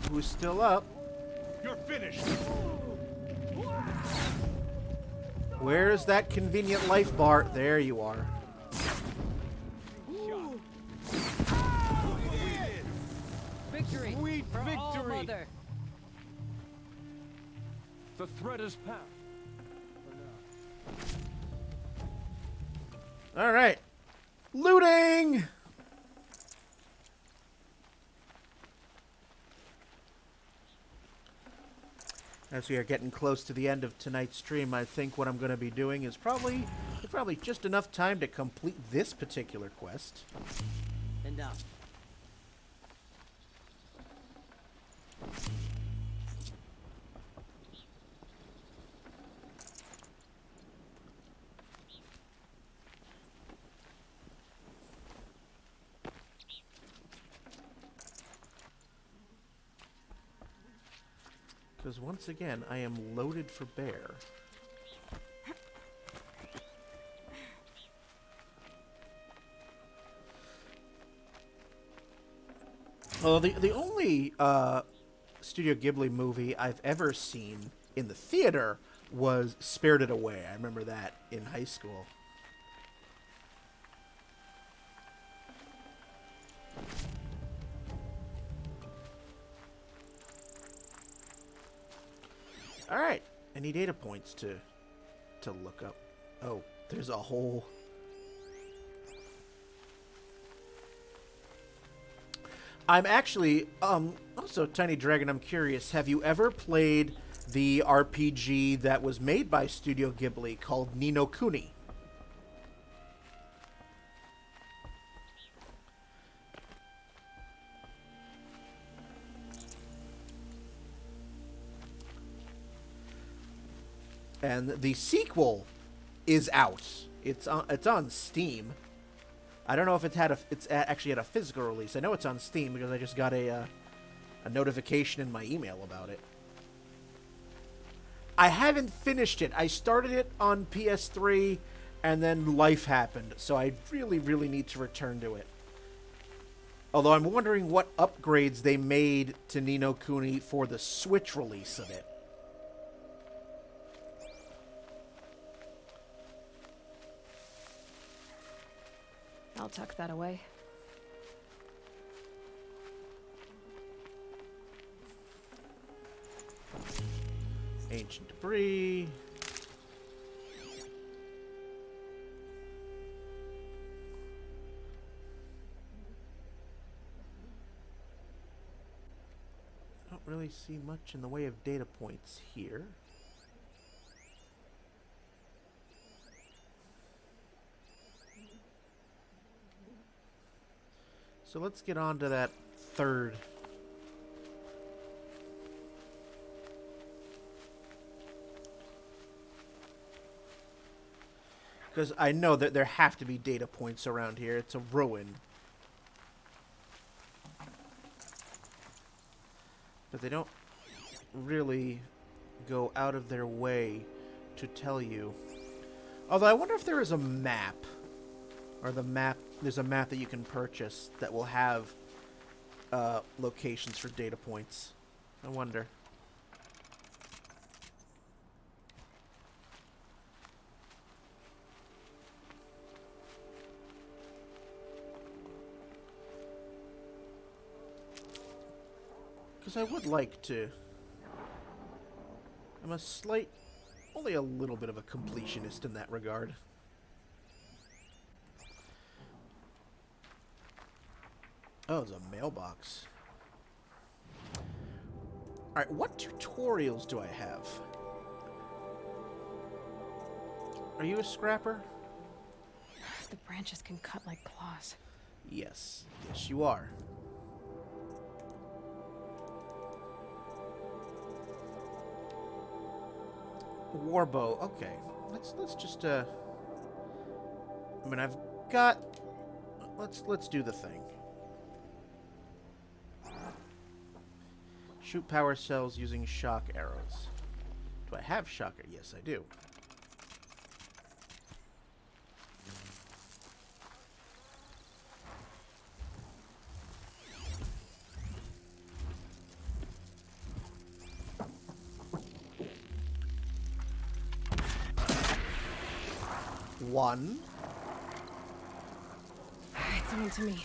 Who's still up? You're finished. Where's that convenient life bar? There you are. Victory! Sweet for all victory. mother. The threat is past. All right. Looting! As we are getting close to the end of tonight's stream, I think what I'm going to be doing is probably just enough time to complete this particular quest. And now. Because once again, I am loaded for bear. Well, the only Studio Ghibli movie I've ever seen in the theater was Spirited Away. I remember that in high school. All right. Any data points to look up? Oh, there's a whole... I'm actually, also, Tiny Dragon, I'm curious, have you ever played the RPG that was made by Studio Ghibli called Ni no Kuni? And the sequel is out. It's on Steam. I don't know if it's actually had a physical release. I know it's on Steam because I just got a notification in my email about it. I haven't finished it. I started it on PS3, and then life happened, so I really, really need to return to it. Although I'm wondering what upgrades they made to Ni no Kuni for the Switch release of it. I'll tuck that away. Ancient debris. Don't really see much in the way of data points here. So let's get on to that third. Because I know that there have to be data points around here. It's a ruin. But they don't really go out of their way to tell you. Although I wonder if there is a map. Or there's a map that you can purchase that will have locations for data points. I wonder. Because I would like to... I'm only a little bit of a completionist in that regard. Oh, it's a mailbox. Alright, what tutorials do I have? Are you a scrapper? The branches can cut like claws. Yes. Yes, you are. Warbow. Okay. Let's just I mean, I've got... Let's do the thing. Shoot power cells using shock arrows. Do I have shock? Yes, I do. One. It's on to me.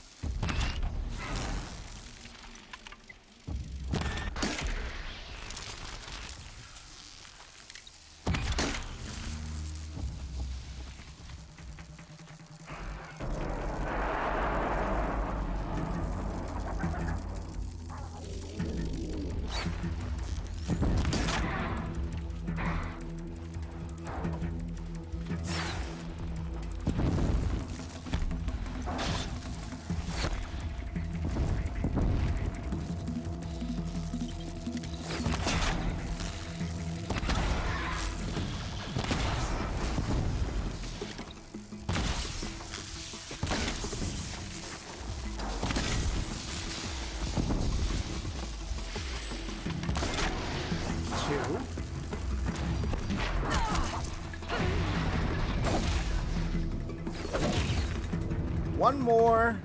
One more.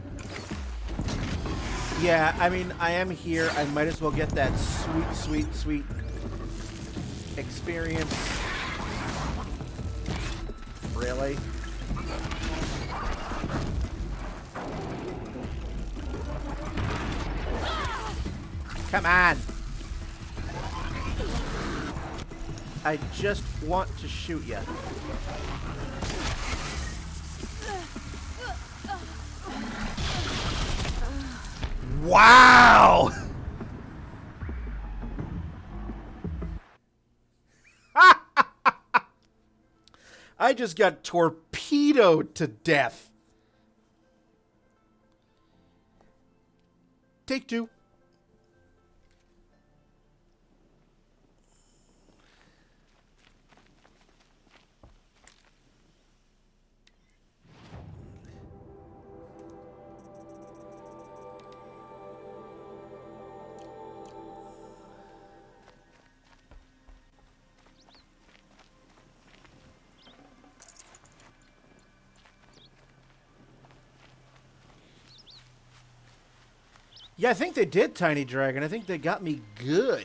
Yeah, I mean, I am here. I might as well get that sweet, sweet, sweet experience. Really? Come on. I just want to shoot you. Wow! I just got torpedoed to death. Take two. Yeah, I think they did, Tiny Dragon. I think they got me good.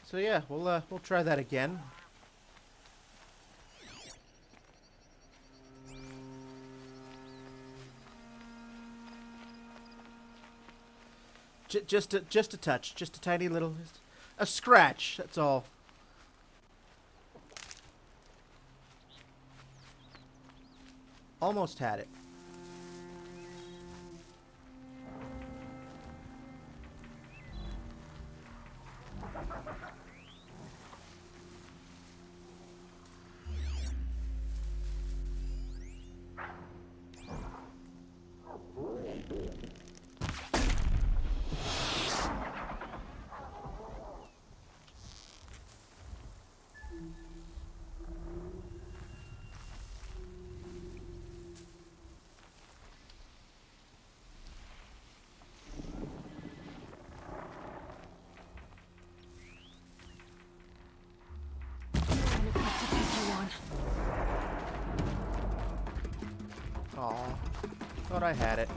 So yeah, we'll try that again. Just a touch, just a tiny little, a scratch. That's all. Almost had it. Aw, thought I had it.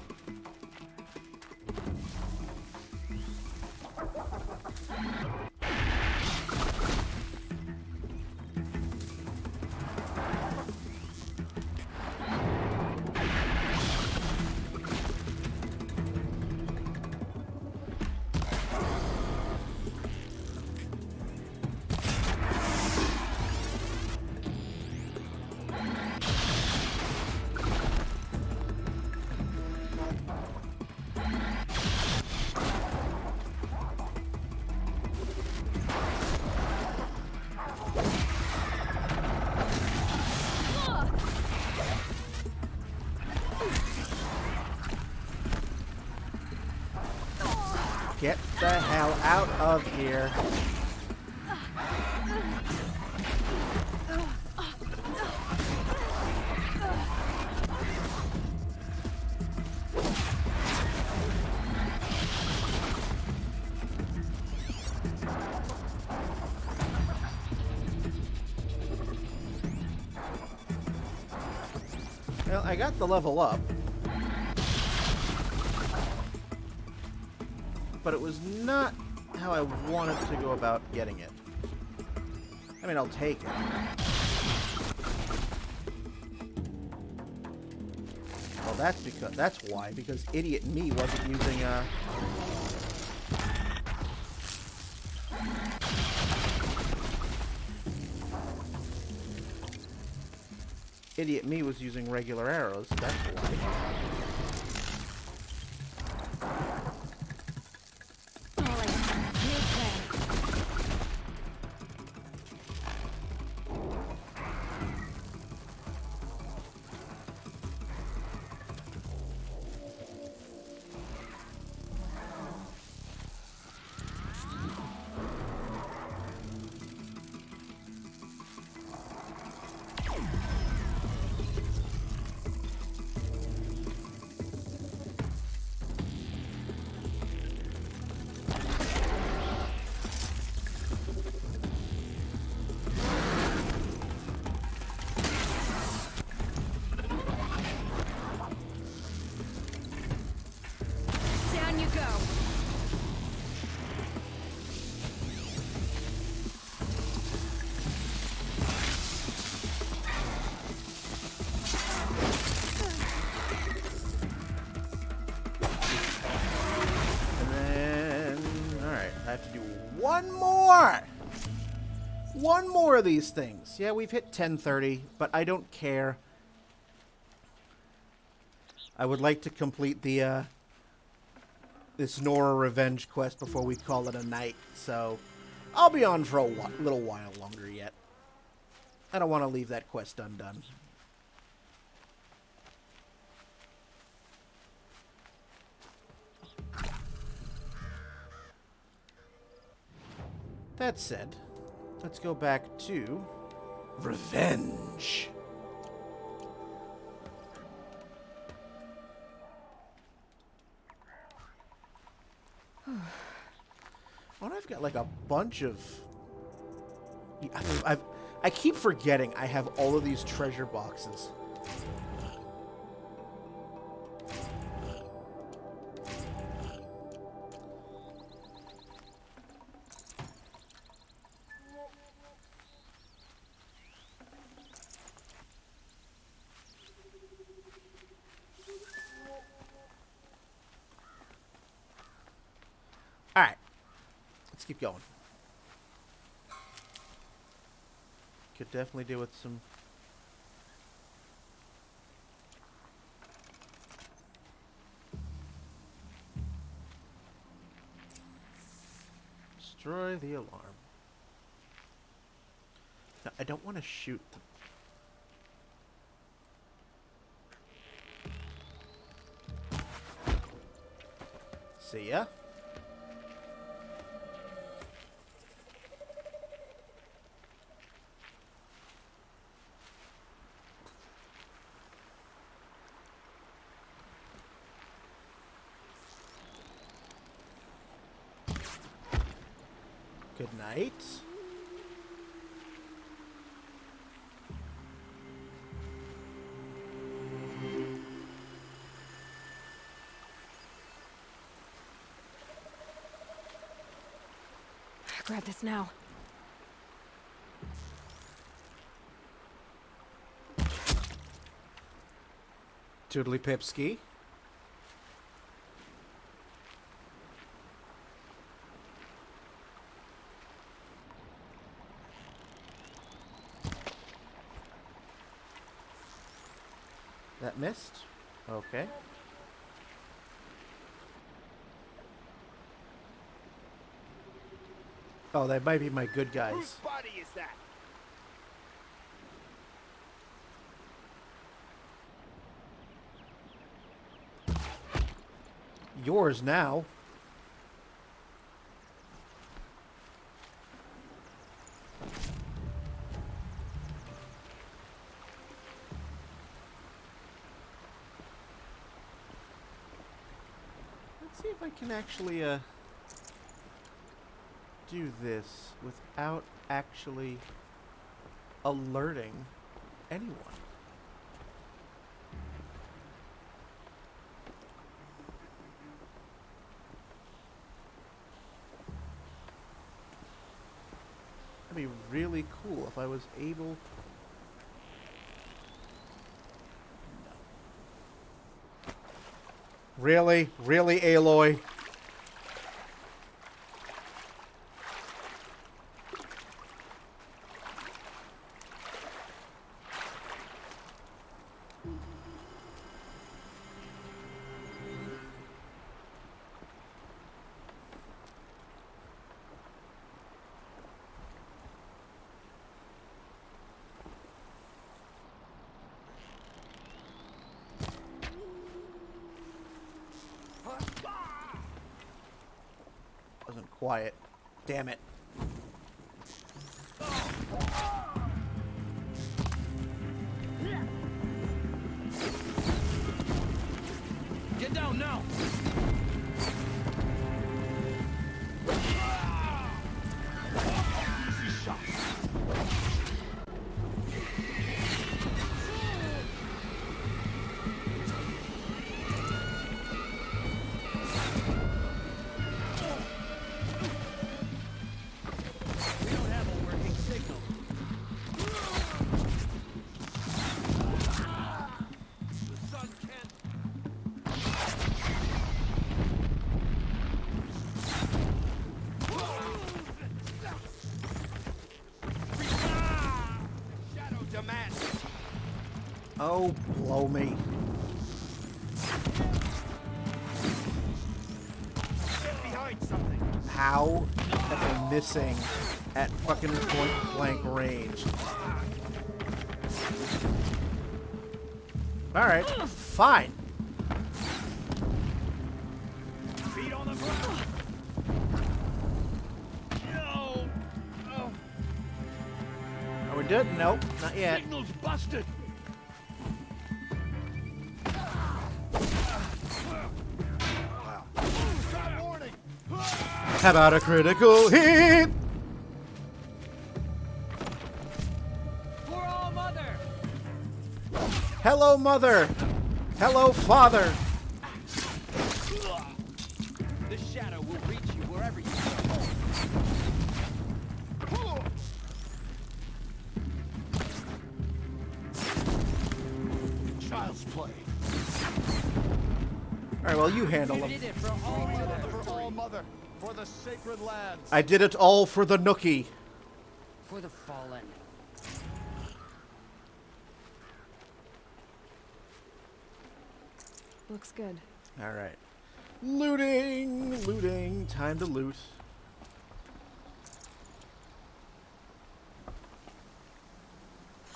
Get the hell out of here. Well, I got the level up. But it was not how I wanted to go about getting it. I mean, I'll take it. Well, that's why, because idiot me wasn't using idiot me was using regular arrows. That's why. Down you go. And then, alright, I have to do one more! One more of these things. Yeah, we've hit 10:30, but I don't care. I would like to complete the, this Nora revenge quest before we call it a night, so I'll be on for a little while longer yet. I don't want to leave that quest undone. That said, let's go back to revenge. Oh, I've got like a bunch of... I keep forgetting I have all of these treasure boxes. All right, let's keep going. Could definitely do with some... Destroy the alarm. No, I don't want to shoot them. See ya. Good night. Grab this now. Toodly pipski. That missed. Okay. Oh, that might be my good guys. Whose body is that? Yours now. Let's see if I can actually do this without actually alerting anyone. That'd be really cool if I was able... No. Really? Really, Aloy? quiet. Damn it. Get down now! Easy shot. We don't have a working signal. The sun can't... Shadow demands it. Oh, blow me. Get behind something. How am I missing at fucking point blank range? Alright, fine. Feet on the ground. No. Oh. Are we good? Nope, not yet. Signal's busted. Got warning. How about a critical hit? For all mother. Hello, mother. Hello, father. The shadow will reach you wherever you go. Child's play. Alright, well, you handle You them. did it for all mother. For all mother. For the sacred lands. I did it all for the nookie. For the fallen. Looks good. Alright. Looting, looting. Time to loot.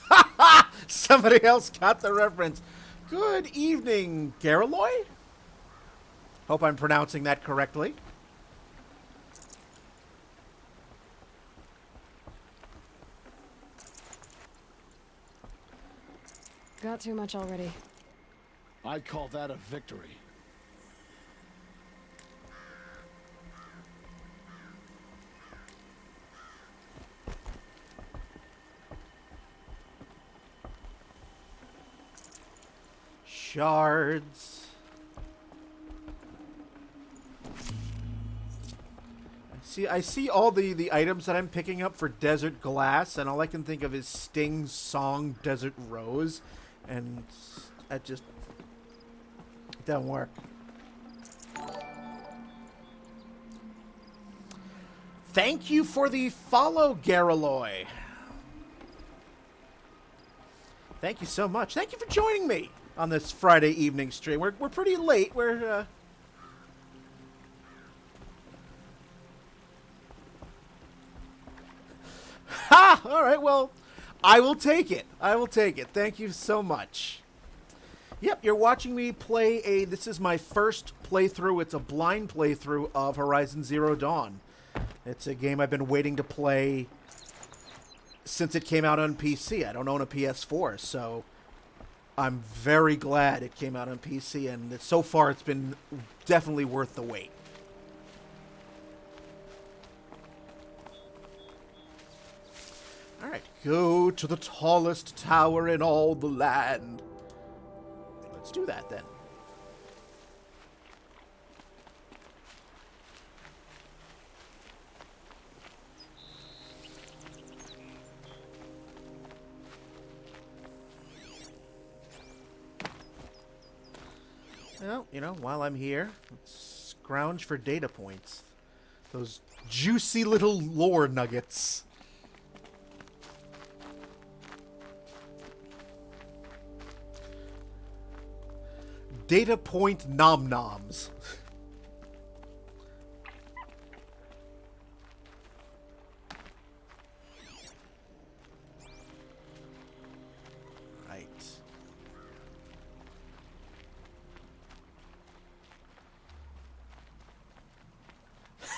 Ha ha! Somebody else got the reference. Good evening, Garaloy. Hope I'm pronouncing that correctly. Got too much already. I'd call that a victory. Shards. I see all the items that I'm picking up for Desert Glass, and all I can think of is Sting's song Desert Rose, and it doesn't work. Thank you for the follow, Garaloy. Thank you so much. Thank you for joining me on this Friday evening stream. We're pretty late. We're Ha! All right, well, I will take it. I will take it. Thank you so much. Yep, you're watching me play this is my first playthrough. It's a blind playthrough of Horizon Zero Dawn. It's a game I've been waiting to play since it came out on PC. I don't own a PS4, so I'm very glad it came out on PC, and so far it's been definitely worth the wait. Alright, go to the tallest tower in all the land. Let's do that then. Well, you know, while I'm here, let's scrounge for data points. Those juicy little lore nuggets. Data point nom-noms. Right.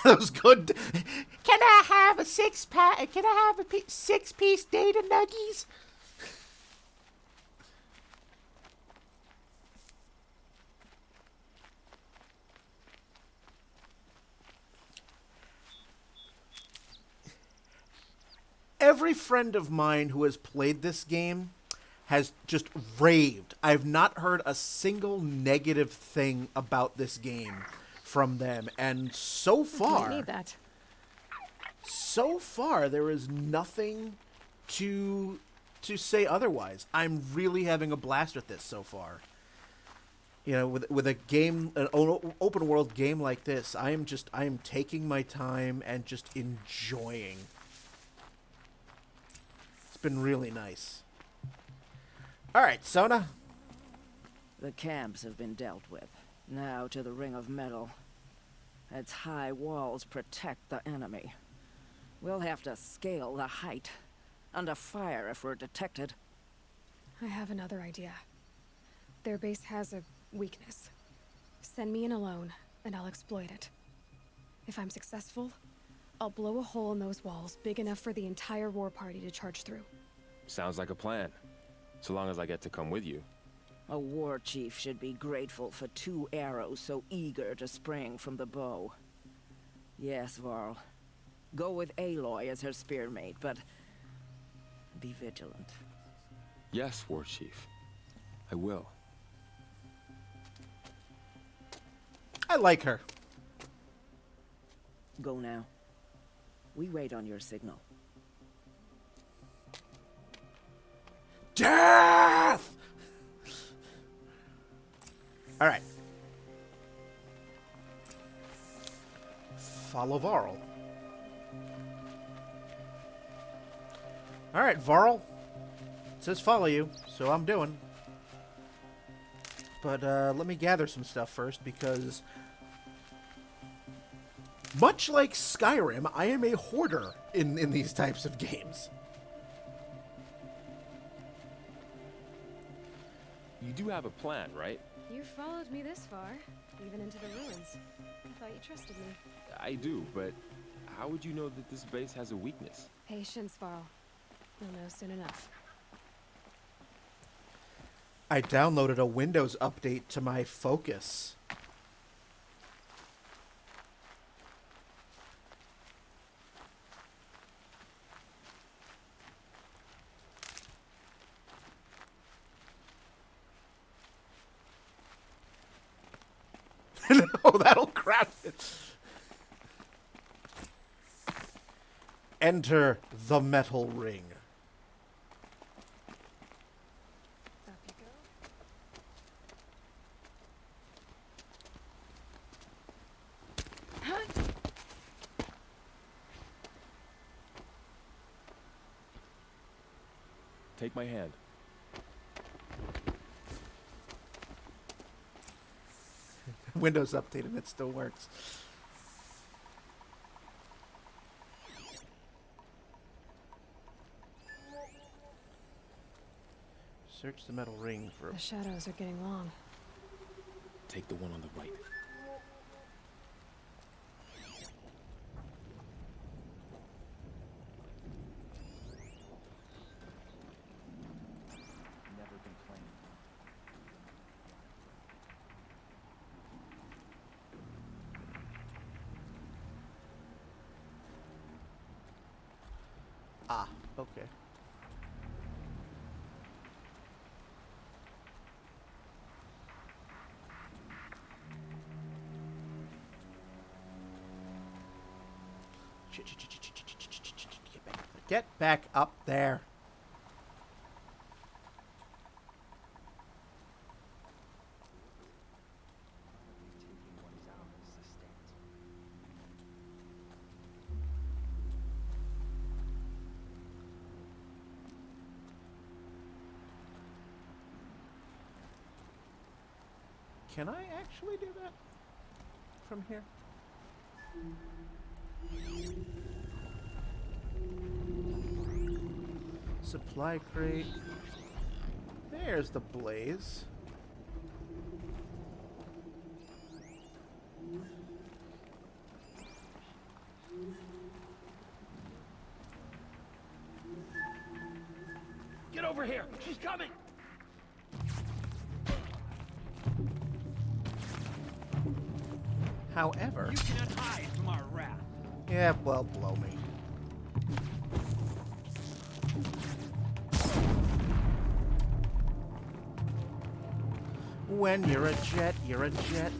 That was good. Can I have a six-pack? Can I have a six-piece Data Nuggies? Every friend of mine who has played this game has just raved. I've not heard a single negative thing about this game from them, and so far, I need that. So far there is nothing to say otherwise. I'm really having a blast with this so far. You know, with a game, an open world game like this, I am taking my time and just enjoying. It's been really nice. All right, Sona. The camps have been dealt with. Now to the Ring of Metal. Its high walls protect the enemy. We'll have to scale the height. Under fire if we're detected. I have another idea. Their base has a weakness. Send me in alone, and I'll exploit it. If I'm successful, I'll blow a hole in those walls big enough for the entire war party to charge through. Sounds like a plan. So long as I get to come with you. A war chief should be grateful for 2 arrows so eager to spring from the bow. Yes, Varl. Go with Aloy as her spearmate, but be vigilant. Yes, War Chief. I will. I like her. Go now. We wait on your signal. Death! All right. Follow Varl. All right, Varl. It says follow you, so I'm doing. But let me gather some stuff first, because much like Skyrim, I am a hoarder in these types of games. You do have a plan, right? You followed me this far, even into the ruins. I thought you trusted me. I do, but how would you know that this base has a weakness? Patience, Varl. You'll know soon enough. I downloaded a Windows update to my Focus. Oh, that'll crash it. Enter the metal ring. Up you go. Take my hand. Windows update and it still works. Search the metal ring for... The shadows are getting long. Take the one on the right. Never been claimed. Ah, okay. Get back up there. Can I actually do that from here? Supply crate. There's the blaze. over here! She's coming! However... You cannot hide from our wrath. Yeah, well, blow me. When you're a jet, you're a jet.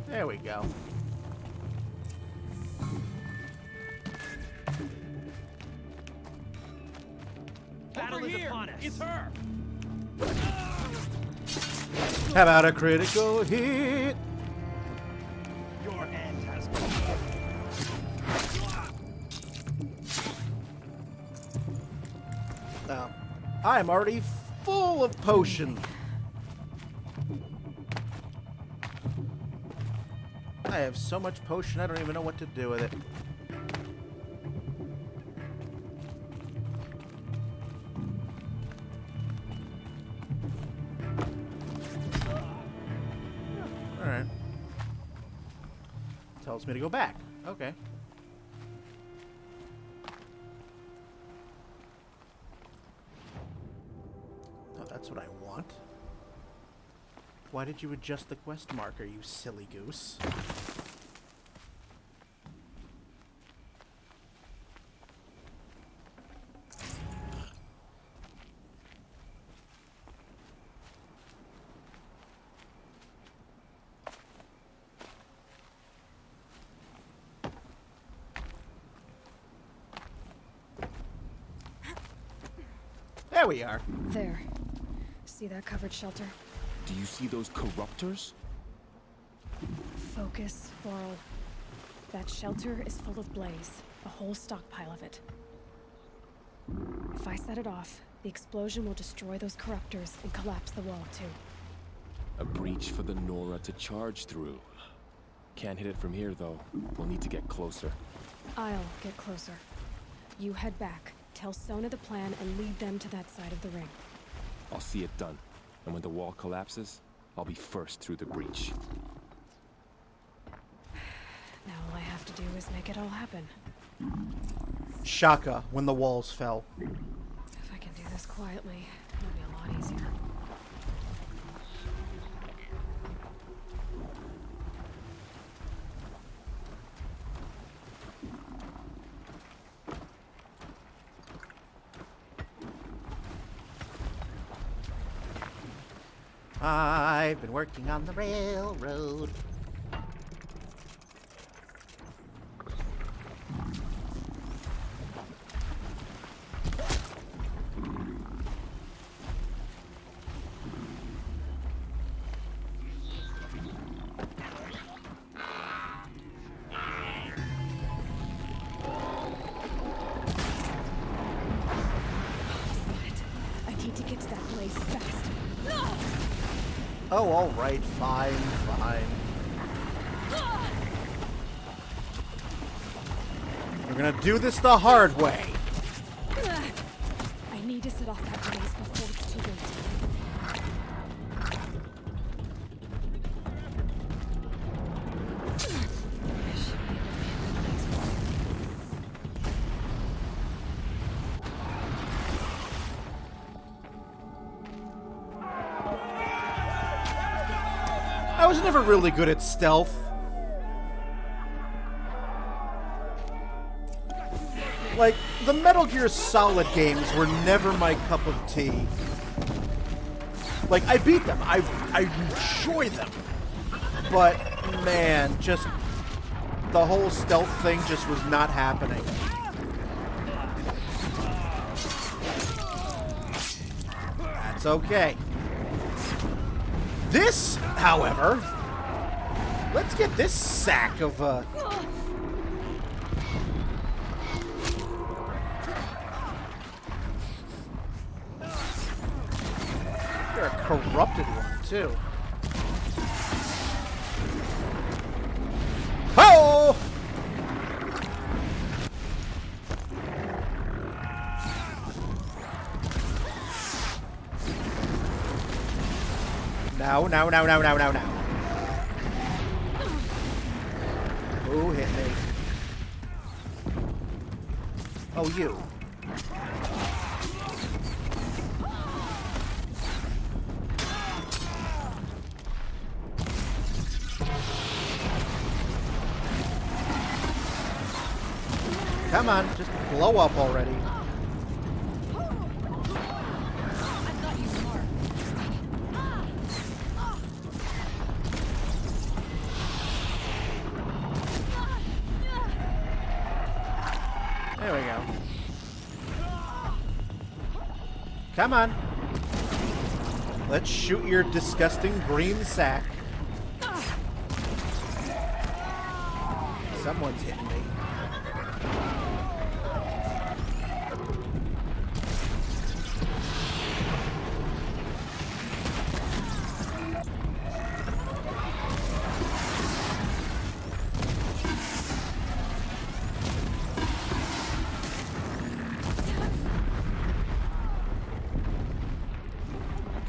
There we go. Battle is upon us. It's her. How about a critical hit? Your end has Now, I'm already full of potion. I have so much potion, I don't even know what to do with it. Alright. Tells me to go back. Okay. Oh, that's what I want. Why did you adjust the quest marker, you silly goose? There we are. There. See that covered shelter? Do you see those corruptors? Focus, Vorl. That shelter is full of blaze. A whole stockpile of it. If I set it off, the explosion will destroy those corruptors and collapse the wall, too. A breach for the Nora to charge through. Can't hit it from here, though. We'll need to get closer. I'll get closer. You head back, tell Sona the plan, and lead them to that side of the ring. I'll see it done. And when the wall collapses, I'll be first through the breach. Now all I have to do is make it all happen. Shaka, when the walls fell. If I can do this quietly, it'll be a lot easier. I've been working on the railroad. I need to get to that place fast. Oh, all right, fine, fine. We're gonna do this the hard way. I need to set off that blaze before it's too late. I was never really good at stealth. Like, the Metal Gear Solid games were never my cup of tea. Like, I beat them. I enjoy them. But, man, just the whole stealth thing just was not happening. That's okay. This, however, let's get this sack of, You're a corrupted one, too. Ho! Now. Who hit me? Oh, you. Come on, just blow up already. There we go. Come on. Let's shoot your disgusting green sack. Someone's hitting me.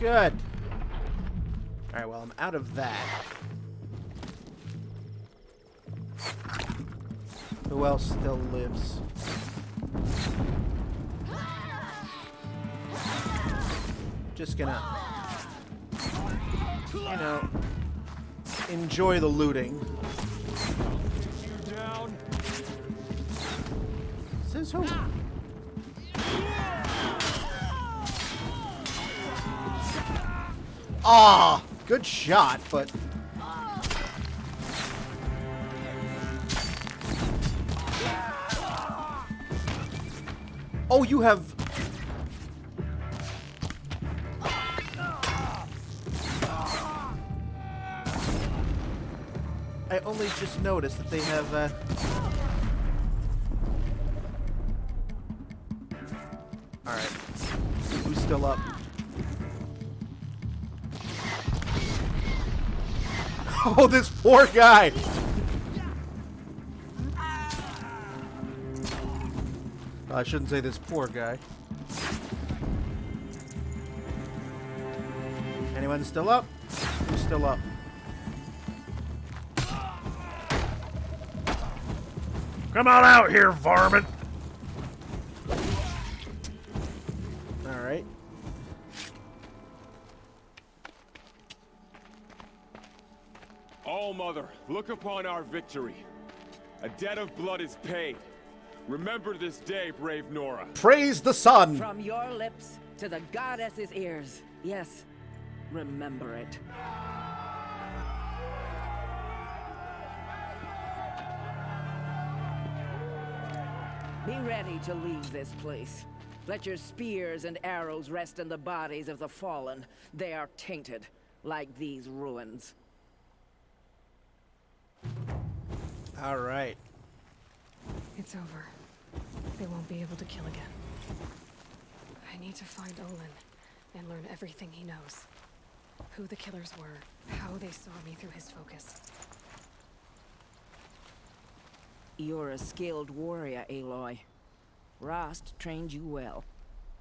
Good. Alright, well, I'm out of that. Who else still lives? Just gonna, you know, enjoy the looting. Says who? Ah, good shot, but oh, you have I only just noticed that they have all right. Who's still up? Oh, this poor guy! I shouldn't say this poor guy. Anyone still up? Who's still up? Come on out here, varmint! Alright. All Mother, look upon our victory. A debt of blood is paid. Remember this day, brave Nora. Praise the sun! From your lips to the goddess's ears. Yes, remember it. Be ready to leave this place. Let your spears and arrows rest in the bodies of the fallen. They are tainted, like these ruins. All right. It's over. They won't be able to kill again. I need to find Olin and learn everything he knows. Who the killers were, how they saw me through his focus. You're a skilled warrior, Aloy. Rost trained you well.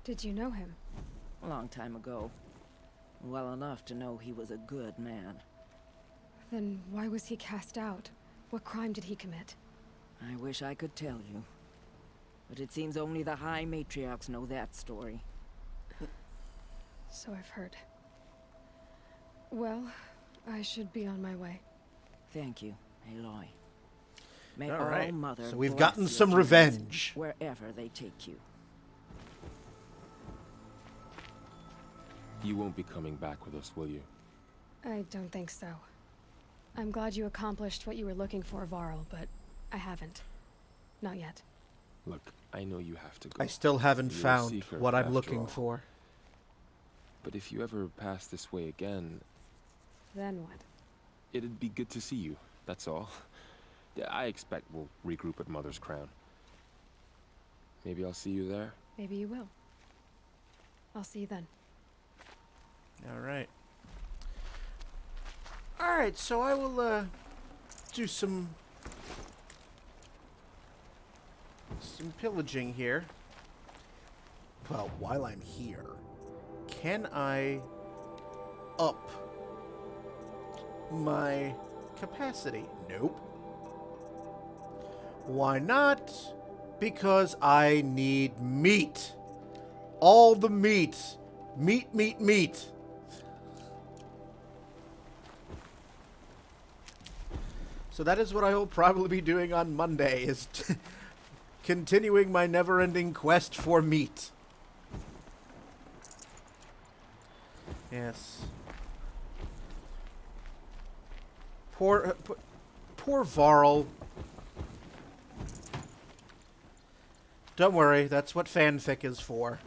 Did you know him? A long time ago. Well enough to know he was a good man. Then why was he cast out? What crime did he commit? I wish I could tell you. But it seems only the High Matriarchs know that story. So I've heard. Well, I should be on my way. Thank you, Aloy. May All all right. Mother So we've bless gotten your some journeys revenge. wherever they take you. You won't be coming back with us, will you? I don't think so. I'm glad you accomplished what you were looking for, Varl, but I haven't. Not yet. Look, I know you have to go. I still haven't You're a found seeker, what I'm after looking all. for. But if you ever pass this way again, Then what? it'd be good to see you, that's all. Yeah, I expect we'll regroup at Mother's Crown. Maybe I'll see you there? Maybe you will. I'll see you then. All right. All right, so I will do some pillaging here. Well, while I'm here, can I up my capacity? Nope. Why not? Because I need meat. All the meat. Meat, meat, meat. So that is what I will probably be doing on Monday, is continuing my never-ending quest for meat. Yes. Poor Varl. Don't worry, that's what fanfic is for.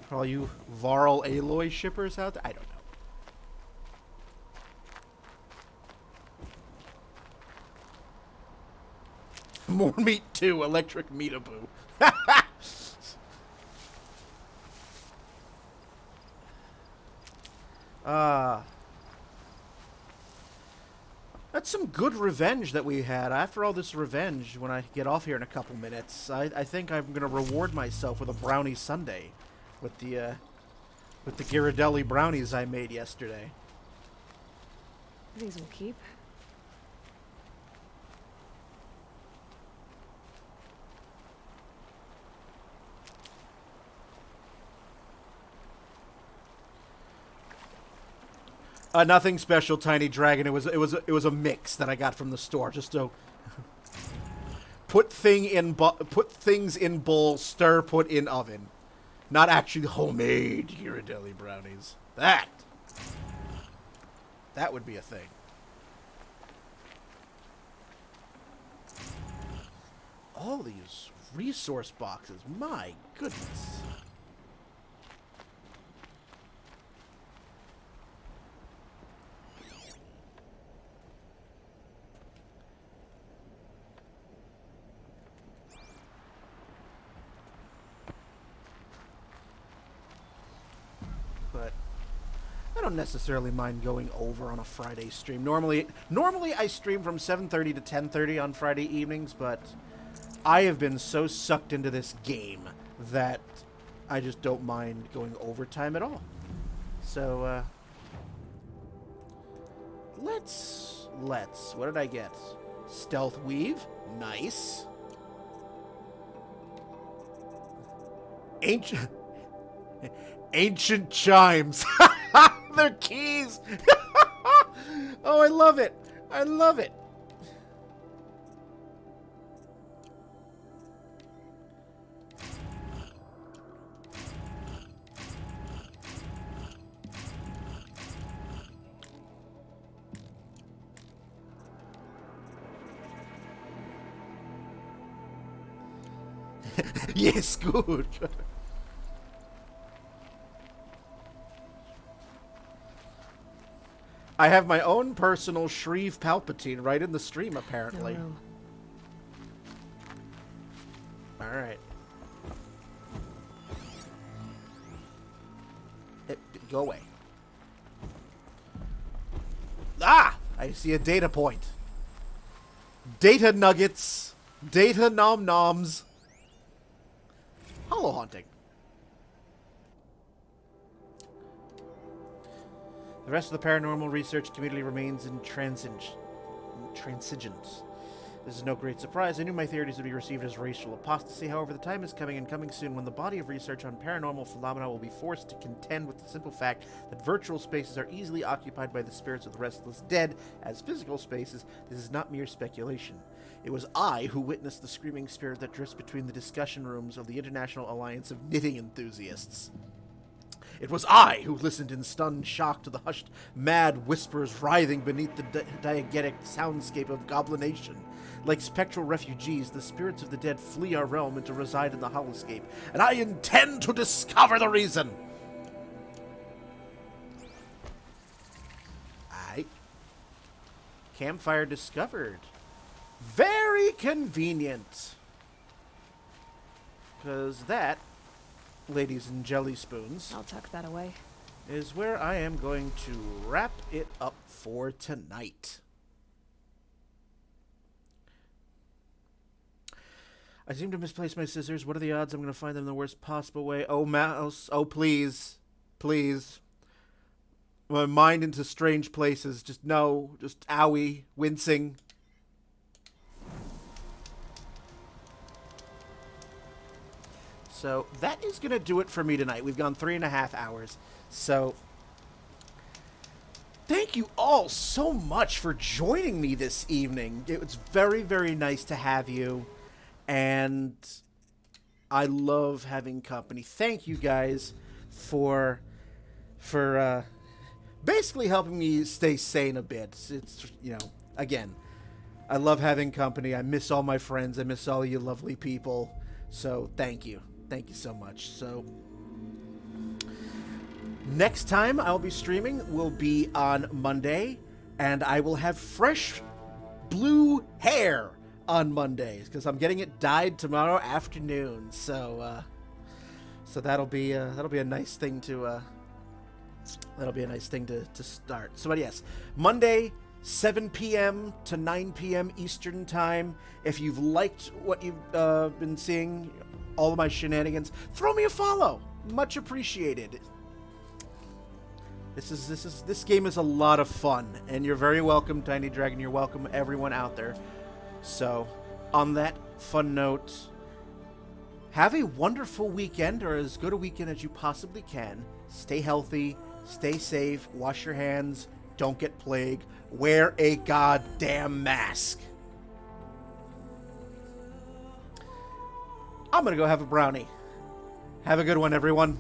For all you Varl Aloy shippers out there? I don't know. More meat too, electric meataboo. That's some good revenge that we had. After all this revenge, when I get off here in a couple minutes, I think I'm going to reward myself with a brownie sundae with the Ghirardelli brownies I made yesterday. These will keep. Nothing special, Tiny Dragon. It was a mix that I got from the store. Just to put things in bowl, stir, put in oven. Not actually homemade Ghirardelli brownies. That would be a thing. All these resource boxes. My goodness. But I don't necessarily mind going over on a Friday stream. Normally I stream from 7:30 to 10:30 on Friday evenings, but I have been so sucked into this game that I just don't mind going overtime at all. So, let's, what did I get? Stealth Weave, nice. Ancient Chimes. They're keys. Oh, I love it. I love it. Yes, good. I have my own personal Shreve Palpatine right in the stream, apparently. No room. Alright. Go away. Ah! I see a data point. Data nuggets. Data nom-noms. Hollow haunting. The rest of the paranormal research community remains intransigent. This is no great surprise. I knew my theories would be received as racial apostasy. However, the time is coming, and coming soon, when the body of research on paranormal phenomena will be forced to contend with the simple fact that virtual spaces are easily occupied by the spirits of the restless dead as physical spaces. This is not mere speculation. It was I who witnessed the screaming spirit that drifts between the discussion rooms of the International Alliance of Knitting Enthusiasts. It was I who listened in stunned shock to the hushed, mad whispers writhing beneath the diegetic soundscape of goblination. Like spectral refugees, the spirits of the dead flee our realm and to reside in the holoscape, and I intend to discover the reason! Aight. Campfire discovered. Very convenient. Because that, ladies and jelly spoons, I'll tuck that away. is where I am going to wrap it up for tonight. I seem to misplace my scissors. What are the odds I'm going to find them the worst possible way? Oh, mouse. Oh, please. Please. My mind into strange places. Just no. Just owie. Wincing. So that is going to do it for me tonight. We've gone 3.5 hours. So thank you all so much for joining me this evening. It was very, very nice to have you. And I love having company. Thank you guys for basically helping me stay sane a bit. It's, you know, again, I love having company. I miss all my friends. I miss all you lovely people. So thank you. Thank you so much. So next time I'll be streaming will be on Monday, and I will have fresh blue hair on Mondays because I'm getting it dyed tomorrow afternoon. So that'll be a nice thing to start. So, but yes, Monday, 7 p.m. to 9 p.m. Eastern Time. If you've liked what you've been seeing, all of my shenanigans, throw me a follow. Much appreciated. This game is a lot of fun, and you're very welcome, Tiny Dragon. You're welcome, everyone out there. So, on that fun note, have a wonderful weekend, or as good a weekend as you possibly can. Stay healthy, stay safe, wash your hands, don't get plague, wear a goddamn mask. I'm gonna go have a brownie. Have a good one, everyone.